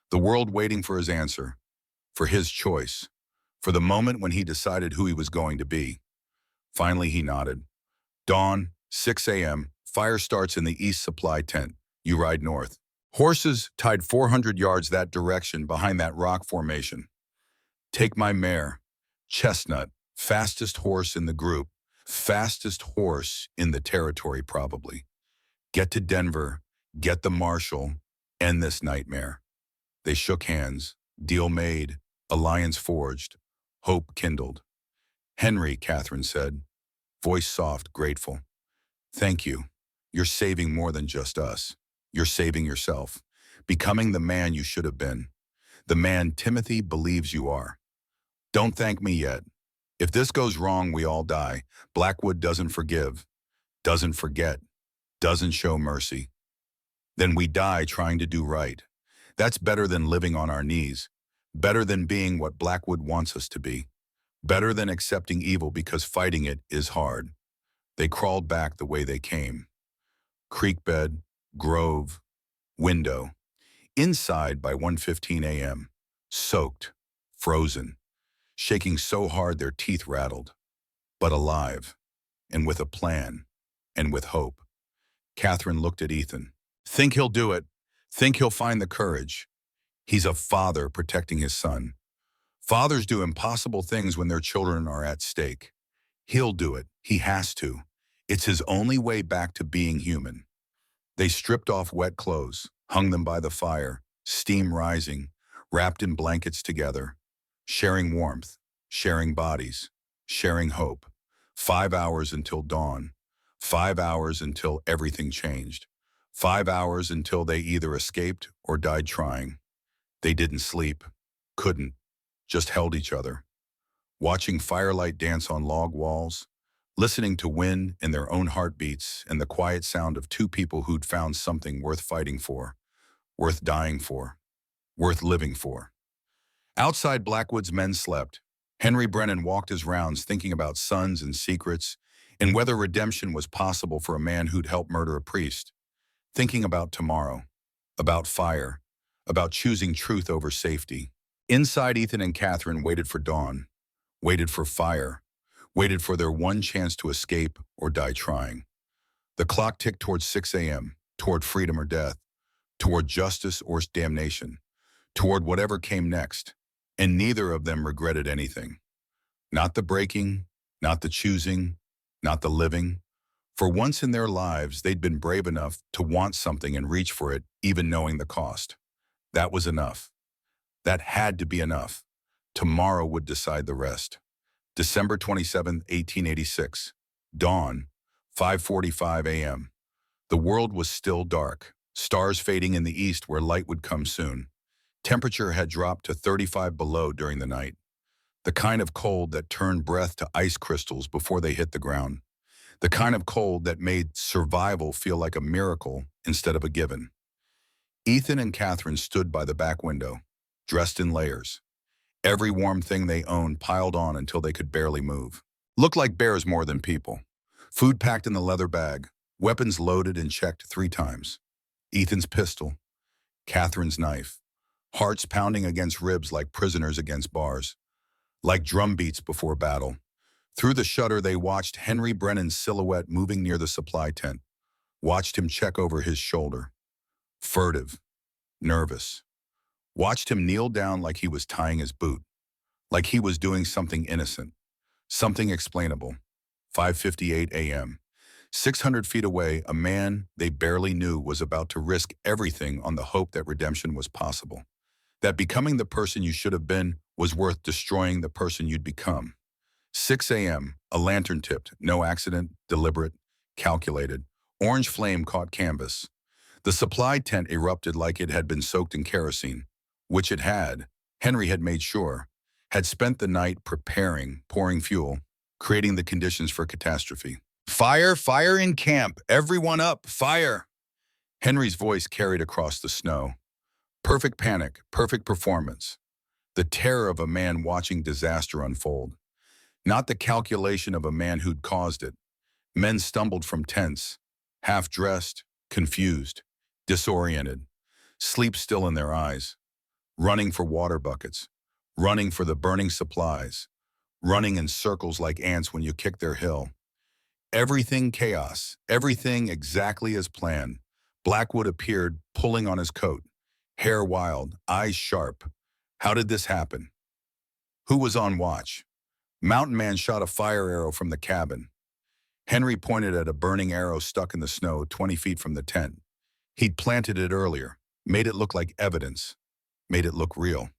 S1: The world waiting for his answer, for his choice, for the moment when he decided who he was going to be. Finally, he nodded. Dawn, 6 a.m., fire starts in the east supply tent. You ride north. Horses tied 400 yards that direction behind that rock formation. Take my mare, Chestnut, fastest horse in the group, fastest horse in the territory probably. Get to Denver, get the marshal, end this nightmare. They shook hands, deal made, alliance forged, hope kindled. Henry, Catherine said, voice soft, grateful. Thank you. You're saving more than just us. You're saving yourself, becoming the man you should have been, the man Timothy believes you are. Don't thank me yet. If this goes wrong, we all die. Blackwood doesn't forgive, doesn't forget, doesn't show mercy. Then we die trying to do right. That's better than living on our knees, better than being what Blackwood wants us to be, better than accepting evil because fighting it is hard. They crawled back the way they came. Creek bed, grove, window. Inside by 1:15 a.m., soaked, frozen, shaking so hard their teeth rattled, but alive, and with a plan, and with hope. Catherine looked at Ethan. Think he'll do it. Think he'll find the courage. He's a father protecting his son. Fathers do impossible things when their children are at stake. He'll do it. He has to. It's his only way back to being human. They stripped off wet clothes, hung them by the fire, steam rising, wrapped in blankets together, sharing warmth, sharing bodies, sharing hope. 5 hours until dawn. 5 hours until everything changed. 5 hours until they either escaped or died trying. They didn't sleep, couldn't, just held each other, watching firelight dance on log walls, listening to wind and their own heartbeats and the quiet sound of two people who'd found something worth fighting for, worth dying for, worth living for. Outside Blackwood's men slept. Henry Brennan walked his rounds thinking about sons and secrets and whether redemption was possible for a man who'd helped murder a priest. Thinking about tomorrow, about fire, about choosing truth over safety. Inside, Ethan and Catherine waited for dawn, waited for fire, waited for their one chance to escape or die trying. The clock ticked toward 6 a.m., toward freedom or death, toward justice or damnation, toward whatever came next, and neither of them regretted anything. Not the breaking, not the choosing, not the living. For once in their lives, they'd been brave enough to want something and reach for it, even knowing the cost. That was enough. That had to be enough. Tomorrow would decide the rest. December 27, 1886. Dawn, 5:45 a.m. The world was still dark, stars fading in the east where light would come soon. Temperature had dropped to 35 below during the night, the kind of cold that turned breath to ice crystals before they hit the ground, the kind of cold that made survival feel like a miracle instead of a given. Ethan and Catherine stood by the back window, dressed in layers. Every warm thing they owned piled on until they could barely move. Looked like bears more than people. Food packed in the leather bag, weapons loaded and checked 3 times. Ethan's pistol, Catherine's knife, hearts pounding against ribs like prisoners against bars, like drum beats before battle. Through the shutter, they watched Henry Brennan's silhouette moving near the supply tent, watched him check over his shoulder. Furtive, nervous. Watched him kneel down like he was tying his boot, like he was doing something innocent, something explainable. 5:58 a.m. 600 feet away, a man they barely knew was about to risk everything on the hope that redemption was possible. That becoming the person you should have been was worth destroying the person you'd become. 6 a.m., a lantern tipped, no accident, deliberate, calculated. Orange flame caught canvas. The supply tent erupted like it had been soaked in kerosene, which it had. Henry had made sure, had spent the night preparing, pouring fuel, creating the conditions for catastrophe. Fire, fire in camp, everyone up, fire! Henry's voice carried across the snow. Perfect panic, perfect performance. The terror of a man watching disaster unfold. Not the calculation of a man who'd caused it. Men stumbled from tents, half-dressed, confused, disoriented, sleep still in their eyes, running for water buckets, running for the burning supplies, running in circles like ants when you kick their hill. Everything chaos, everything exactly as planned. Blackwood appeared, pulling on his coat, hair wild, eyes sharp. How did this happen? Who was on watch? Mountain Man shot a fire arrow from the cabin. Henry pointed at a burning arrow stuck in the snow 20 feet from the tent. He'd planted it earlier, made it look like evidence, made it look real.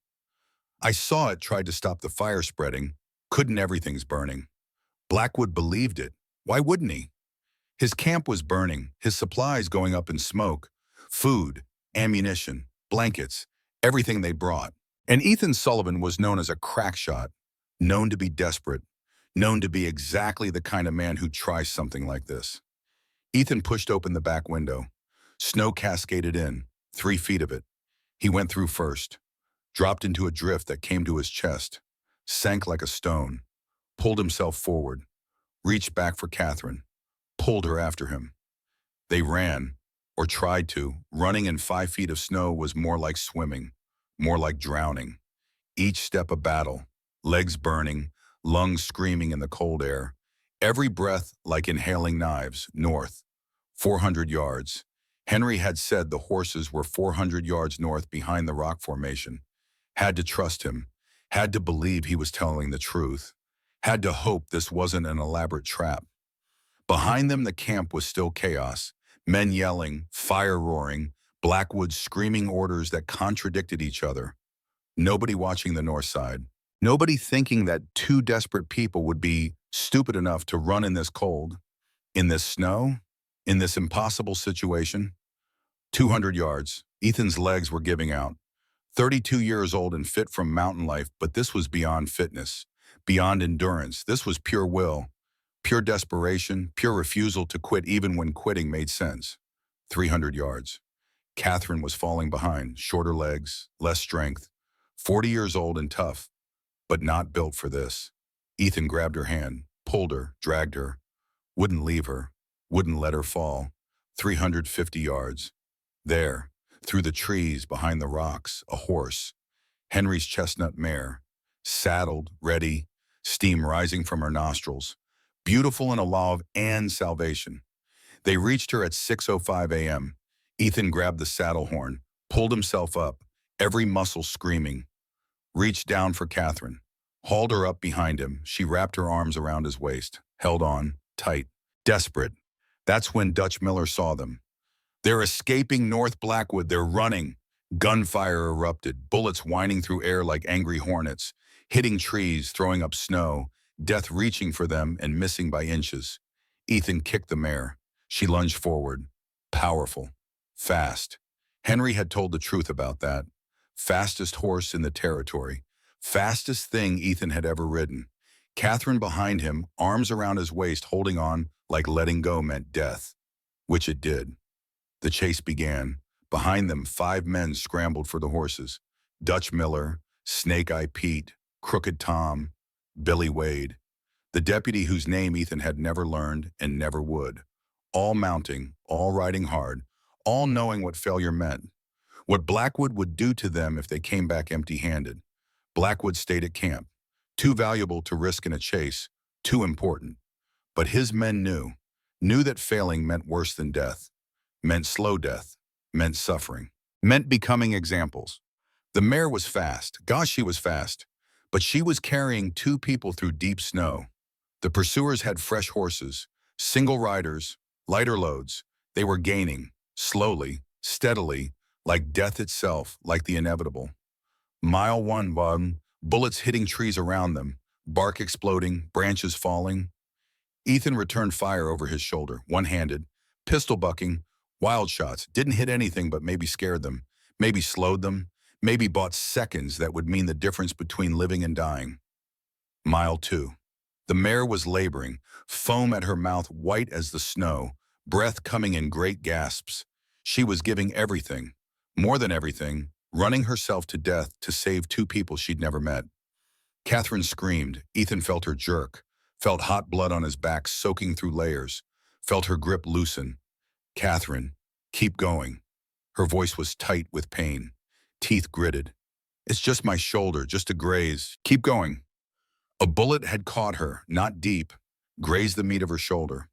S1: I saw it, tried to stop the fire spreading, couldn't, everything's burning. Blackwood believed it. Why wouldn't he? His camp was burning, his supplies going up in smoke, food, ammunition, blankets, everything they brought. And Ethan Sullivan was known as a crack shot, known to be desperate, known to be exactly the kind of man who'd try something like this. Ethan pushed open the back window. Snow cascaded in, 3 feet of it. He went through first, dropped into a drift that came to his chest, sank like a stone, pulled himself forward, reached back for Catherine, pulled her after him. They ran, or tried to. Running in 5 feet of snow was more like swimming, more like drowning. Each step a battle, legs burning, lungs screaming in the cold air. Every breath like inhaling knives, north, 400 yards. Henry had said the horses were 400 yards north behind the rock formation. Had to trust him, had to believe he was telling the truth, had to hope this wasn't an elaborate trap. Behind them, the camp was still chaos. Men yelling, fire roaring, Blackwood screaming orders that contradicted each other. Nobody watching the north side. Nobody thinking that 2 desperate people would be stupid enough to run in this cold. In this snow, in this impossible situation, 200 yards, Ethan's legs were giving out. 32 years old and fit from mountain life, but this was beyond fitness, beyond endurance. This was pure will, pure desperation, pure refusal to quit even when quitting made sense. 300 yards. Catherine was falling behind, shorter legs, less strength, 40 years old and tough, but not built for this. Ethan grabbed her hand, pulled her, dragged her, wouldn't leave her, wouldn't let her fall. 350 yards. There, through the trees, behind the rocks, a horse, Henry's chestnut mare, saddled, ready, steam rising from her nostrils, beautiful in a law of and salvation. They reached her at 6:05 a.m. Ethan grabbed the saddle horn, pulled himself up, every muscle screaming, reached down for Catherine, hauled her up behind him. She wrapped her arms around his waist, held on, tight, desperate. That's when Dutch Miller saw them. They're escaping North Blackwood. They're running. Gunfire erupted, bullets whining through air like angry hornets, hitting trees, throwing up snow, death reaching for them and missing by inches. Ethan kicked the mare. She lunged forward. Powerful. Fast. Henry had told the truth about that. Fastest horse in the territory. Fastest thing Ethan had ever ridden. Catherine behind him, arms around his waist, holding on like letting go meant death. Which it did. The chase began. Behind them, 5 men scrambled for the horses. Dutch Miller, Snake Eye Pete, Crooked Tom, Billy Wade. The deputy whose name Ethan had never learned and never would. All mounting, all riding hard, all knowing what failure meant. What Blackwood would do to them if they came back empty-handed. Blackwood stayed at camp. Too valuable to risk in a chase, too important. But his men knew that failing meant worse than death. Meant slow death, meant suffering, meant becoming examples. The mare was fast, gosh, she was fast, but she was carrying 2 people through deep snow. The pursuers had fresh horses, single riders, lighter loads. They were gaining, slowly, steadily, like death itself, like the inevitable. Mile 1, bullets hitting trees around them, bark exploding, branches falling. Ethan returned fire over his shoulder, one-handed, pistol bucking, wild shots, didn't hit anything but maybe scared them, maybe slowed them, maybe bought seconds that would mean the difference between living and dying. Mile 2. The mare was laboring, foam at her mouth white as the snow, breath coming in great gasps. She was giving everything, more than everything, running herself to death to save 2 people she'd never met. Catherine screamed. Ethan felt her jerk, felt hot blood on his back soaking through layers, felt her grip loosen. Catherine, keep going. Her voice was tight with pain, teeth gritted. It's just my shoulder, just a graze. Keep going. A bullet had caught her, not deep, grazed the meat of her shoulder,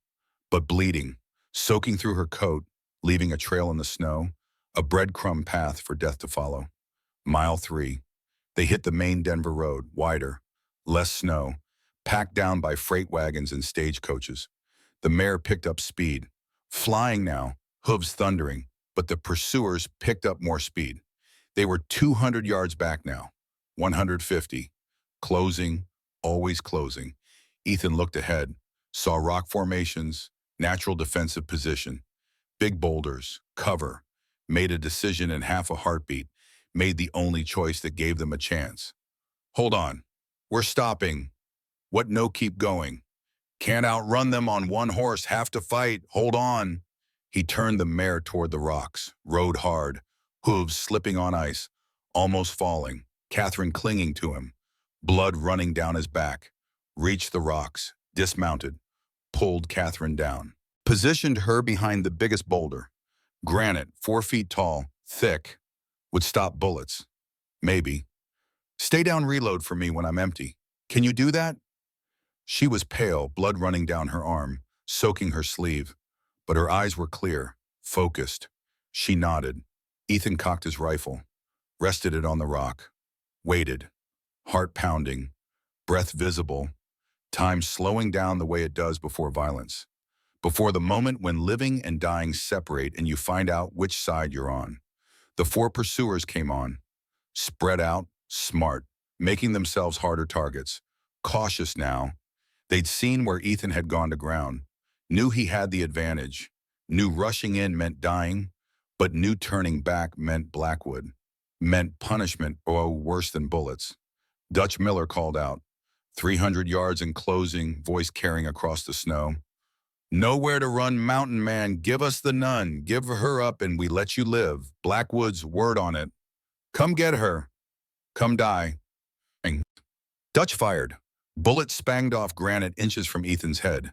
S1: but bleeding, soaking through her coat, leaving a trail in the snow, a breadcrumb path for death to follow. Mile 3. They hit the main Denver road, wider, less snow, packed down by freight wagons and stagecoaches. The mare picked up speed. Flying now, hooves thundering, but the pursuers picked up more speed. They were 200 yards back now, 150. Closing, always closing. Ethan looked ahead, saw rock formations, natural defensive position, big boulders, cover, made a decision in half a heartbeat, made the only choice that gave them a chance. Hold on, we're stopping. What no, keep going. Can't outrun them on 1 horse, have to fight, hold on. He turned the mare toward the rocks, rode hard, hooves slipping on ice, almost falling, Catherine clinging to him, blood running down his back. Reached the rocks, dismounted, pulled Catherine down. Positioned her behind the biggest boulder. Granite, 4 feet tall, thick, would stop bullets. Maybe. Stay down, reload for me when I'm empty. Can you do that? She was pale, blood running down her arm, soaking her sleeve, but her eyes were clear, focused. She nodded. Ethan cocked his rifle, rested it on the rock, waited, heart pounding, breath visible, time slowing down the way it does before violence, before the moment when living and dying separate and you find out which side you're on. The 4 pursuers came on, spread out, smart, making themselves harder targets, cautious now. They'd seen where Ethan had gone to ground, Knew he had the advantage. Knew rushing in meant dying, but knew turning back meant Blackwood. Meant punishment, or worse than bullets. Dutch Miller called out. 300 yards in closing, voice carrying across the snow. Nowhere to run, mountain man. Give us the nun. Give her up and we let you live. Blackwood's word on it. Come get her. Come die. Dutch fired. Bullets spanged off granite inches from Ethan's head.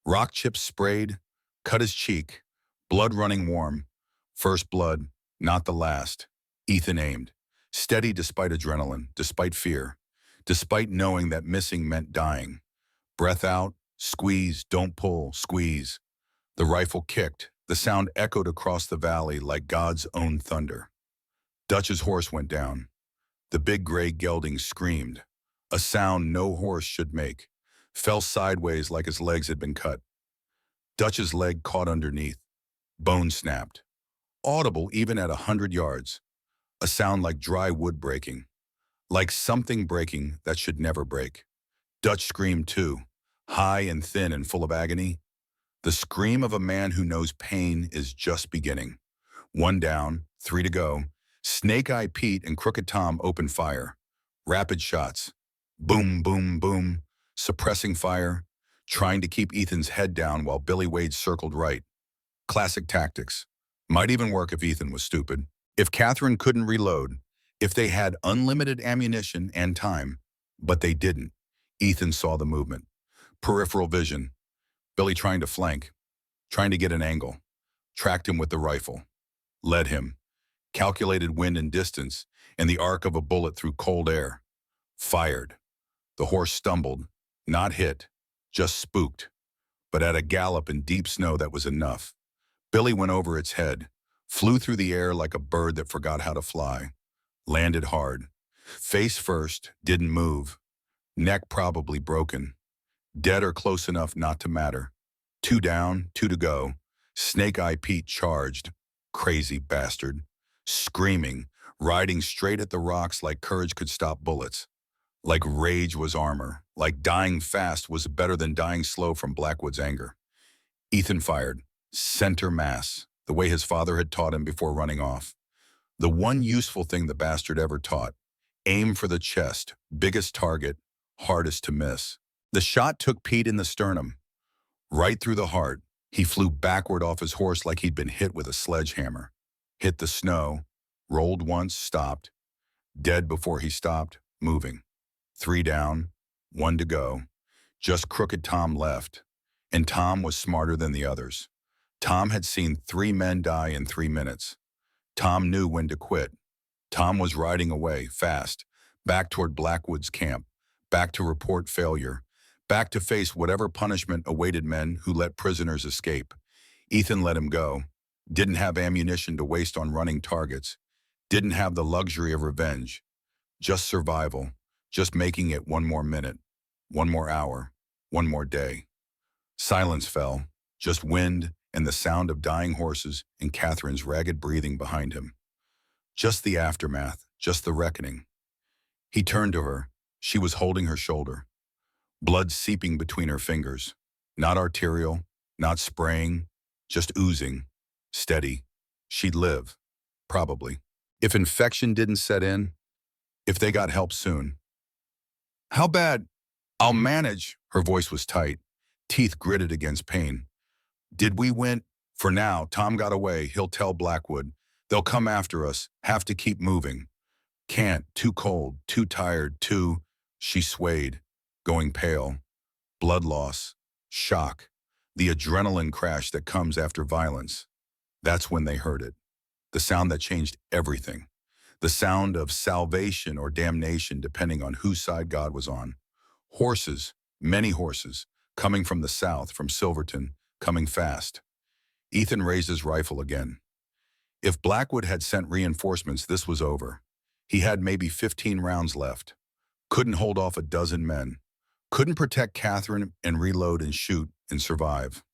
S1: Rock chips sprayed, cut his cheek. Blood running warm. First blood, not the last. Ethan aimed. Steady despite adrenaline, despite fear. Despite knowing that missing meant dying. Breath out, squeeze, don't pull, squeeze. The rifle kicked. The sound echoed across the valley like God's own thunder. Dutch's horse went down. The big gray gelding screamed. A sound no horse should make. Fell sideways like his legs had been cut. Dutch's leg caught underneath. Bone snapped. Audible even at 100 yards. A sound like dry wood breaking. Like something breaking that should never break. Dutch screamed too, high and thin and full of agony. The scream of a man who knows pain is just beginning. 1 down, 3 to go. Snake Eye Pete and Crooked Tom opened fire. Rapid shots. Boom, boom, boom. Suppressing fire. Trying to keep Ethan's head down while Billy Wade circled right. Classic tactics. Might even work if Ethan was stupid. If Catherine couldn't reload. If they had unlimited ammunition and time. But they didn't. Ethan saw the movement. Peripheral vision. Billy trying to flank. Trying to get an angle. Tracked him with the rifle. Led him. Calculated wind and distance, and the arc of a bullet through cold air. Fired. The horse stumbled. Not hit. Just spooked. But at a gallop in deep snow that was enough. Billy went over its head. Flew through the air like a bird that forgot how to fly. Landed hard. Face first, didn't move. Neck probably broken. Dead or close enough not to matter. 2 down, 2 to go. Snake Eye Pete charged. Crazy bastard. Screaming, riding straight at the rocks like courage could stop bullets. Like rage was armor. Like dying fast was better than dying slow from Blackwood's anger. Ethan fired. Center mass. The way his father had taught him before running off. The one useful thing the bastard ever taught. Aim for the chest. Biggest target. Hardest to miss. The shot took Pete in the sternum. Right through the heart. He flew backward off his horse like he'd been hit with a sledgehammer. Hit the snow. Rolled once, stopped. Dead before he stopped, moving. 3 down, 1 to go. Just Crooked Tom left. And Tom was smarter than the others. Tom had seen 3 men die in 3 minutes. Tom knew when to quit. Tom was riding away, fast, back toward Blackwood's camp, back to report failure, back to face whatever punishment awaited men who let prisoners escape. Ethan let him go. Didn't have ammunition to waste on running targets. Didn't have the luxury of revenge. Just survival. Just making it 1 more minute, 1 more hour, 1 more day. Silence fell. Just wind and the sound of dying horses and Catherine's ragged breathing behind him. Just the aftermath, just the reckoning. He turned to her. She was holding her shoulder. Blood seeping between her fingers. Not arterial, not spraying, just oozing. Steady. She'd live. Probably. If infection didn't set in. If they got help soon. How bad? I'll manage. Her voice was tight. Teeth gritted against pain. Did we win? For now, Tom got away. He'll tell Blackwood. They'll come after us. Have to keep moving. Can't. Too cold. Too tired. Too... She swayed. Going pale. Blood loss. Shock. The adrenaline crash that comes after violence. That's when they heard it. The sound that changed everything. The sound of salvation or damnation depending on whose side God was on. Horses, many horses, coming from the south, from Silverton, coming fast. Ethan raised his rifle again. If Blackwood had sent reinforcements, this was over. He had maybe 15 rounds left. Couldn't hold off a dozen men. Couldn't protect Catherine and reload and shoot and survive.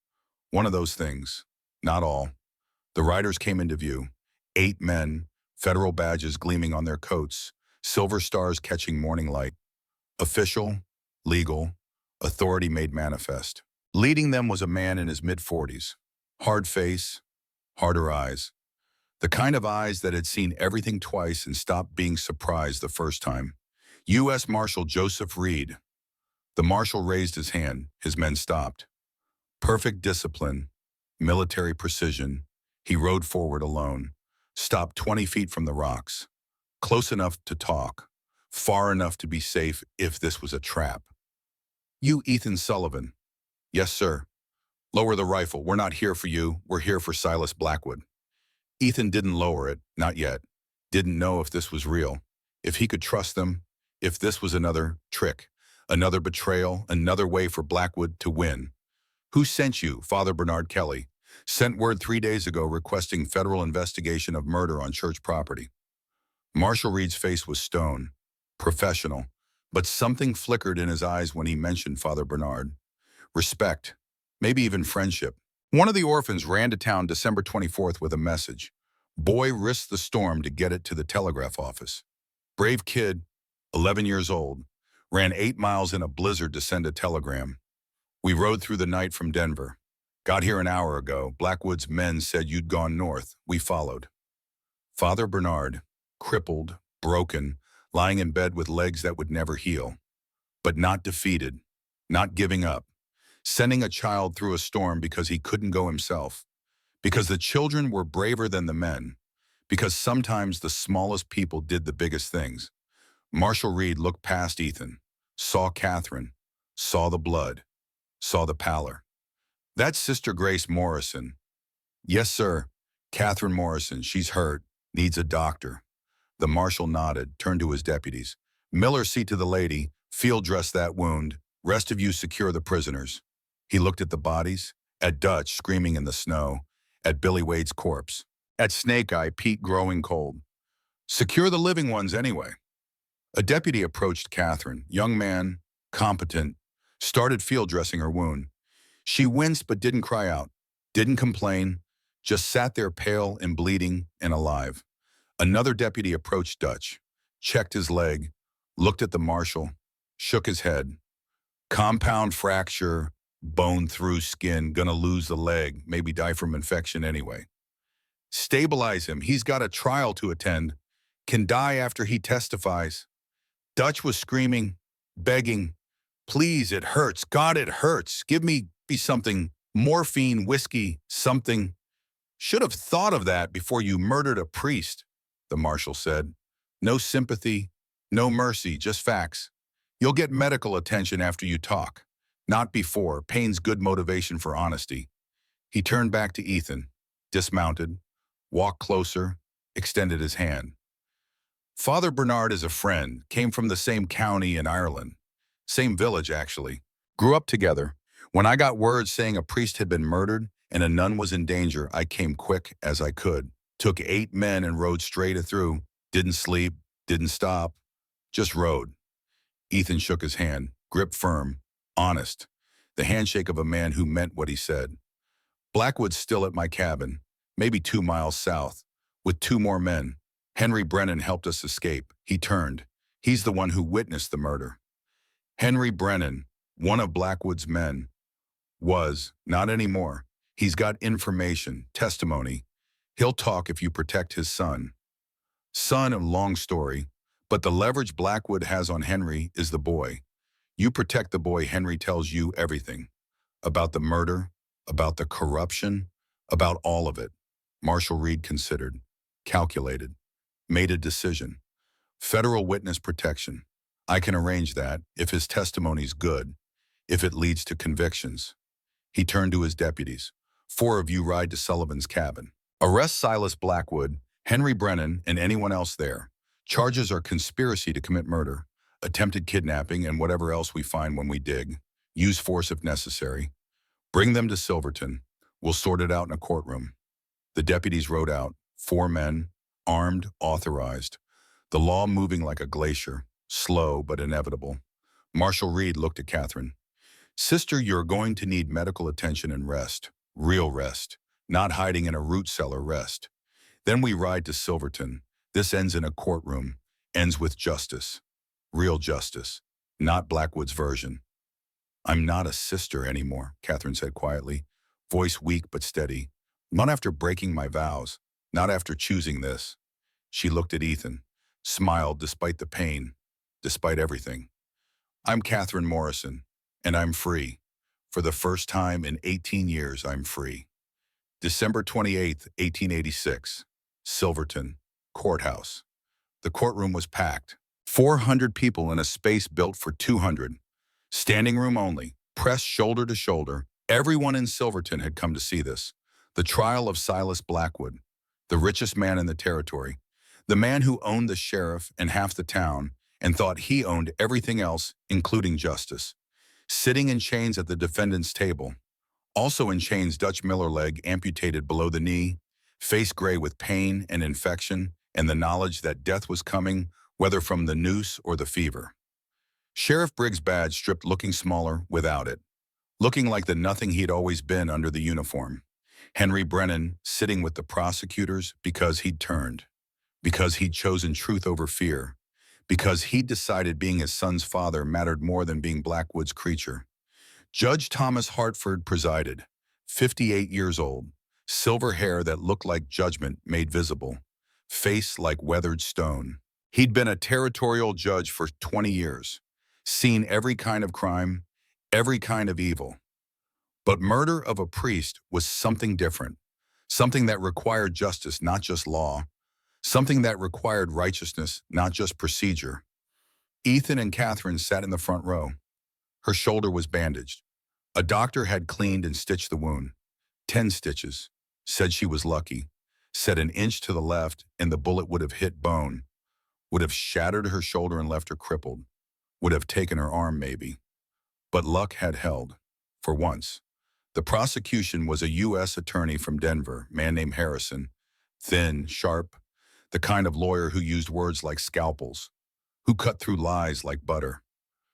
S1: One of those things. Not all. The riders came into view. 8 men, federal badges gleaming on their coats, silver stars catching morning light. Official, legal, authority made manifest. Leading them was a man in his mid-40s. Hard face, harder eyes. The kind of eyes that had seen everything twice and stopped being surprised the first time. U.S. Marshal Joseph Reed. The marshal raised his hand. His men stopped. Perfect discipline, military precision. He rode forward alone, stopped 20 feet from the rocks, close enough to talk, far enough to be safe if this was a trap. "You, Ethan Sullivan." "Yes, sir." "Lower the rifle. We're not here for you. We're here for Silas Blackwood." Ethan didn't lower it, not yet. Didn't know if this was real, if he could trust them, if this was another trick, another betrayal, another way for Blackwood to win. "Who sent you?" "Father Bernard Kelly. Sent word 3 days ago requesting federal investigation of murder on church property." Marshal Reed's face was stone, professional, but something flickered in his eyes when he mentioned Father Bernard. Respect, maybe even friendship. One of the orphans ran to town December 24th with a message. Boy risked the storm to get it to the telegraph office. Brave kid, 11 years old, ran 8 miles in a blizzard to send a telegram. "We rode through the night from Denver. Got here an hour ago. Blackwood's men said you'd gone north. We followed." Father Bernard, crippled, broken, lying in bed with legs that would never heal. But not defeated, not giving up, sending a child through a storm because he couldn't go himself, because the children were braver than the men, because sometimes the smallest people did the biggest things. Marshal Reed looked past Ethan, saw Catherine, saw the blood, saw the pallor. "That's Sister Grace Morrison." "Yes, sir. Catherine Morrison. She's hurt, needs a doctor." The marshal nodded, turned to his deputies. "Miller, see to the lady. Field dress that wound. Rest of you secure the prisoners." He looked at the bodies, at Dutch screaming in the snow, at Billy Wade's corpse, at Snake Eye Pete growing cold. "Secure the living ones anyway." A deputy approached Catherine, young man, competent, started field dressing her wound. She winced but didn't cry out, didn't complain, just sat there pale and bleeding and alive. Another deputy approached Dutch, checked his leg, looked at the marshal, shook his head. "Compound fracture, bone through skin, gonna lose the leg, maybe die from infection anyway." "Stabilize him, he's got a trial to attend. Can die after he testifies." Dutch was screaming, begging, "Please, it hurts. God, it hurts. Give me something, morphine, whiskey, something." "Should have thought of that before you murdered a priest," the marshal said. "No sympathy, no mercy, just facts. You'll get medical attention after you talk, not before. Pain's good motivation for honesty." He turned back to Ethan, dismounted, walked closer, extended his hand. "Father Bernard is a friend, came from the same county in Ireland. Same village, actually. Grew up together. When I got word saying a priest had been murdered and a nun was in danger, I came quick as I could. Took 8 men and rode straight through. Didn't sleep, didn't stop, just rode." Ethan shook his hand, grip firm, honest. The handshake of a man who meant what he said. "Blackwood's still at my cabin, maybe 2 miles south, with 2 more men. Henry Brennan helped us escape." He turned. "He's the one who witnessed the murder." Henry Brennan, one of Blackwood's men, was, not anymore. He's got information, testimony. He'll talk if you protect his son. Son, a long story, but the leverage Blackwood has on Henry is the boy. You protect the boy, Henry tells you everything. About the murder, about the corruption, about all of it. Marshal Reed considered, calculated, made a decision. Federal witness protection. I can arrange that if his testimony's good, if it leads to convictions. He turned to his deputies. 4 of you ride to Sullivan's cabin. Arrest Silas Blackwood, Henry Brennan, and anyone else there. Charges are conspiracy to commit murder, attempted kidnapping, and whatever else we find when we dig. Use force if necessary. Bring them to Silverton. We'll sort it out in a courtroom." The deputies rode out, 4 men, armed, authorized. The law moving like a glacier, slow but inevitable. Marshal Reed looked at Catherine. "Sister, you're going to need medical attention and rest. Real rest. Not hiding in a root cellar rest. Then we ride to Silverton. This ends in a courtroom. Ends with justice. Real justice. Not Blackwood's version." I'm not a sister anymore, Catherine said quietly, voice weak but steady. Not after breaking my vows, not after choosing this. She looked at Ethan, smiled despite the pain, despite everything. I'm Catherine Morrison, and I'm free. For the first time in 18 years, I'm free. December 28th, 1886, Silverton, Courthouse. The courtroom was packed. 400 people in a space built for 200. Standing room only, pressed shoulder to shoulder. Everyone in Silverton had come to see this. The trial of Silas Blackwood, the richest man in the territory. The man who owned the sheriff and half the town and thought he owned everything else, including justice. Sitting in chains at the defendant's table. Also in chains, Dutch Miller, leg amputated below the knee, face gray with pain and infection, and the knowledge that death was coming, whether from the noose or the fever. Sheriff Briggs' badge stripped, looking smaller without it, looking like the nothing he'd always been under the uniform. Henry Brennan sitting with the prosecutors because he'd turned, because he'd chosen truth over fear, because he'd decided being his son's father mattered more than being Blackwood's creature. Judge Thomas Hartford presided, 58 years old, silver hair that looked like judgment made visible, face like weathered stone. He'd been a territorial judge for 20 years, seen every kind of crime, every kind of evil. But murder of a priest was something different, something that required justice, not just law, something that required righteousness, not just procedure. Ethan and Catherine sat in the front row. Her shoulder was bandaged. A doctor had cleaned and stitched the wound. 10 stitches. Said she was lucky. Said an inch to the left and the bullet would have hit bone. Would have shattered her shoulder and left her crippled. Would have taken her arm maybe. But luck had held. For once. The prosecution was a U.S. attorney from Denver, man named Harrison. Thin, sharp. The kind of lawyer who used words like scalpels. Who cut through lies like butter.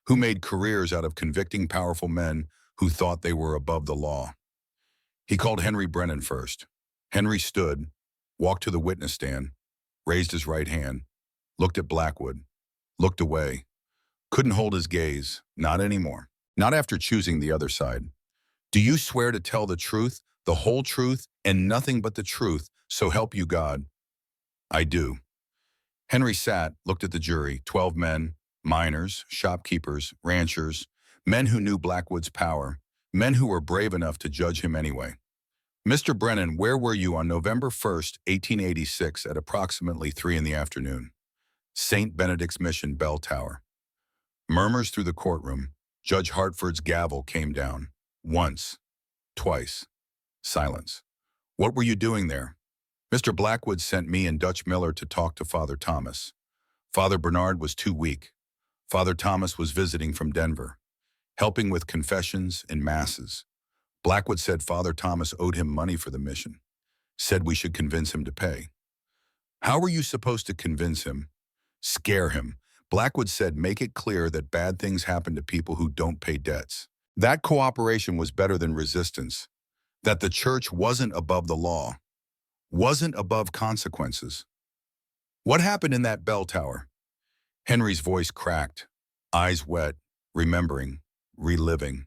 S1: Who made careers out of convicting powerful men who thought they were above the law. He called Henry Brennan first. Henry stood, walked to the witness stand, raised his right hand, looked at Blackwood, looked away. Couldn't hold his gaze, not anymore. Not after choosing the other side. Do you swear to tell the truth, the whole truth, and nothing but the truth, so help you God? I do. Henry sat, looked at the jury, 12 men, miners, shopkeepers, ranchers, men who knew Blackwood's power, men who were brave enough to judge him anyway. Mr. Brennan, where were you on November 1st, 1886 at approximately 3 in the afternoon? St. Benedict's Mission bell tower. Murmurs through the courtroom. Judge Hartford's gavel came down. Once. Twice. Silence. What were you doing there? Mr. Blackwood sent me and Dutch Miller to talk to Father Thomas. Father Bernard was too weak. Father Thomas was visiting from Denver, helping with confessions and masses. Blackwood said Father Thomas owed him money for the mission, said we should convince him to pay. How were you supposed to convince him? Scare him. Blackwood said make it clear that bad things happen to people who don't pay debts. That cooperation was better than resistance, that the church wasn't above the law, wasn't above consequences. What happened in that bell tower? Henry's voice cracked, eyes wet, remembering, reliving.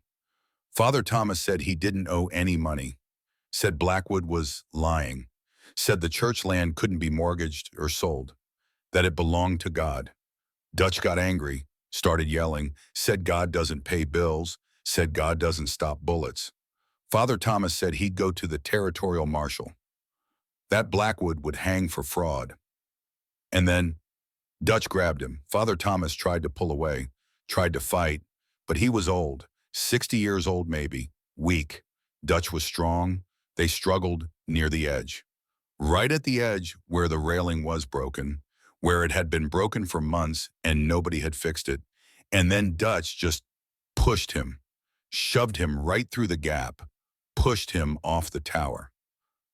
S1: Father Thomas said he didn't owe any money, said Blackwood was lying, said the church land couldn't be mortgaged or sold, that it belonged to God. Dutch got angry, started yelling, said God doesn't pay bills, said God doesn't stop bullets. Father Thomas said he'd go to the territorial marshal. That Blackwood would hang for fraud. And then Dutch grabbed him. Father Thomas tried to pull away, tried to fight, but he was old, 60 years old maybe, weak. Dutch was strong. They struggled near the edge. Right at the edge where the railing was broken, where it had been broken for months and nobody had fixed it. And then Dutch just pushed him, shoved him right through the gap, pushed him off the tower.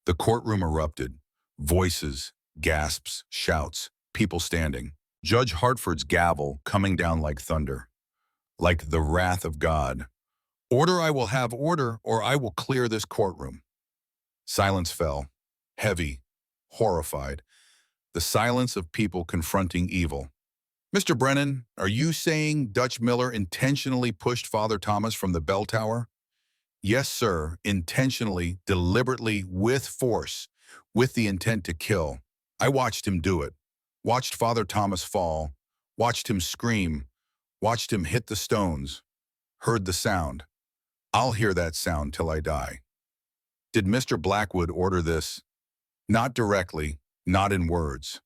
S1: The courtroom erupted. Voices, gasps, shouts, people standing. Judge Hartford's gavel coming down like thunder, like the wrath of God. Order, I will have order, or I will clear this courtroom. Silence fell, heavy, horrified. The silence of people confronting evil. Mr. Brennan, are you saying Dutch Miller intentionally pushed Father Thomas from the bell tower? Yes, sir, intentionally, deliberately, with force, with the intent to kill. I watched him do it. Watched Father Thomas fall. Watched him scream. Watched him hit the stones. Heard the sound. I'll hear that sound till I die. Did Mr. Blackwood order this? Not directly, not in words.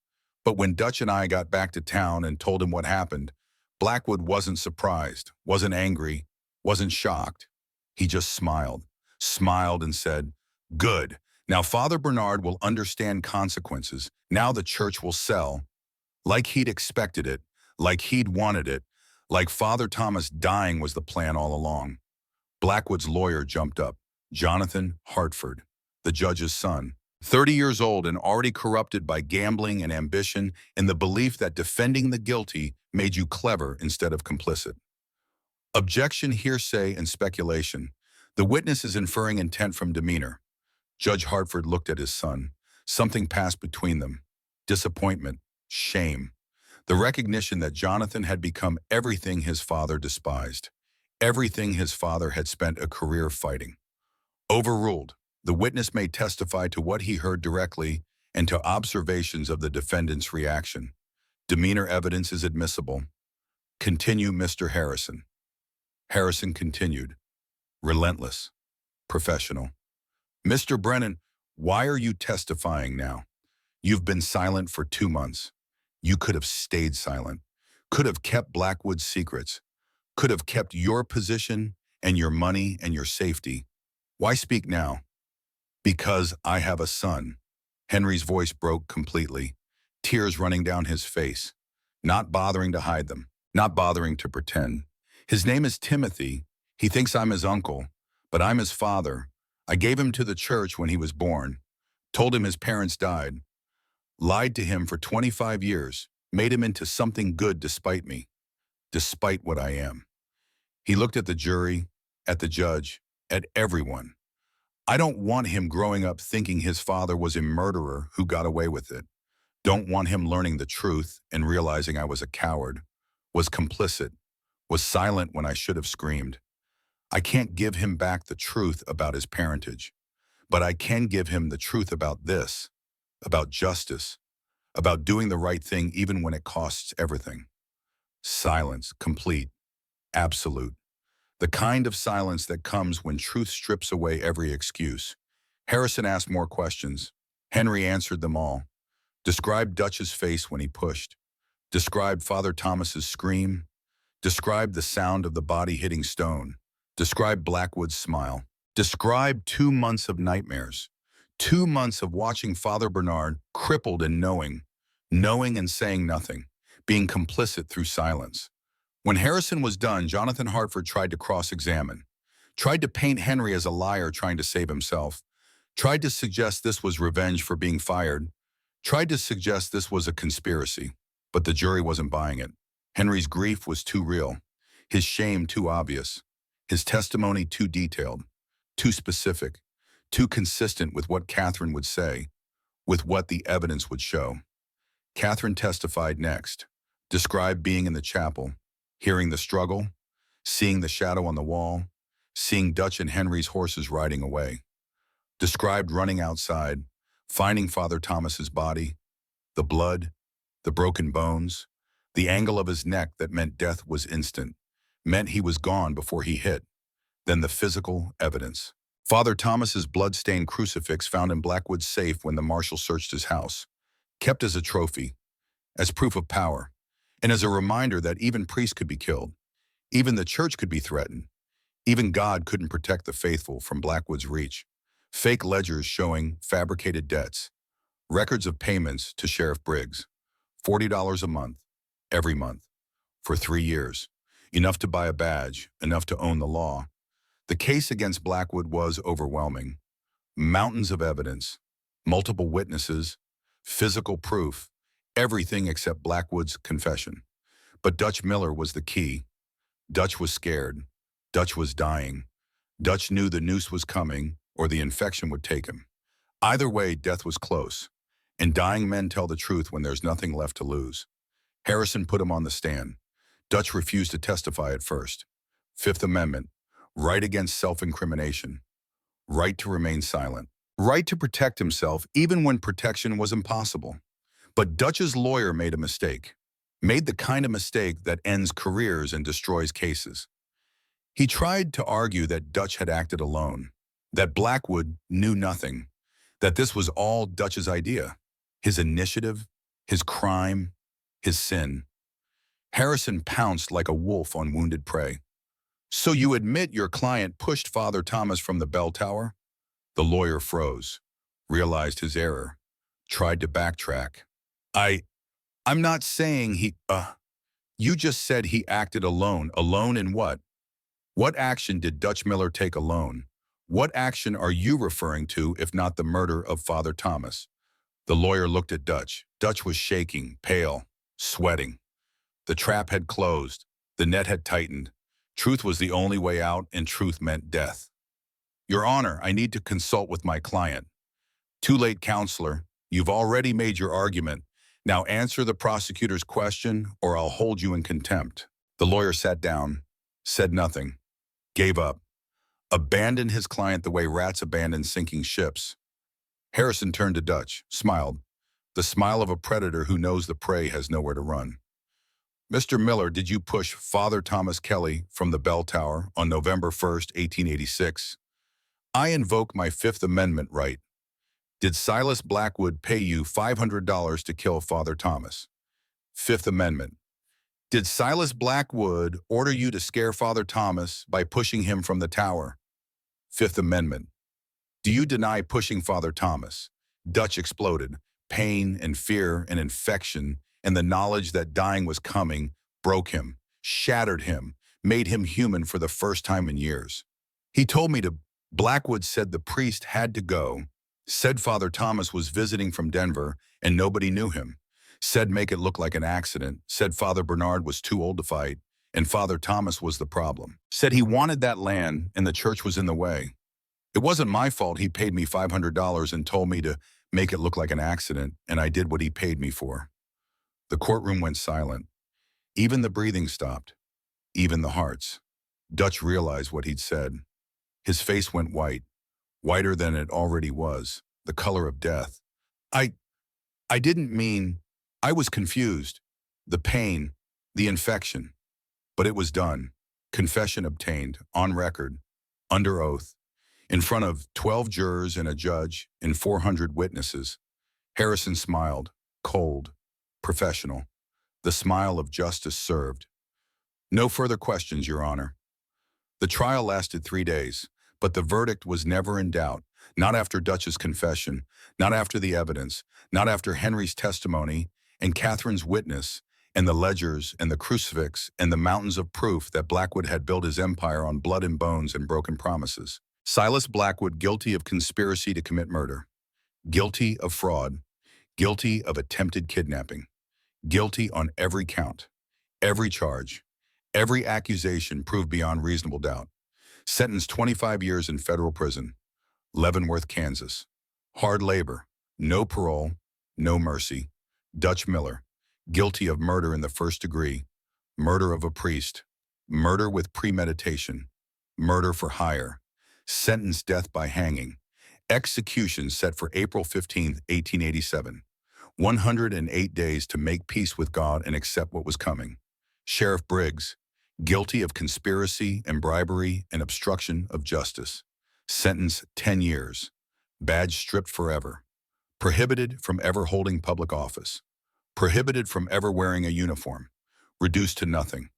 S1: But when Dutch and I got back to town and told him what happened, Blackwood wasn't surprised, wasn't angry, wasn't shocked. He just smiled and said, "Good. Now Father Bernard will understand consequences. Now the church will sell." Like he'd expected it, like he'd wanted it, like Father Thomas dying was the plan all along. Blackwood's lawyer jumped up, Jonathan Hartford, the judge's son, 30 years old and already corrupted by gambling and ambition and the belief that defending the guilty made you clever instead of complicit. Objection, hearsay, and speculation. The witness is inferring intent from demeanor. Judge Hartford looked at his son. Something passed between them. Disappointment, shame. The recognition that Jonathan had become everything his father despised. Everything his father had spent a career fighting. Overruled. The witness may testify to what he heard directly and to observations of the defendant's reaction. Demeanor evidence is admissible. Continue, Mr. Harrison. Harrison continued. Relentless. Professional. Mr. Brennan, why are you testifying now? You've been silent for 2 months. You could have stayed silent. Could have kept Blackwood's secrets. Could have kept your position and your money and your safety. Why speak now? Because I have a son. Henry's voice broke completely, tears running down his face, not bothering to hide them, not bothering to pretend. His name is Timothy. He thinks I'm his uncle, but I'm his father. I gave him to the church when he was born, told him his parents died, lied to him for 25 years, made him into something good despite me, despite what I am. He looked at the jury, at the judge, at everyone. I don't want him growing up thinking his father was a murderer who got away with it. Don't want him learning the truth and realizing I was a coward, was complicit, was silent when I should have screamed. I can't give him back the truth about his parentage, but I can give him the truth about this, about justice, about doing the right thing even when it costs everything. Silence, complete, absolute. The kind of silence that comes when truth strips away every excuse. Harrison asked more questions. Henry answered them all. Described Dutch's face when he pushed. Described Father Thomas's scream. Described the sound of the body hitting stone. Described Blackwood's smile. Described 2 months of nightmares. 2 months of watching Father Bernard crippled and knowing and saying nothing, being complicit through silence. When Harrison was done, Jonathan Hartford tried to cross-examine, tried to paint Henry as a liar trying to save himself, tried to suggest this was revenge for being fired, tried to suggest this was a conspiracy, but the jury wasn't buying it. Henry's grief was too real, his shame too obvious, his testimony too detailed, too specific, too consistent with what Catherine would say, with what the evidence would show. Catherine testified next, described being in the chapel, hearing the struggle, seeing the shadow on the wall, seeing Dutch and Henry's horses riding away. Described running outside, finding Father Thomas's body, the blood, the broken bones, the angle of his neck that meant death was instant, meant he was gone before he hit. Then the physical evidence. Father Thomas's blood-stained crucifix found in Blackwood's safe when the marshal searched his house, kept as a trophy, as proof of power, and as a reminder that even priests could be killed, even the church could be threatened, even God couldn't protect the faithful from Blackwood's reach. Fake ledgers showing fabricated debts, records of payments to Sheriff Briggs, $40 a month, every month, for 3 years, enough to buy a badge, enough to own the law. The case against Blackwood was overwhelming. Mountains of evidence, multiple witnesses, physical proof, everything except Blackwood's confession. But Dutch Miller was the key. Dutch was scared. Dutch was dying. Dutch knew the noose was coming or the infection would take him. Either way, death was close. And dying men tell the truth when there's nothing left to lose. Harrison put him on the stand. Dutch refused to testify at first. Fifth Amendment, right against self-incrimination, right to remain silent, right to protect himself even when protection was impossible. But Dutch's lawyer made a mistake, made the kind of mistake that ends careers and destroys cases. He tried to argue that Dutch had acted alone, that Blackwood knew nothing, that this was all Dutch's idea, his initiative, his crime, his sin. Harrison pounced like a wolf on wounded prey. So you admit your client pushed Father Thomas from the bell tower? The lawyer froze, realized his error, tried to backtrack. I'm not saying you just said he acted alone. Alone in what? What action did Dutch Miller take alone? What action are you referring to if not the murder of Father Thomas? The lawyer looked at Dutch. Dutch was shaking, pale, sweating. The trap had closed. The net had tightened. Truth was the only way out, and truth meant death. Your Honor, I need to consult with my client. Too late, counselor. You've already made your argument. Now answer the prosecutor's question, or I'll hold you in contempt. The lawyer sat down, said nothing, gave up, abandoned his client the way rats abandon sinking ships. Harrison turned to Dutch, smiled, the smile of a predator who knows the prey has nowhere to run. Mr. Miller, did you push Father Thomas Kelly from the bell tower on November 1st, 1886? I invoke my Fifth Amendment right. Did Silas Blackwood pay you $500 to kill Father Thomas? Fifth Amendment. Did Silas Blackwood order you to scare Father Thomas by pushing him from the tower? Fifth Amendment. Do you deny pushing Father Thomas? Dutch exploded. Pain and fear and infection and the knowledge that dying was coming broke him, shattered him, made him human for the first time in years. He told me to. Blackwood said the priest had to go, said Father Thomas was visiting from Denver and nobody knew him, said make it look like an accident, said Father Bernard was too old to fight and Father Thomas was the problem, said he wanted that land and the church was in the way. It wasn't my fault he paid me $500 and told me to make it look like an accident, and I did what he paid me for. The courtroom went silent. Even the breathing stopped, even the hearts. Dutch realized what he'd said. His face went white, whiter than it already was, the color of death. I didn't mean, I was confused. The pain, the infection. But it was done. Confession obtained, on record, under oath, in front of 12 jurors and a judge and 400 witnesses. Harrison smiled, cold, professional, the smile of justice served. No further questions, Your Honor. The trial lasted 3 days. But the verdict was never in doubt, not after Dutch's confession, not after the evidence, not after Henry's testimony and Catherine's witness and the ledgers and the crucifix and the mountains of proof that Blackwood had built his empire on blood and bones and broken promises. Silas Blackwood guilty of conspiracy to commit murder, guilty of fraud, guilty of attempted kidnapping, guilty on every count, every charge, every accusation proved beyond reasonable doubt. Sentenced 25 years in federal prison, Leavenworth, Kansas. Hard labor, no parole, no mercy. Dutch Miller, guilty of murder in the first degree, murder of a priest, murder with premeditation, murder for hire, sentenced death by hanging, execution set for April 15, 1887. 108 days to make peace with God and accept what was coming. Sheriff Briggs, guilty of conspiracy and bribery and obstruction of justice. Sentence 10 years. Badge stripped forever. Prohibited from ever holding public office. Prohibited from ever wearing a uniform. Reduced to nothing.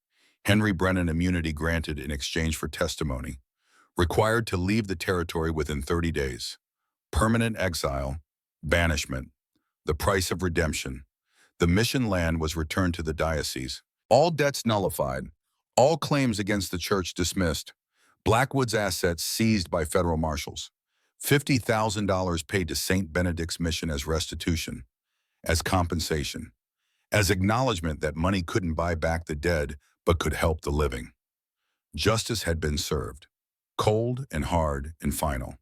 S1: Henry Brennan immunity granted in exchange for testimony. Required to leave the territory within 30 days. Permanent exile. Banishment. The price of redemption. The mission land was returned to the diocese. All debts nullified. All claims against the church dismissed. Blackwood's assets seized by federal marshals. $50,000 paid to St. Benedict's mission as restitution, as compensation, as acknowledgement that money couldn't buy back the dead but could help the living. Justice had been served. Cold and hard and final.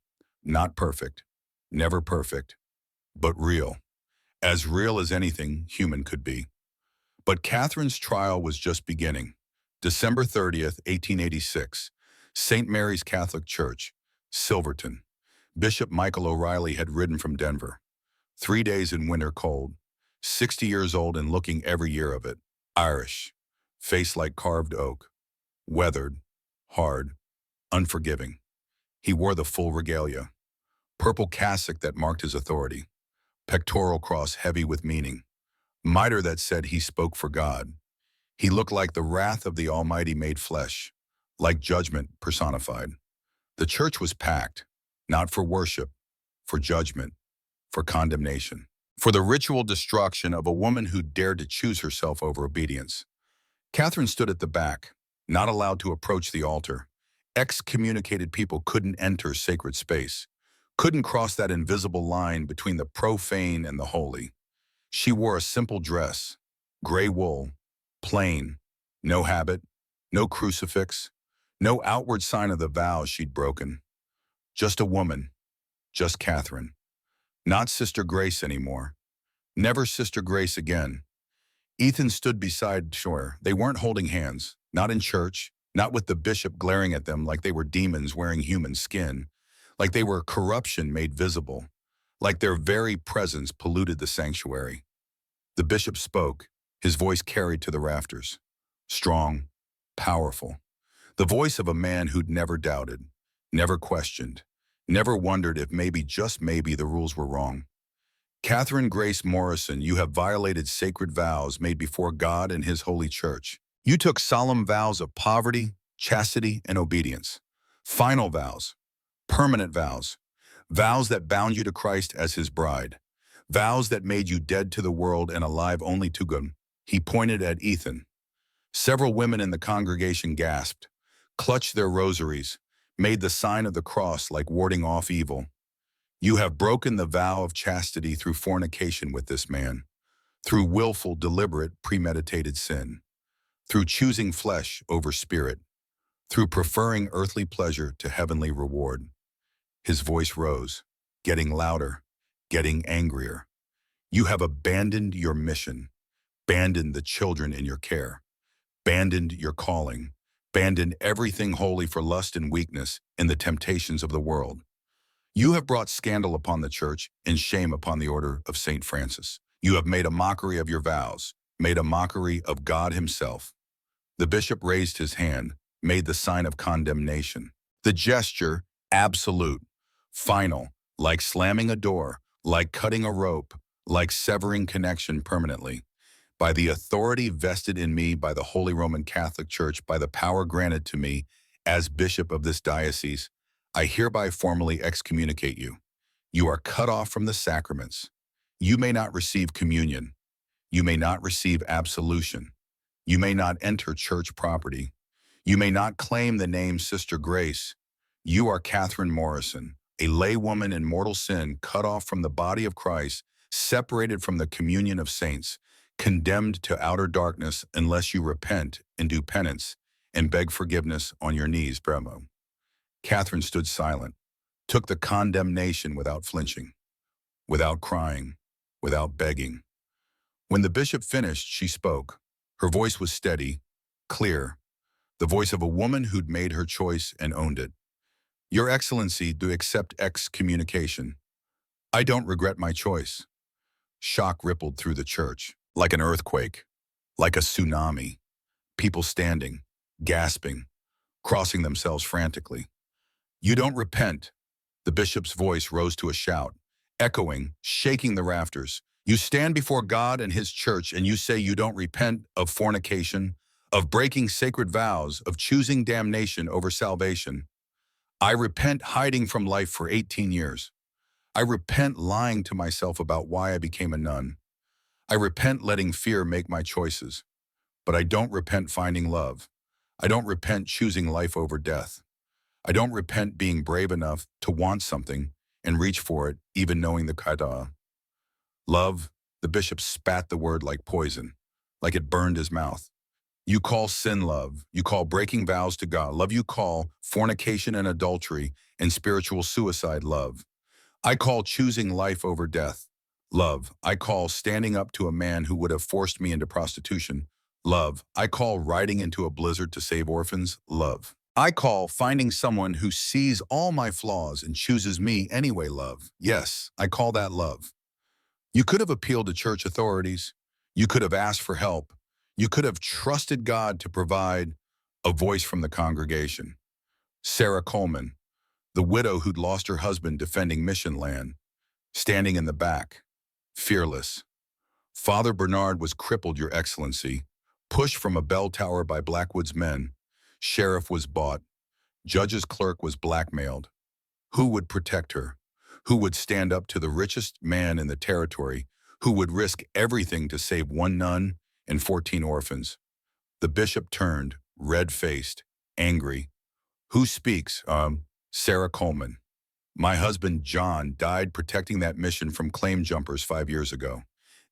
S1: Not perfect. Never perfect. But real. As real as anything human could be. But Catherine's trial was just beginning. December 30th, 1886, St. Mary's Catholic Church, Silverton. Bishop Michael O'Reilly had ridden from Denver. 3 days in winter cold, 60 years old and looking every year of it. Irish, face like carved oak, weathered, hard, unforgiving. He wore the full regalia, purple cassock that marked his authority, pectoral cross heavy with meaning, mitre that said he spoke for God. He looked like the wrath of the Almighty made flesh, like judgment personified. The church was packed, not for worship, for judgment, for condemnation, for the ritual destruction of a woman who dared to choose herself over obedience. Catherine stood at the back, not allowed to approach the altar. Excommunicated people couldn't enter sacred space, couldn't cross that invisible line between the profane and the holy. She wore a simple dress, gray wool, plain, no habit, no crucifix, no outward sign of the vows she'd broken. Just a woman, just Catherine. Not Sister Grace anymore. Never Sister Grace again. Ethan stood beside Shore. They weren't holding hands, not in church, not with the bishop glaring at them like they were demons wearing human skin, like they were corruption made visible, like their very presence polluted the sanctuary. The bishop spoke, his voice carried to the rafters. Strong, powerful. The voice of a man who'd never doubted, never questioned, never wondered if maybe, just maybe, the rules were wrong. Catherine Grace Morrison, you have violated sacred vows made before God and His holy church. You took solemn vows of poverty, chastity, and obedience. Final vows, permanent vows, vows that bound you to Christ as His bride, vows that made you dead to the world and alive only to God. He pointed at Ethan. Several women in the congregation gasped, clutched their rosaries, made the sign of the cross like warding off evil. You have broken the vow of chastity through fornication with this man, through willful, deliberate, premeditated sin, through choosing flesh over spirit, through preferring earthly pleasure to heavenly reward. His voice rose, getting louder, getting angrier. You have abandoned your mission, abandoned the children in your care, abandoned your calling, abandoned everything holy for lust and weakness in the temptations of the world. You have brought scandal upon the church and shame upon the order of St. Francis. You have made a mockery of your vows, made a mockery of God Himself. The bishop raised his hand, made the sign of condemnation. The gesture, absolute, final, like slamming a door, like cutting a rope, like severing connection permanently. By the authority vested in me by the Holy Roman Catholic Church, by the power granted to me as bishop of this diocese, I hereby formally excommunicate you. You are cut off from the sacraments. You may not receive communion. You may not receive absolution. You may not enter church property. You may not claim the name Sister Grace. You are Catherine Morrison, a laywoman in mortal sin, cut off from the body of Christ, separated from the communion of saints, condemned to outer darkness unless you repent and do penance and beg forgiveness on your knees, Bremo. Catherine stood silent, took the condemnation without flinching, without crying, without begging. When the bishop finished, she spoke. Her voice was steady, clear, the voice of a woman who'd made her choice and owned it. Your Excellency, do accept excommunication. I don't regret my choice. Shock rippled through the church, like an earthquake, like a tsunami. People standing, gasping, crossing themselves frantically. You don't repent. The bishop's voice rose to a shout, echoing, shaking the rafters. You stand before God and His church and you say you don't repent of fornication, of breaking sacred vows, of choosing damnation over salvation. I repent hiding from life for 18 years. I repent lying to myself about why I became a nun. I repent letting fear make my choices. But I don't repent finding love. I don't repent choosing life over death. I don't repent being brave enough to want something and reach for it, even knowing the kata. Love, the bishop spat the word like poison, like it burned his mouth. You call sin love. You call breaking vows to God love. You call fornication and adultery and spiritual suicide love. I call choosing life over death Love, I call standing up to a man who would have forced me into prostitution. Love, I call riding into a blizzard to save orphans. Love. I call finding someone who sees all my flaws and chooses me anyway. Love. Yes, I call that love. You could have appealed to church authorities. You could have asked for help. You could have trusted God to provide a voice from the congregation. Sarah Coleman, the widow who'd lost her husband defending mission land, standing in the back, fearless. Father Bernard was crippled, Your Excellency, pushed from a bell tower by Blackwood's men. Sheriff was bought. Judge's clerk was blackmailed. Who would protect her? Who would stand up to the richest man in the territory? Who would risk everything to save one nun and 14 orphans? The bishop turned, red-faced, angry. Who speaks? Sarah Coleman. My husband, John, died protecting that mission from claim jumpers 5 years ago.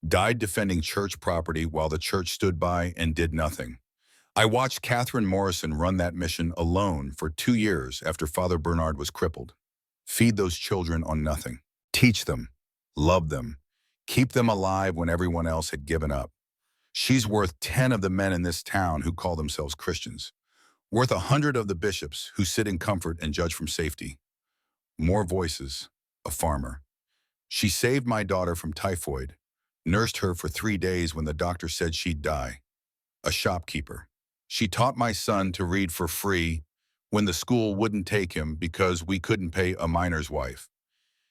S1: Died defending church property while the church stood by and did nothing. I watched Catherine Morrison run that mission alone for 2 years after Father Bernard was crippled. Feed those children on nothing. Teach them. Love them. Keep them alive when everyone else had given up. She's worth 10 of the men in this town who call themselves Christians. Worth 100 of the bishops who sit in comfort and judge from safety. More voices. A farmer. She saved my daughter from typhoid. Nursed her for 3 days when the doctor said she'd die. A shopkeeper. She taught my son to read for free when the school wouldn't take him because we couldn't pay a miner's wife.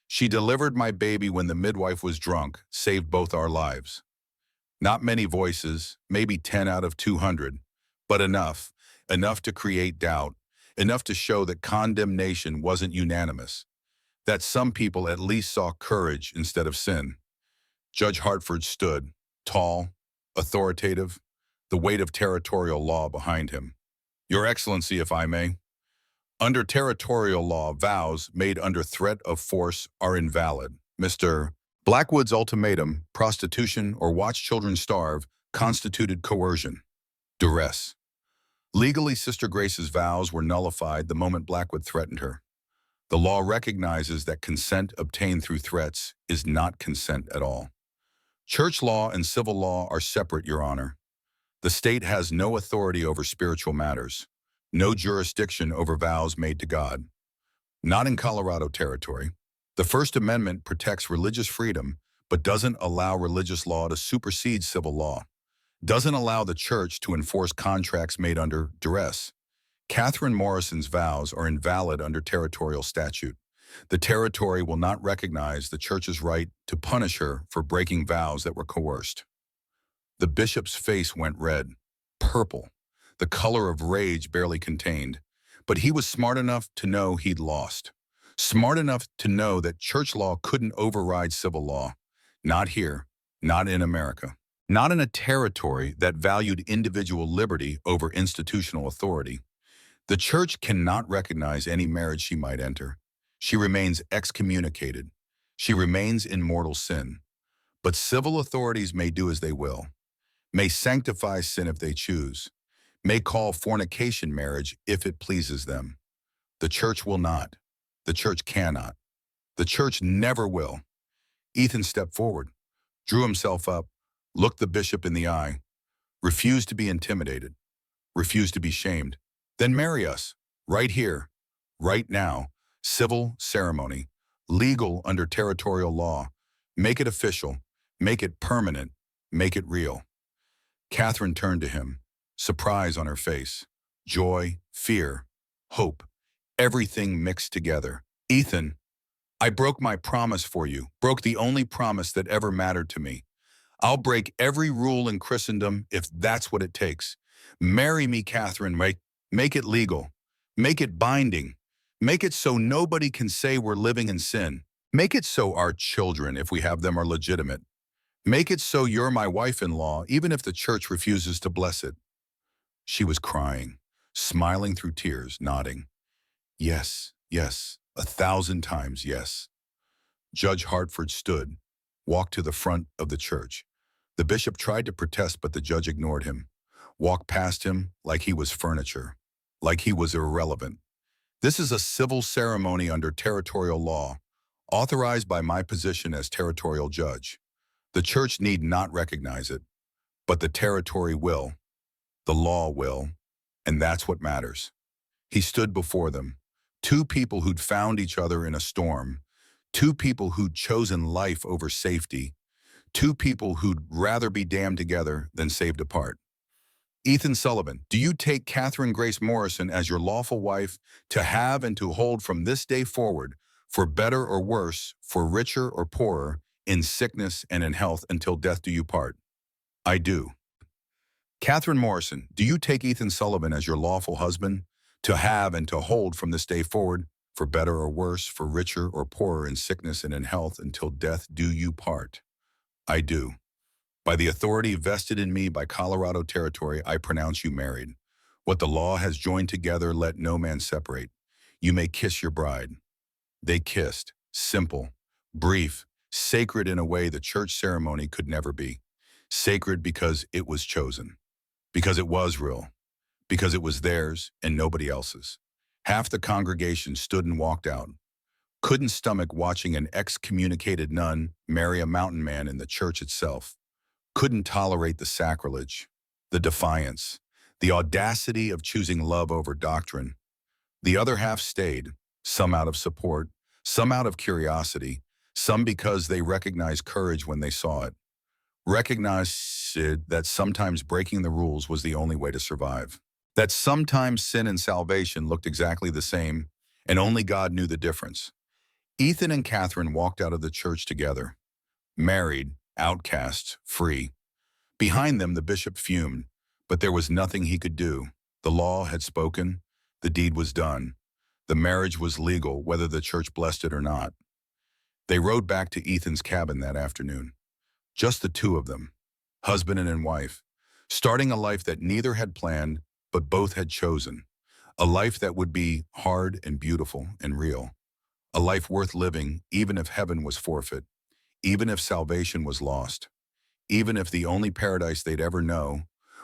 S1: She delivered my baby when the midwife was drunk, saved both our lives. Not many voices, maybe 10 out of 200, but enough to create doubt, enough to show that condemnation wasn't unanimous, that some people at least saw courage instead of sin. Judge Hartford stood, tall, authoritative, the weight of territorial law behind him. Your Excellency, if I may, under territorial law, vows made under threat of force are invalid. Mr. Blackwood's ultimatum, prostitution or watch children starve, constituted coercion, duress. Legally, Sister Grace's vows were nullified the moment Blackwood threatened her. The law recognizes that consent obtained through threats is not consent at all. Church law and civil law are separate, Your Honor. The state has no authority over spiritual matters, no jurisdiction over vows made to God. Not in Colorado territory. The First Amendment protects religious freedom, but doesn't allow religious law to supersede civil law. Doesn't allow the church to enforce contracts made under duress. Catherine Morrison's vows are invalid under territorial statute. The territory will not recognize the church's right to punish her for breaking vows that were coerced. The bishop's face went red, purple, the color of rage barely contained, but he was smart enough to know he'd lost. Smart enough to know that church law couldn't override civil law. Not here, not in America. Not in a territory that valued individual liberty over institutional authority. The church cannot recognize any marriage she might enter. She remains excommunicated. She remains in mortal sin. But civil authorities may do as they will, may sanctify sin if they choose, may call fornication marriage if it pleases them. The church will not. The church cannot. The church never will. Ethan stepped forward, drew himself up, looked the bishop in the eye, refused to be intimidated, refused to be shamed. Then marry us, right here, right now, civil ceremony, legal under territorial law. Make it official, make it permanent, make it real. Catherine turned to him, surprise on her face, joy, fear, hope, everything mixed together. Ethan, I broke my promise for you, broke the only promise that ever mattered to me. I'll break every rule in Christendom if that's what it takes. Marry me, Catherine. Make it legal. Make it binding. Make it so nobody can say we're living in sin. Make it so our children, if we have them, are legitimate. Make it so you're my wife-in-law, even if the church refuses to bless it. She was crying, smiling through tears, nodding. Yes, yes, 1,000 times yes. Judge Hartford stood, walked to the front of the church. The bishop tried to protest, but the judge ignored him, walked past him like he was furniture, like he was irrelevant. This is a civil ceremony under territorial law, authorized by my position as territorial judge. The church need not recognize it, but the territory will, the law will, and that's what matters. He stood before them, two people who'd found each other in a storm, two people who'd chosen life over safety, two people who'd rather be damned together than saved apart. Ethan Sullivan, do you take Catherine Grace Morrison as your lawful wife to have and to hold from this day forward, for better or worse, for richer or poorer, in sickness and in health until death do you part? I do. Catherine Morrison, do you take Ethan Sullivan as your lawful husband to have and to hold from this day forward, for better or worse, for richer or poorer, in sickness and in health until death do you part? I do. By the authority vested in me by Colorado territory, I pronounce you married. What the law has joined together, let no man separate. You may kiss your bride. They kissed, simple, brief, sacred in a way the church ceremony could never be. Sacred because it was chosen, because it was real, because it was theirs and nobody else's. Half the congregation stood and walked out. Couldn't stomach watching an excommunicated nun marry a mountain man in the church itself. Couldn't tolerate the sacrilege, the defiance, the audacity of choosing love over doctrine. The other half stayed, some out of support, some out of curiosity, some because they recognized courage when they saw it. Recognized that sometimes breaking the rules was the only way to survive. That sometimes sin and salvation looked exactly the same, and only God knew the difference. Ethan and Catherine walked out of the church together, married, outcasts, free. Behind them, the bishop fumed, but there was nothing he could do. The law had spoken, the deed was done. The marriage was legal, whether the church blessed it or not. They rode back to Ethan's cabin that afternoon. Just the two of them, husband and wife, starting a life that neither had planned, but both had chosen. A life that would be hard and beautiful and real. A life worth living, even if heaven was forfeit, even if salvation was lost, even if the only paradise they'd ever know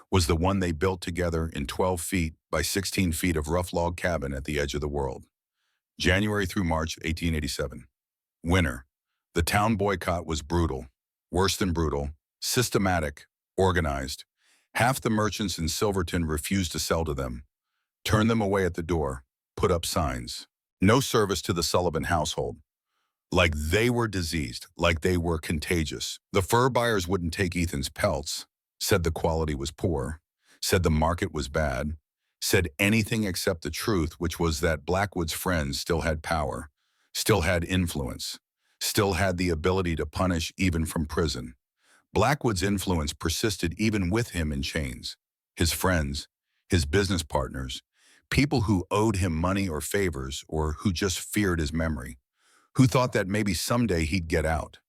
S1: was the one they built together in 12 feet by 16 feet of rough log cabin at the edge of the world. January through March 1887. Winter. The town boycott was brutal, worse than brutal, systematic, organized. Half the merchants in Silverton refused to sell to them, turned them away at the door, put up signs. No service to the Sullivan household. Like they were diseased, like they were contagious. The fur buyers wouldn't take Ethan's pelts, said the quality was poor, said the market was bad, said anything except the truth, which was that Blackwood's friends still had power, still had influence, still had the ability to punish even from prison. Blackwood's influence persisted even with him in chains. His friends, his business partners, people who owed him money or favors or who just feared his memory, who thought that maybe someday he'd get out.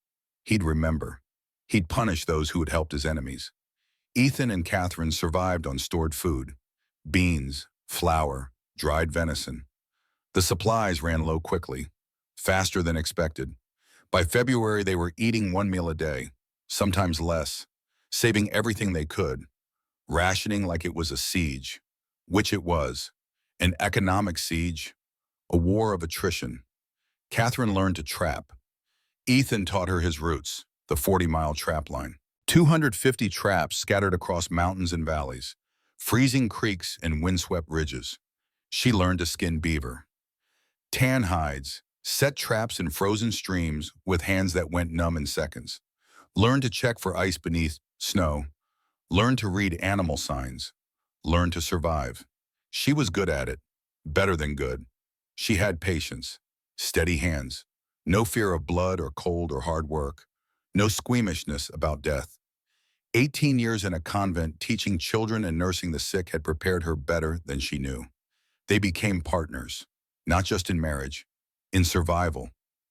S1: He'd remember. He'd punish those who had helped his enemies. Ethan and Catherine survived on stored food, beans, flour, dried venison. The supplies ran low quickly, faster than expected. By February, they were eating one meal a day, sometimes less, saving everything they could, rationing like it was a siege, which it was, an economic siege, a war of attrition. Catherine learned to trap. Ethan taught her his roots, the 40-mile trap line. 250 traps scattered across mountains and valleys, freezing creeks and windswept ridges. She learned to skin beaver. Tan hides, set traps in frozen streams with hands that went numb in seconds. Learned to check for ice beneath snow. Learned to read animal signs. Learned to survive. She was good at it, better than good. She had patience, steady hands, no fear of blood or cold or hard work, no squeamishness about death. 18 years in a convent teaching children and nursing the sick had prepared her better than she knew. They became partners, not just in marriage, in survival,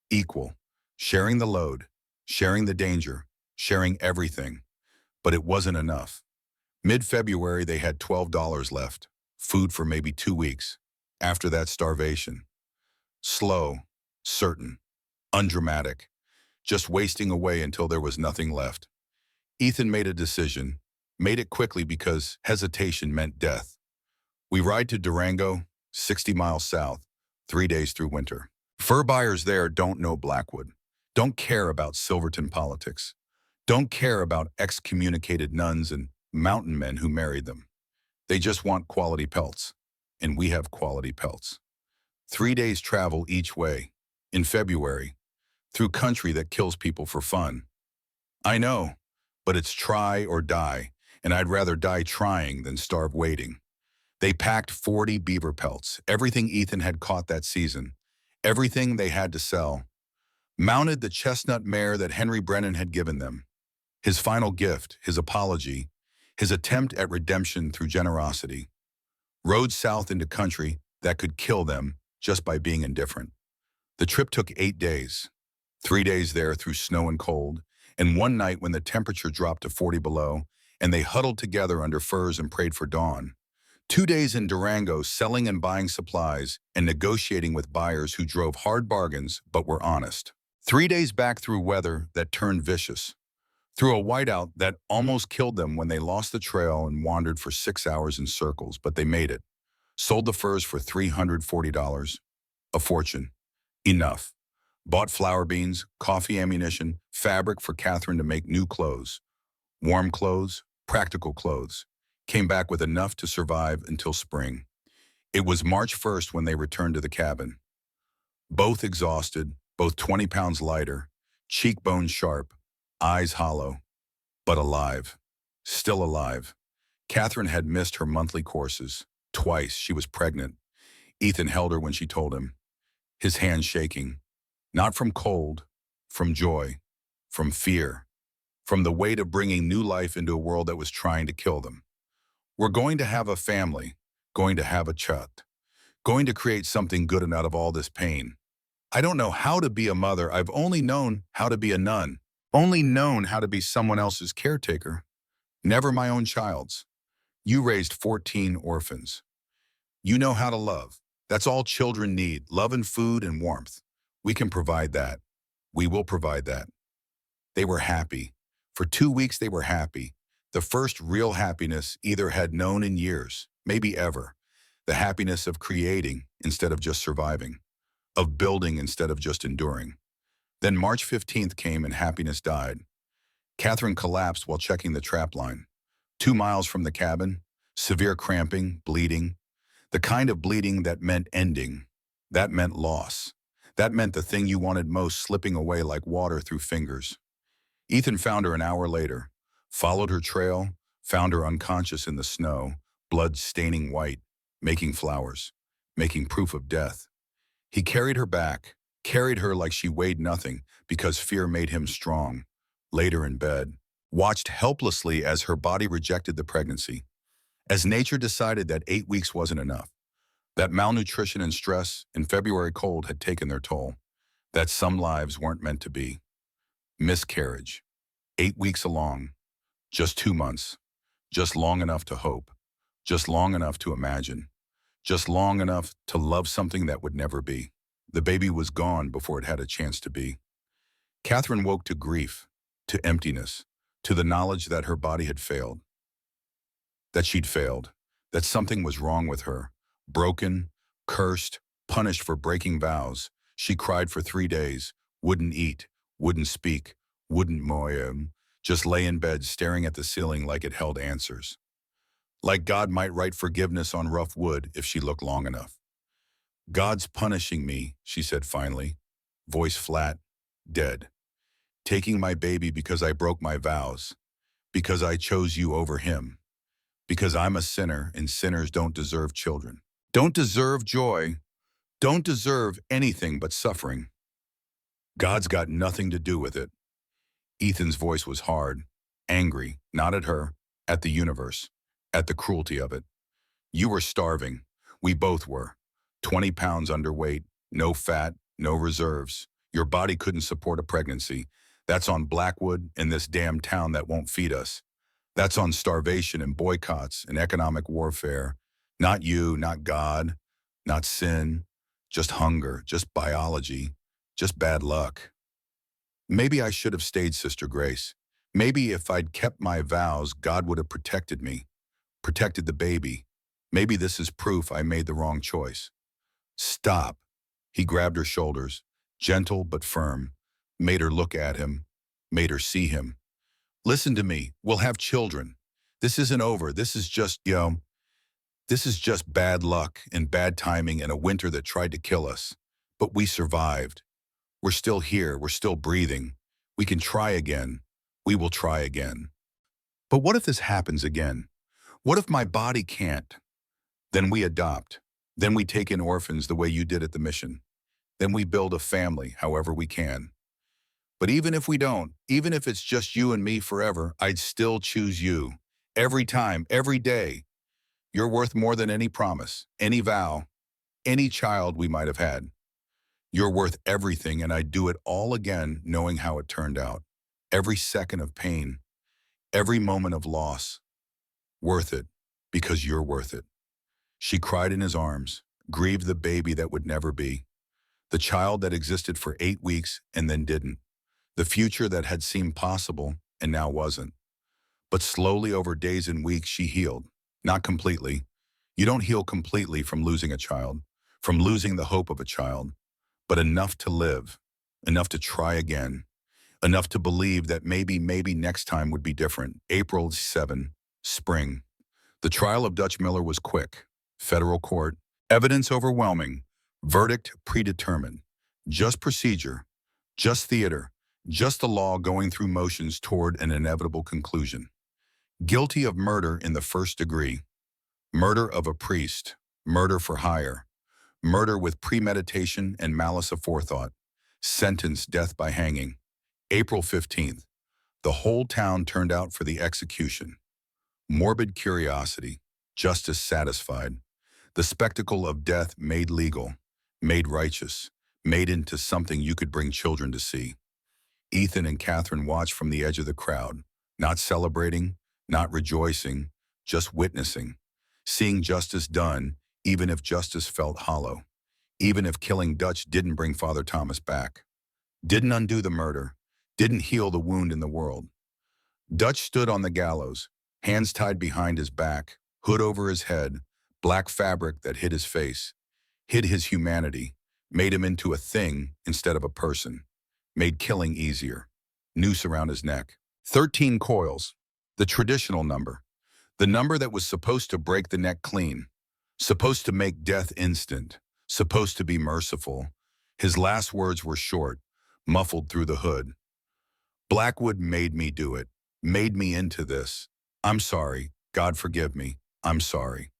S1: equal, sharing the load, sharing the danger, sharing everything. But it wasn't enough. Mid-February, they had $12 left, food for maybe 2 weeks. After that, starvation. Slow, certain, undramatic, just wasting away until there was nothing left. Ethan made a decision, made it quickly because hesitation meant death. We ride to Durango, 60 miles south, 3 days through winter. Fur buyers there don't know Blackwood, don't care about Silverton politics, don't care about excommunicated nuns and mountain men who married them. They just want quality pelts. And we have quality pelts. 3 days travel each way, in February, through country that kills people for fun. I know, but it's try or die, and I'd rather die trying than starve waiting. They packed 40 beaver pelts, everything Ethan had caught that season, everything they had to sell, mounted the chestnut mare that Henry Brennan had given them. His final gift, his apology, his attempt at redemption through generosity, rode south into country that could kill them just by being indifferent. The trip took 8 days, 3 days there through snow and cold, and one night when the temperature dropped to 40 below, and they huddled together under furs and prayed for dawn. 2 days in Durango selling and buying supplies and negotiating with buyers who drove hard bargains but were honest. 3 days back through weather that turned vicious, through a whiteout that almost killed them when they lost the trail and wandered for 6 hours in circles, but they made it. Sold the furs for $340, a fortune. Enough. Bought flour beans, coffee ammunition, fabric for Catherine to make new clothes. Warm clothes, practical clothes. Came back with enough to survive until spring. It was March 1st when they returned to the cabin. Both exhausted, both 20 pounds lighter, cheekbones sharp, eyes hollow, but alive. Still alive. Catherine had missed her monthly courses. Twice she was pregnant. Ethan held her when she told him, his hands shaking. Not from cold, from joy, from fear, from the weight of bringing new life into a world that was trying to kill them. We're going to have a family, going to have a child, going to create something good out of all this pain. I don't know how to be a mother. I've only known how to be a nun, only known how to be someone else's caretaker, never my own child's. You raised 14 orphans. You know how to love. That's all children need, love and food and warmth. We can provide that. We will provide that. They were happy. For 2 weeks they were happy. The first real happiness either had known in years, maybe ever. The happiness of creating instead of just surviving, of building instead of just enduring. Then March 15th came and happiness died. Catherine collapsed while checking the trap line. 2 miles from the cabin, severe cramping, bleeding. The kind of bleeding that meant ending. That meant loss. That meant the thing you wanted most slipping away like water through fingers. Ethan found her an hour later, followed her trail, found her unconscious in the snow, blood staining white, making flowers, making proof of death. He carried her back, carried her like she weighed nothing because fear made him strong. Later in bed, watched helplessly as her body rejected the pregnancy, as nature decided that 8 weeks wasn't enough, that malnutrition and stress and February cold had taken their toll, that some lives weren't meant to be. Miscarriage. 8 weeks along. Just 2 months. Just long enough to hope. Just long enough to imagine. Just long enough to love something that would never be. The baby was gone before it had a chance to be. Catherine woke to grief, to emptiness, to the knowledge that her body had failed. That she'd failed. That something was wrong with her. Broken, cursed, punished for breaking vows. She cried for 3 days, wouldn't eat, wouldn't speak, wouldn't moan, just lay in bed staring at the ceiling like it held answers. Like God might write forgiveness on rough wood if she looked long enough. God's punishing me, she said finally, voice flat, dead. Taking my baby because I broke my vows, because I chose you over him, because I'm a sinner and sinners don't deserve children, don't deserve joy, don't deserve anything but suffering. God's got nothing to do with it. Ethan's voice was hard, angry, not at her, at the universe, at the cruelty of it. You were starving. We both were. 20 pounds underweight, no fat, no reserves. Your body couldn't support a pregnancy. That's on Blackwood and this damn town that won't feed us. That's on starvation and boycotts and economic warfare. Not you, not God, not sin, just hunger, just biology, just bad luck. Maybe I should have stayed, Sister Grace. Maybe if I'd kept my vows, God would have protected me, protected the baby. Maybe this is proof I made the wrong choice. Stop. He grabbed her shoulders, gentle but firm, made her look at him, made her see him. Listen to me. We'll have children. This isn't over. This is just bad luck and bad timing and a winter that tried to kill us. But we survived. We're still here. We're still breathing. We can try again. We will try again. But what if this happens again? What if my body can't? Then we adopt. Then we take in orphans the way you did at the mission. Then we build a family however we can. But even if we don't, even if it's just you and me forever, I'd still choose you. Every time, every day. You're worth more than any promise, any vow, any child we might have had. You're worth everything, and I'd do it all again knowing how it turned out. Every second of pain, every moment of loss. Worth it, because you're worth it. She cried in his arms, grieved the baby that would never be. The child that existed for 8 weeks and then didn't. The future that had seemed possible and now wasn't. But slowly over days and weeks she healed. Not completely. You don't heal completely from losing a child, from losing the hope of a child, but enough to live, enough to try again, enough to believe that maybe next time would be different. April 7, spring. The trial of Dutch Miller was quick. Federal court. Evidence overwhelming. Verdict predetermined. Just procedure. Just theater. Just the law going through motions toward an inevitable conclusion. Guilty of murder in the first degree. Murder of a priest. Murder for hire. Murder with premeditation and malice aforethought. Sentence death by hanging. April 15th. The whole town turned out for the execution. Morbid curiosity. Justice satisfied. The spectacle of death made legal. Made righteous. Made into something you could bring children to see. Ethan and Catherine watched from the edge of the crowd. Not celebrating. Not rejoicing. Just witnessing. Seeing justice done, even if justice felt hollow. Even if killing Dutch didn't bring Father Thomas back. Didn't undo the murder. Didn't heal the wound in the world. Dutch stood on the gallows, hands tied behind his back, hood over his head, black fabric that hid his face, hid his humanity, made him into a thing instead of a person, made killing easier. Noose around his neck. 13 coils, the traditional number. The number that was supposed to break the neck clean, supposed to make death instant, supposed to be merciful. His last words were short, muffled through the hood. Blackwood made me do it, made me into this. I'm sorry. God forgive me. I'm sorry.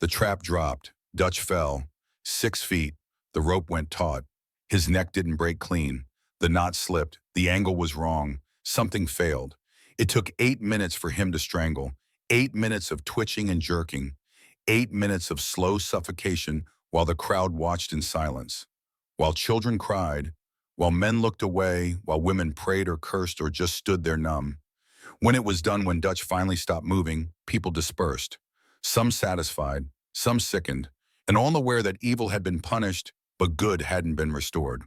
S1: The trap dropped. Dutch fell. 6 feet. The rope went taut. His neck didn't break clean. The knot slipped. The angle was wrong. Something failed. It took 8 minutes for him to strangle. 8 minutes of twitching and jerking. 8 minutes of slow suffocation while the crowd watched in silence. While children cried. While men looked away. While women prayed or cursed or just stood there numb. When it was done, when Dutch finally stopped moving, people dispersed. Some satisfied, some sickened, and all aware that evil had been punished, but good hadn't been restored.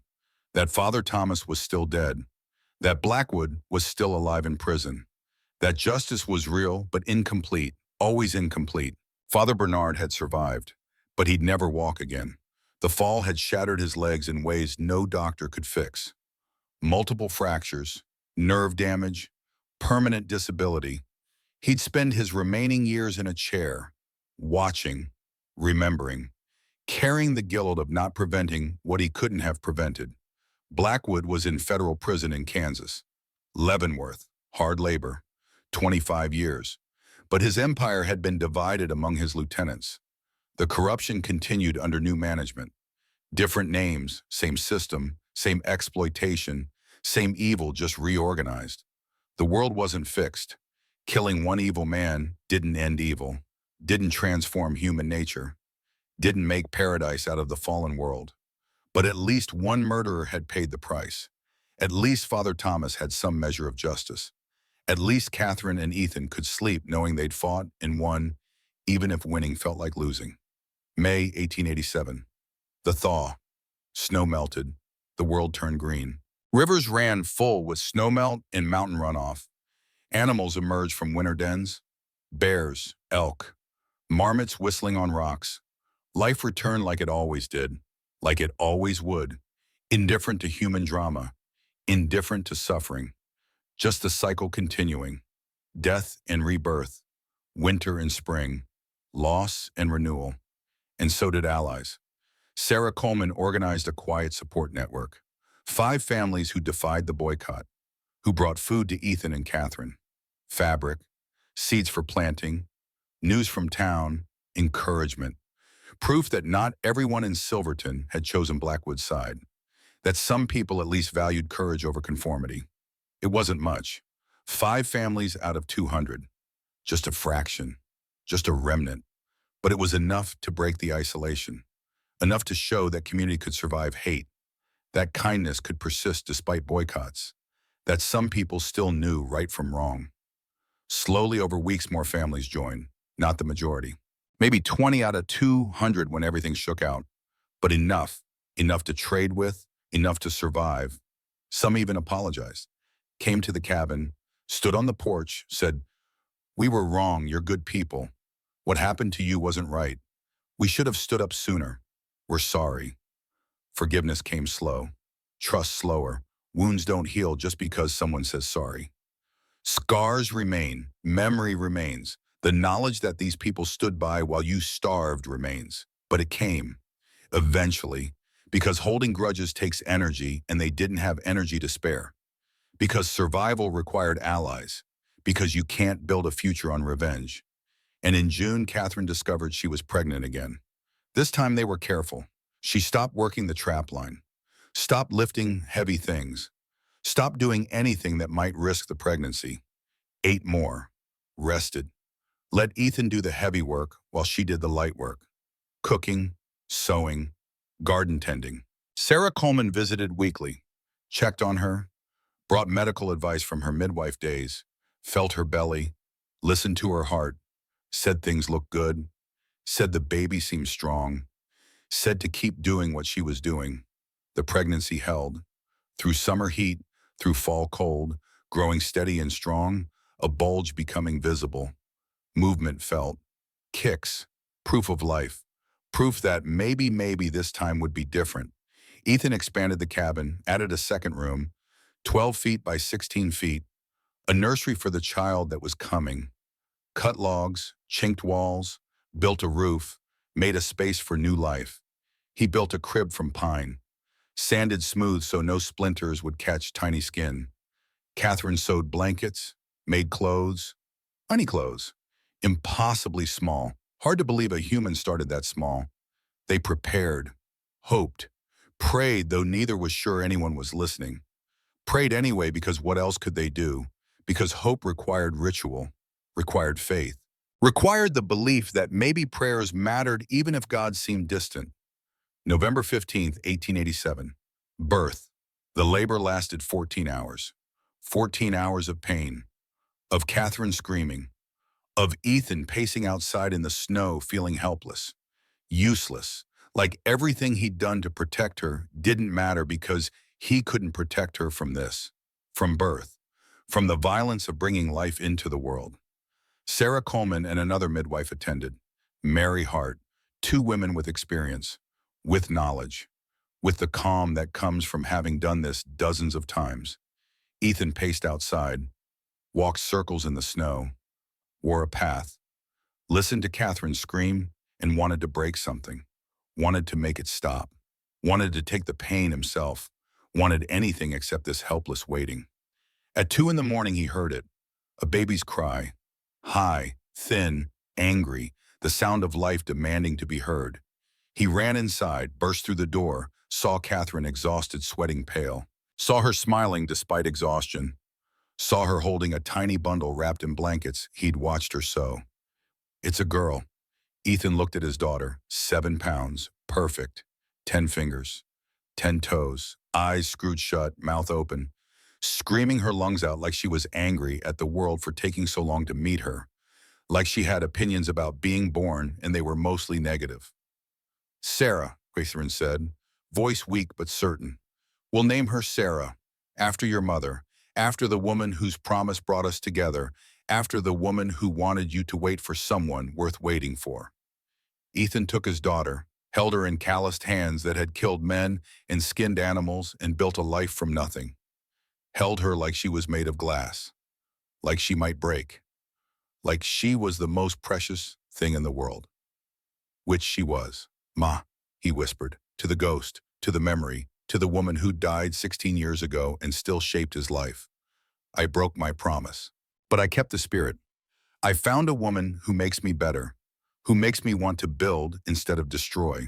S1: That Father Thomas was still dead. That Blackwood was still alive in prison. That justice was real, but incomplete, always incomplete. Father Bernard had survived, but he'd never walk again. The fall had shattered his legs in ways no doctor could fix. Multiple fractures, nerve damage, permanent disability. He'd spend his remaining years in a chair, watching, remembering, carrying the guilt of not preventing what he couldn't have prevented. Blackwood was in federal prison in Kansas. Leavenworth, hard labor, 25 years. But his empire had been divided among his lieutenants. The corruption continued under new management. Different names, same system, same exploitation, same evil, just reorganized. The world wasn't fixed. Killing one evil man didn't end evil, didn't transform human nature, didn't make paradise out of the fallen world. But at least one murderer had paid the price. At least Father Thomas had some measure of justice. At least Catherine and Ethan could sleep knowing they'd fought and won, even if winning felt like losing. May 1887. The thaw. Snow melted. The world turned green. Rivers ran full with snowmelt and mountain runoff. Animals emerged from winter dens. Bears, elk, marmots whistling on rocks. Life returned like it always did, like it always would, indifferent to human drama, indifferent to suffering, Just the cycle continuing. Death and rebirth, winter and spring, loss and renewal. And so did allies. Sarah Coleman organized a quiet support network. 5 families who defied the boycott, who brought food to Ethan and Catherine. Fabric, seeds for planting, news from town, encouragement. Proof that not everyone in Silverton had chosen Blackwood's side. That some people at least valued courage over conformity. It wasn't much. 5 families out of 200. Just a fraction. Just a remnant. But it was enough to break the isolation. Enough to show that community could survive hate. That kindness could persist despite boycotts. That some people still knew right from wrong. Slowly over weeks more families joined. Not the majority. Maybe 20 out of 200 when everything shook out. But enough. Enough to trade with. Enough to survive. Some even apologized. Came to the cabin. Stood on the porch. Said, "We were wrong. You're good people. What happened to you wasn't right. We should have stood up sooner. We're sorry." Forgiveness came slow. Trust slower. Wounds don't heal just because someone says sorry. Scars remain. Memory remains. The knowledge that these people stood by while you starved remains. But it came. Eventually. Because holding grudges takes energy and they didn't have energy to spare. Because survival required allies. Because you can't build a future on revenge. And in June, Catherine discovered she was pregnant again. This time they were careful. She stopped working the trap line. Stopped lifting heavy things. Stopped doing anything that might risk the pregnancy. Ate more. Rested. Let Ethan do the heavy work while she did the light work. Cooking, sewing, garden tending. Sarah Coleman visited weekly. Checked on her. Brought medical advice from her midwife days. Felt her belly. Listened to her heart. Said things looked good. Said the baby seemed strong. Said to keep doing what she was doing. The pregnancy held. Through summer heat, through fall cold, growing steady and strong, a bulge becoming visible. Movement felt. Kicks. Proof of life. Proof that maybe this time would be different. Ethan expanded the cabin, added a second room, 12 feet by 16 feet, a nursery for the child that was coming. Cut logs, chinked walls, built a roof, made a space for new life. He built a crib from pine, sanded smooth so no splinters would catch tiny skin. Catherine sewed blankets, made clothes, honey clothes, impossibly small. Hard to believe a human started that small. They prepared, hoped, prayed though neither was sure anyone was listening. Prayed anyway because what else could they do? Because hope required ritual, required faith, required the belief that maybe prayers mattered even if God seemed distant. November 15th, 1887. Birth. The labor lasted 14 hours. 14 hours of pain. Of Catherine screaming. Of Ethan pacing outside in the snow feeling helpless. Useless. Like everything he'd done to protect her didn't matter because he couldn't protect her from this. From birth. From the violence of bringing life into the world. Sarah Coleman and another midwife attended. Mary Hart. 2 women with experience. With knowledge. With the calm that comes from having done this dozens of times. Ethan paced outside. Walked circles in the snow. Wore a path. Listened to Catherine scream and wanted to break something. Wanted to make it stop. Wanted to take the pain himself. Wanted anything except this helpless waiting. At 2 in the morning he heard it. A baby's cry. High, thin, angry, the sound of life demanding to be heard. He ran inside, burst through the door, saw Catherine exhausted, sweating pale. Saw her smiling despite exhaustion. Saw her holding a tiny bundle wrapped in blankets he'd watched her sew. It's a girl. Ethan looked at his daughter, 7 pounds, perfect, 10 fingers, 10 toes, eyes screwed shut, mouth open, screaming her lungs out like she was angry at the world for taking so long to meet her, like she had opinions about being born and they were mostly negative. Sarah, Catherine said, voice weak but certain. We'll name her Sarah, after your mother, after the woman whose promise brought us together, after the woman who wanted you to wait for someone worth waiting for. Ethan took his daughter, held her in calloused hands that had killed men and skinned animals and built a life from nothing. held her like she was made of glass, like she might break, like she was the most precious thing in the world, which she was. Ma, he whispered, to the ghost, to the memory, to the woman who died 16 years ago and still shaped his life. I broke my promise, but I kept the spirit. I found a woman who makes me better, who makes me want to build instead of destroy,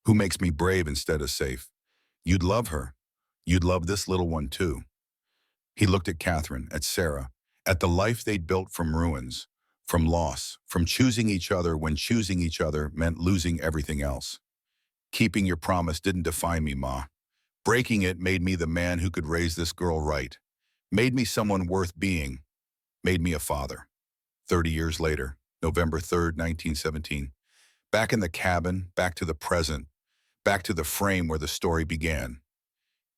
S1: who makes me brave instead of safe. You'd love her. You'd love this little one too. He looked at Catherine, at Sarah, at the life they'd built from ruins, from loss, from choosing each other when choosing each other meant losing everything else. Keeping your promise didn't define me, Ma. Breaking it made me the man who could raise this girl right, made me someone worth being, made me a father. 30 years later, November 3rd, 1917, back in the cabin, back to the present, back to the frame where the story began.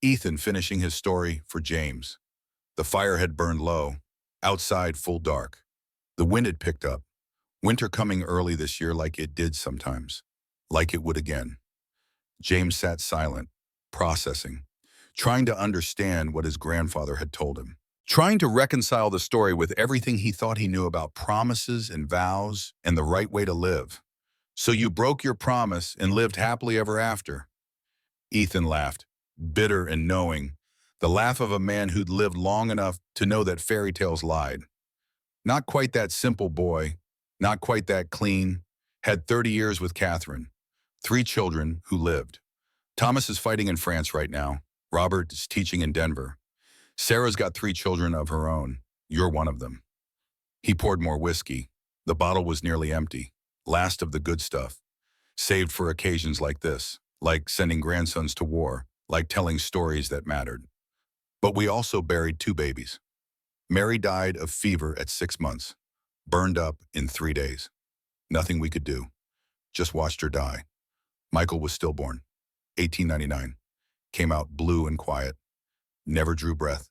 S1: Ethan finishing his story for James. The fire had burned low, outside full dark. The wind had picked up, winter coming early this year like it did sometimes, like it would again. James sat silent, processing, trying to understand what his grandfather had told him, trying to reconcile the story with everything he thought he knew about promises and vows and the right way to live. So you broke your promise and lived happily ever after. Ethan laughed, bitter and knowing, the laugh of a man who'd lived long enough to know that fairy tales lied. Not quite that simple boy, not quite that clean, had 30 years with Catherine, 3 children who lived. Thomas is fighting in France right now. Robert is teaching in Denver. Sarah's got 3 children of her own. You're one of them. He poured more whiskey. The bottle was nearly empty. Last of the good stuff. Saved for occasions like this, like sending grandsons to war, like telling stories that mattered. But we also buried 2 babies. Mary died of fever at 6 months, burned up in 3 days. Nothing we could do. Just watched her die. Michael was stillborn, 1899. Came out blue and quiet. Never drew breath.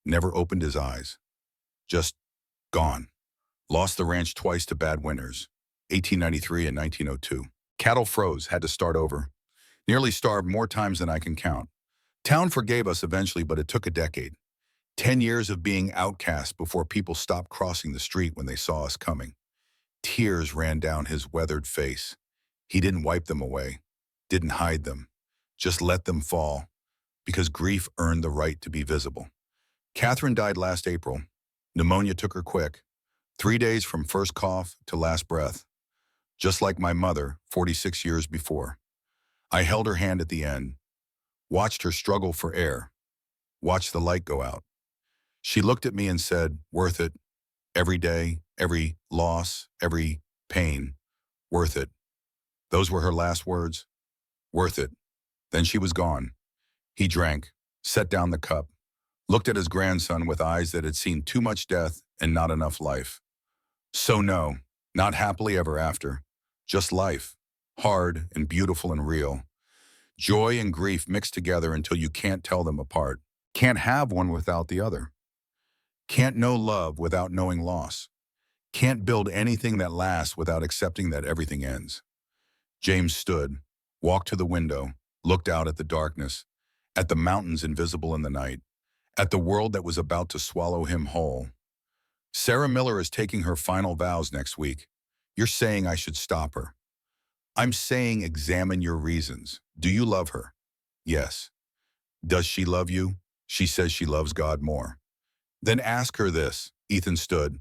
S1: Never opened his eyes. Just gone. Lost the ranch twice to bad winters, 1893 and 1902. Cattle froze, had to start over. Nearly starved more times than I can count. Town forgave us eventually, but it took a decade. 10 years of being outcast before people stopped crossing the street when they saw us coming. Tears ran down his weathered face. He didn't wipe them away, didn't hide them, just let them fall, because grief earned the right to be visible. Catherine died last April. Pneumonia took her quick. 3 days from first cough to last breath. Just like my mother, 46 years before. I held her hand at the end, watched her struggle for air, watched the light go out. She looked at me and said, worth it. Every day, every loss, every pain, worth it. Those were her last words. Worth it. Then she was gone. He drank, set down the cup, looked at his grandson with eyes that had seen too much death and not enough life. So no, not happily ever after. Just life, hard and beautiful and real. Joy and grief mixed together until you can't tell them apart. Can't have one without the other. Can't know love without knowing loss. Can't build anything that lasts without accepting that everything ends. James stood, walked to the window, looked out at the darkness, at the mountains invisible in the night, at the world that was about to swallow him whole. Sarah Miller is taking her final vows next week. You're saying I should stop her. I'm saying examine your reasons. Do you love her? Yes. Does she love you? She says she loves God more. Then ask her this. Ethan stood,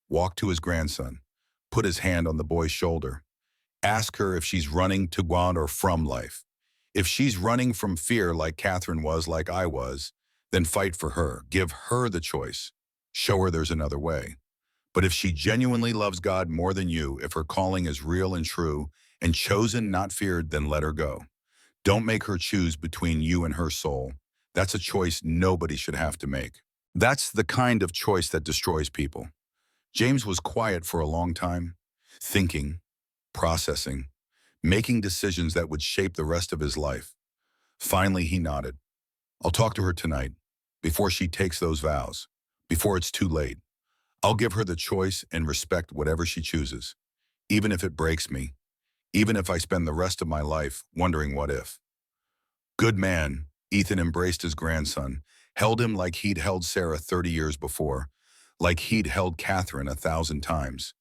S1: walked to his grandson, put his hand on the boy's shoulder. Ask her if she's running to God or from life. If she's running from fear like Catherine was, like I was, then fight for her. Give her the choice. Show her there's another way. But if she genuinely loves God more than you, if her calling is real and true, and chosen, not feared, then let her go. Don't make her choose between you and her soul. That's a choice nobody should have to make. That's the kind of choice that destroys people. James was quiet for a long time, thinking, processing, making decisions that would shape the rest of his life. Finally, he nodded. I'll talk to her tonight, before she takes those vows, before it's too late. I'll give her the choice and respect whatever she chooses, even if it breaks me, even if I spend the rest of my life wondering what if. Good man, Ethan embraced his grandson, Held him like he'd held Sarah 30 years before, like he'd held Catherine 1,000 times.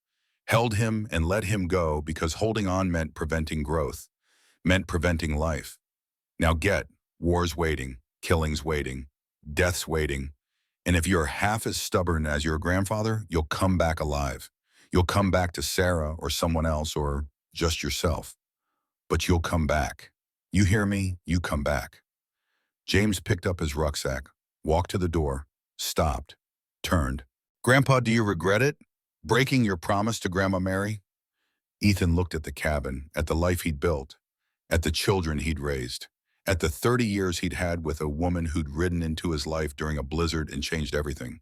S1: Held him and let him go because holding on meant preventing growth, meant preventing life. Now get, war's waiting, killing's waiting, death's waiting, and if you're half as stubborn as your grandfather, you'll come back alive. You'll come back to Sarah or someone else or just yourself. But you'll come back. You hear me? You come back. James picked up his rucksack, walked to the door, stopped, turned. Grandpa, do you regret it? Breaking your promise to Grandma Mary? Ethan looked at the cabin, at the life he'd built, at the children he'd raised, at the 30 years he'd had with a woman who'd ridden into his life during a blizzard and changed everything,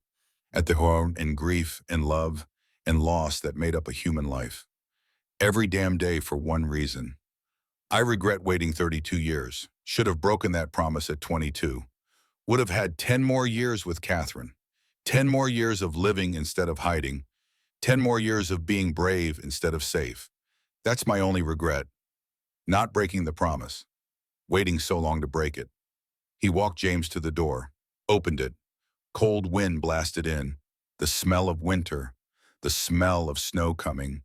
S1: at the horror and grief and love and loss that made up a human life. Every damn day for one reason. I regret waiting 32 years. Should have broken that promise at 22. Would have had 10 more years with Catherine. 10 more years of living instead of hiding. 10 more years of being brave instead of safe. That's my only regret. Not breaking the promise. Waiting so long to break it. He walked James to the door, opened it. Cold wind blasted in. The smell of winter. The smell of snow coming.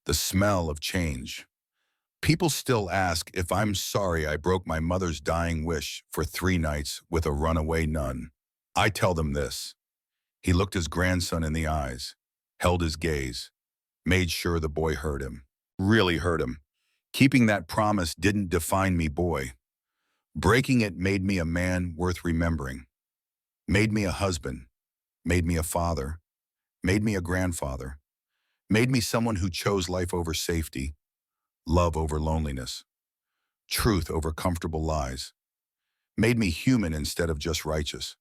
S1: The smell of change. People still ask if I'm sorry I broke my mother's dying wish for 3 nights with a runaway nun. I tell them this. He looked his grandson in the eyes, held his gaze, made sure the boy heard him. Really hurt him. Keeping that promise didn't define me, boy. Breaking it made me a man worth remembering. Made me a husband. Made me a father. Made me a grandfather. Made me someone who chose life over safety, love over loneliness, truth over comfortable lies. Made me human instead of just righteous.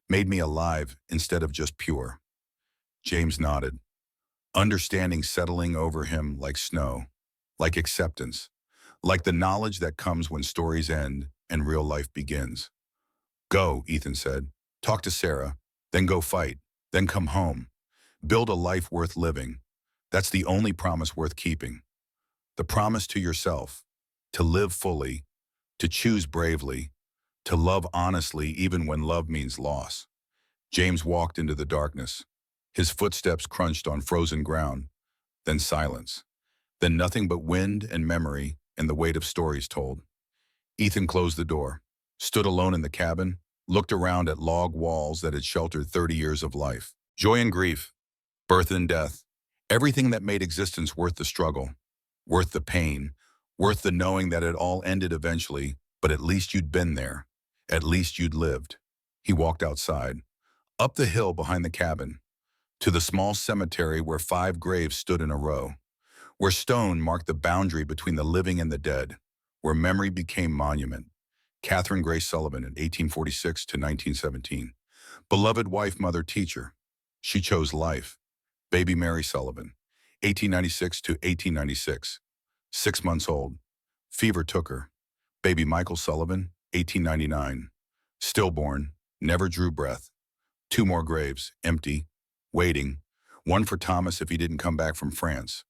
S1: Made me alive instead of just pure. James nodded, understanding settling over him like snow, like acceptance, like the knowledge that comes when stories end and real life begins. Go, Ethan said. Talk to Sarah, then go fight, then come home. Build a life worth living. That's the only promise worth keeping. The promise to yourself, to live fully, to choose bravely, to love honestly even when love means loss. James walked into the darkness. His footsteps crunched on frozen ground, then silence, then nothing but wind and memory and the weight of stories told. Ethan closed the door, stood alone in the cabin, looked around at log walls that had sheltered 30 years of life. Joy and grief, birth and death, everything that made existence worth the struggle. Worth the pain, worth the knowing that it all ended eventually, but at least you'd been there. At least you'd lived. He walked outside, up the hill behind the cabin, to the small cemetery where 5 graves stood in a row, where stone marked the boundary between the living and the dead, where memory became monument. Catherine Grace Sullivan in 1846 to 1917. Beloved wife, mother, teacher. She chose life. Baby Mary Sullivan. 1896 to 1896, 6 months old. Fever took her. Baby Michael Sullivan, 1899, stillborn, never drew breath. 2 more graves, empty, waiting. 1 for Thomas if he didn't come back from France.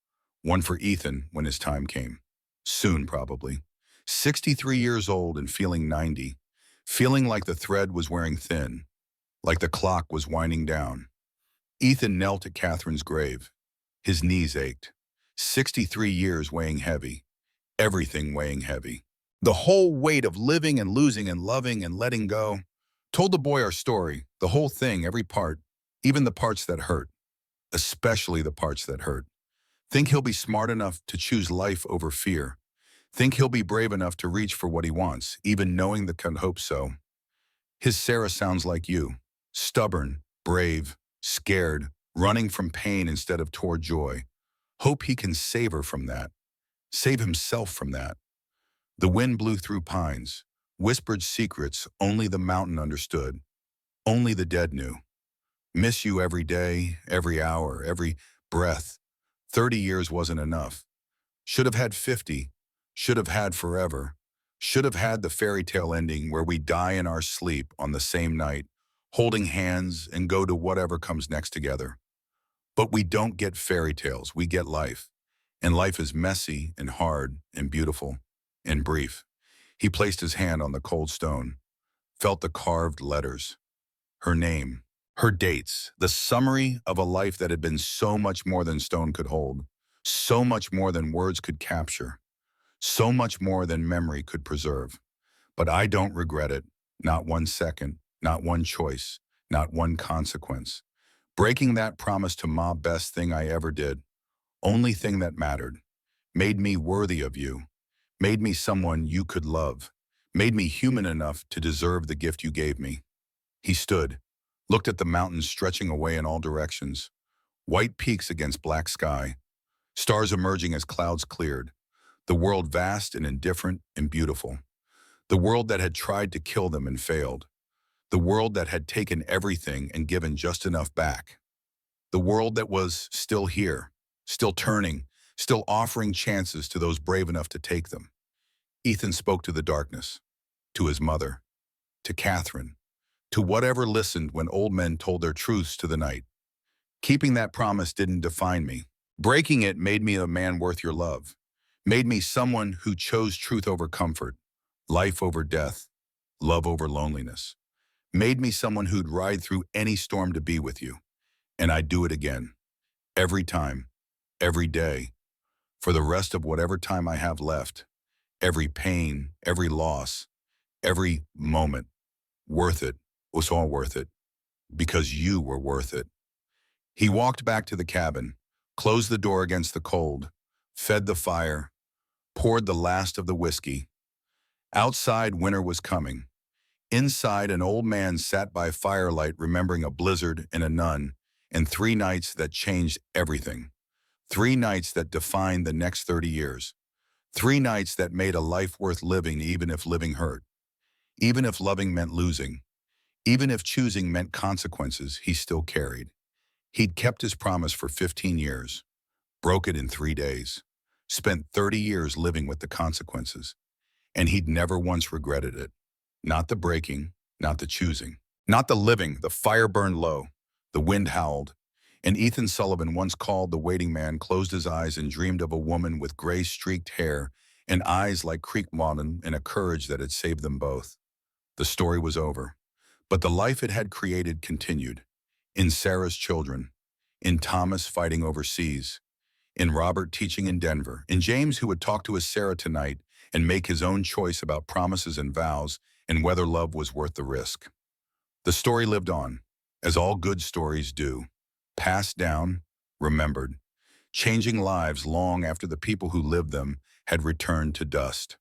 S1: 1 for Ethan when his time came. Soon, probably. 63 years old and feeling 90, feeling like the thread was wearing thin, like the clock was winding down. Ethan knelt at Catherine's grave. His knees ached. 63 years weighing heavy. Everything weighing heavy. The whole weight of living and losing and loving and letting go. Told the boy our story, the whole thing, every part, even the parts that hurt. Especially the parts that hurt. Think he'll be smart enough to choose life over fear. Think he'll be brave enough to reach for what he wants, even knowing that can hope so. His Sarah sounds like you. Stubborn, brave, scared, running from pain instead of toward joy. Hope he can save her from that. Save himself from that. The wind blew through pines, whispered secrets only the mountain understood. Only the dead knew. Miss you every day, every hour, every breath. 30 years wasn't enough. Should have had 50. Should have had forever. Should have had the fairy tale ending where we die in our sleep on the same night, holding hands and go to whatever comes next together. But we don't get fairy tales, we get life. And life is messy and hard and beautiful and brief. He placed his hand on the cold stone, felt the carved letters. her name, her dates, the summary of a life that had been so much more than stone could hold, so much more than words could capture, so much more than memory could preserve. But I don't regret it, not one second, not one choice, not one consequence. Breaking that promise to Ma, best thing I ever did, only thing that mattered, made me worthy of you, made me someone you could love, made me human enough to deserve the gift you gave me. He stood, looked at the mountains stretching away in all directions, white peaks against black sky, stars emerging as clouds cleared, the world vast and indifferent and beautiful, the world that had tried to kill them and failed, the world that had taken everything and given just enough back, the world that was still here, still turning, still offering chances to those brave enough to take them. Ethan spoke to the darkness, to his mother, to Catherine, to whatever listened when old men told their truths to the night. Keeping that promise didn't define me. Breaking it made me a man worth your love, made me someone who chose truth over comfort, life over death, love over loneliness, made me someone who'd ride through any storm to be with you. And I'd do it again, every time, every day, for the rest of whatever time I have left, every pain, every loss, every moment, worth it, was all worth it, because you were worth it. He walked back to the cabin, closed the door against the cold, fed the fire, poured the last of the whiskey. Outside, winter was coming. Inside, an old man sat by firelight remembering a blizzard and a nun, and 3 nights that changed everything. 3 nights that defined the next 30 years. 3 nights that made a life worth living even if living hurt. Even if loving meant losing. Even if choosing meant consequences he still carried. He'd kept his promise for 15 years, broke it in 3 days, spent 30 years living with the consequences, and he'd never once regretted it. Not the breaking, not the choosing, not the living. The fire burned low, the wind howled, and Ethan Sullivan, once called the waiting man, closed his eyes and dreamed of a woman with gray-streaked hair and eyes like creek bottom and a courage that had saved them both. The story was over, but the life it had created continued. In Sarah's children, in Thomas fighting overseas, in Robert teaching in Denver, in James who would talk to his Sarah tonight and make his own choice about promises and vows and whether love was worth the risk. The story lived on, as all good stories do, passed down, remembered, changing lives long after the people who lived them had returned to dust.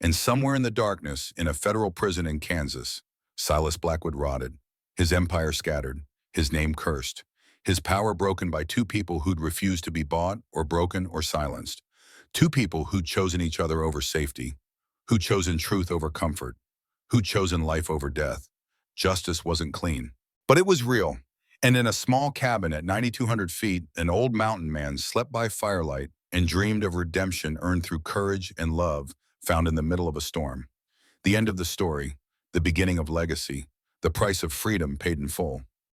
S1: And somewhere in the darkness, in a federal prison in Kansas, Silas Blackwood rotted, his empire scattered, his name cursed, his power broken by 2 people who'd refused to be bought or broken or silenced. 2 people who'd chosen each other over safety, who'd chosen truth over comfort, who'd chosen life over death. Justice wasn't clean, but it was real. And in a small cabin at 9,200 feet, an old mountain man slept by firelight and dreamed of redemption earned through courage and love found in the middle of a storm. The end of the story, the beginning of legacy, the price of freedom paid in full.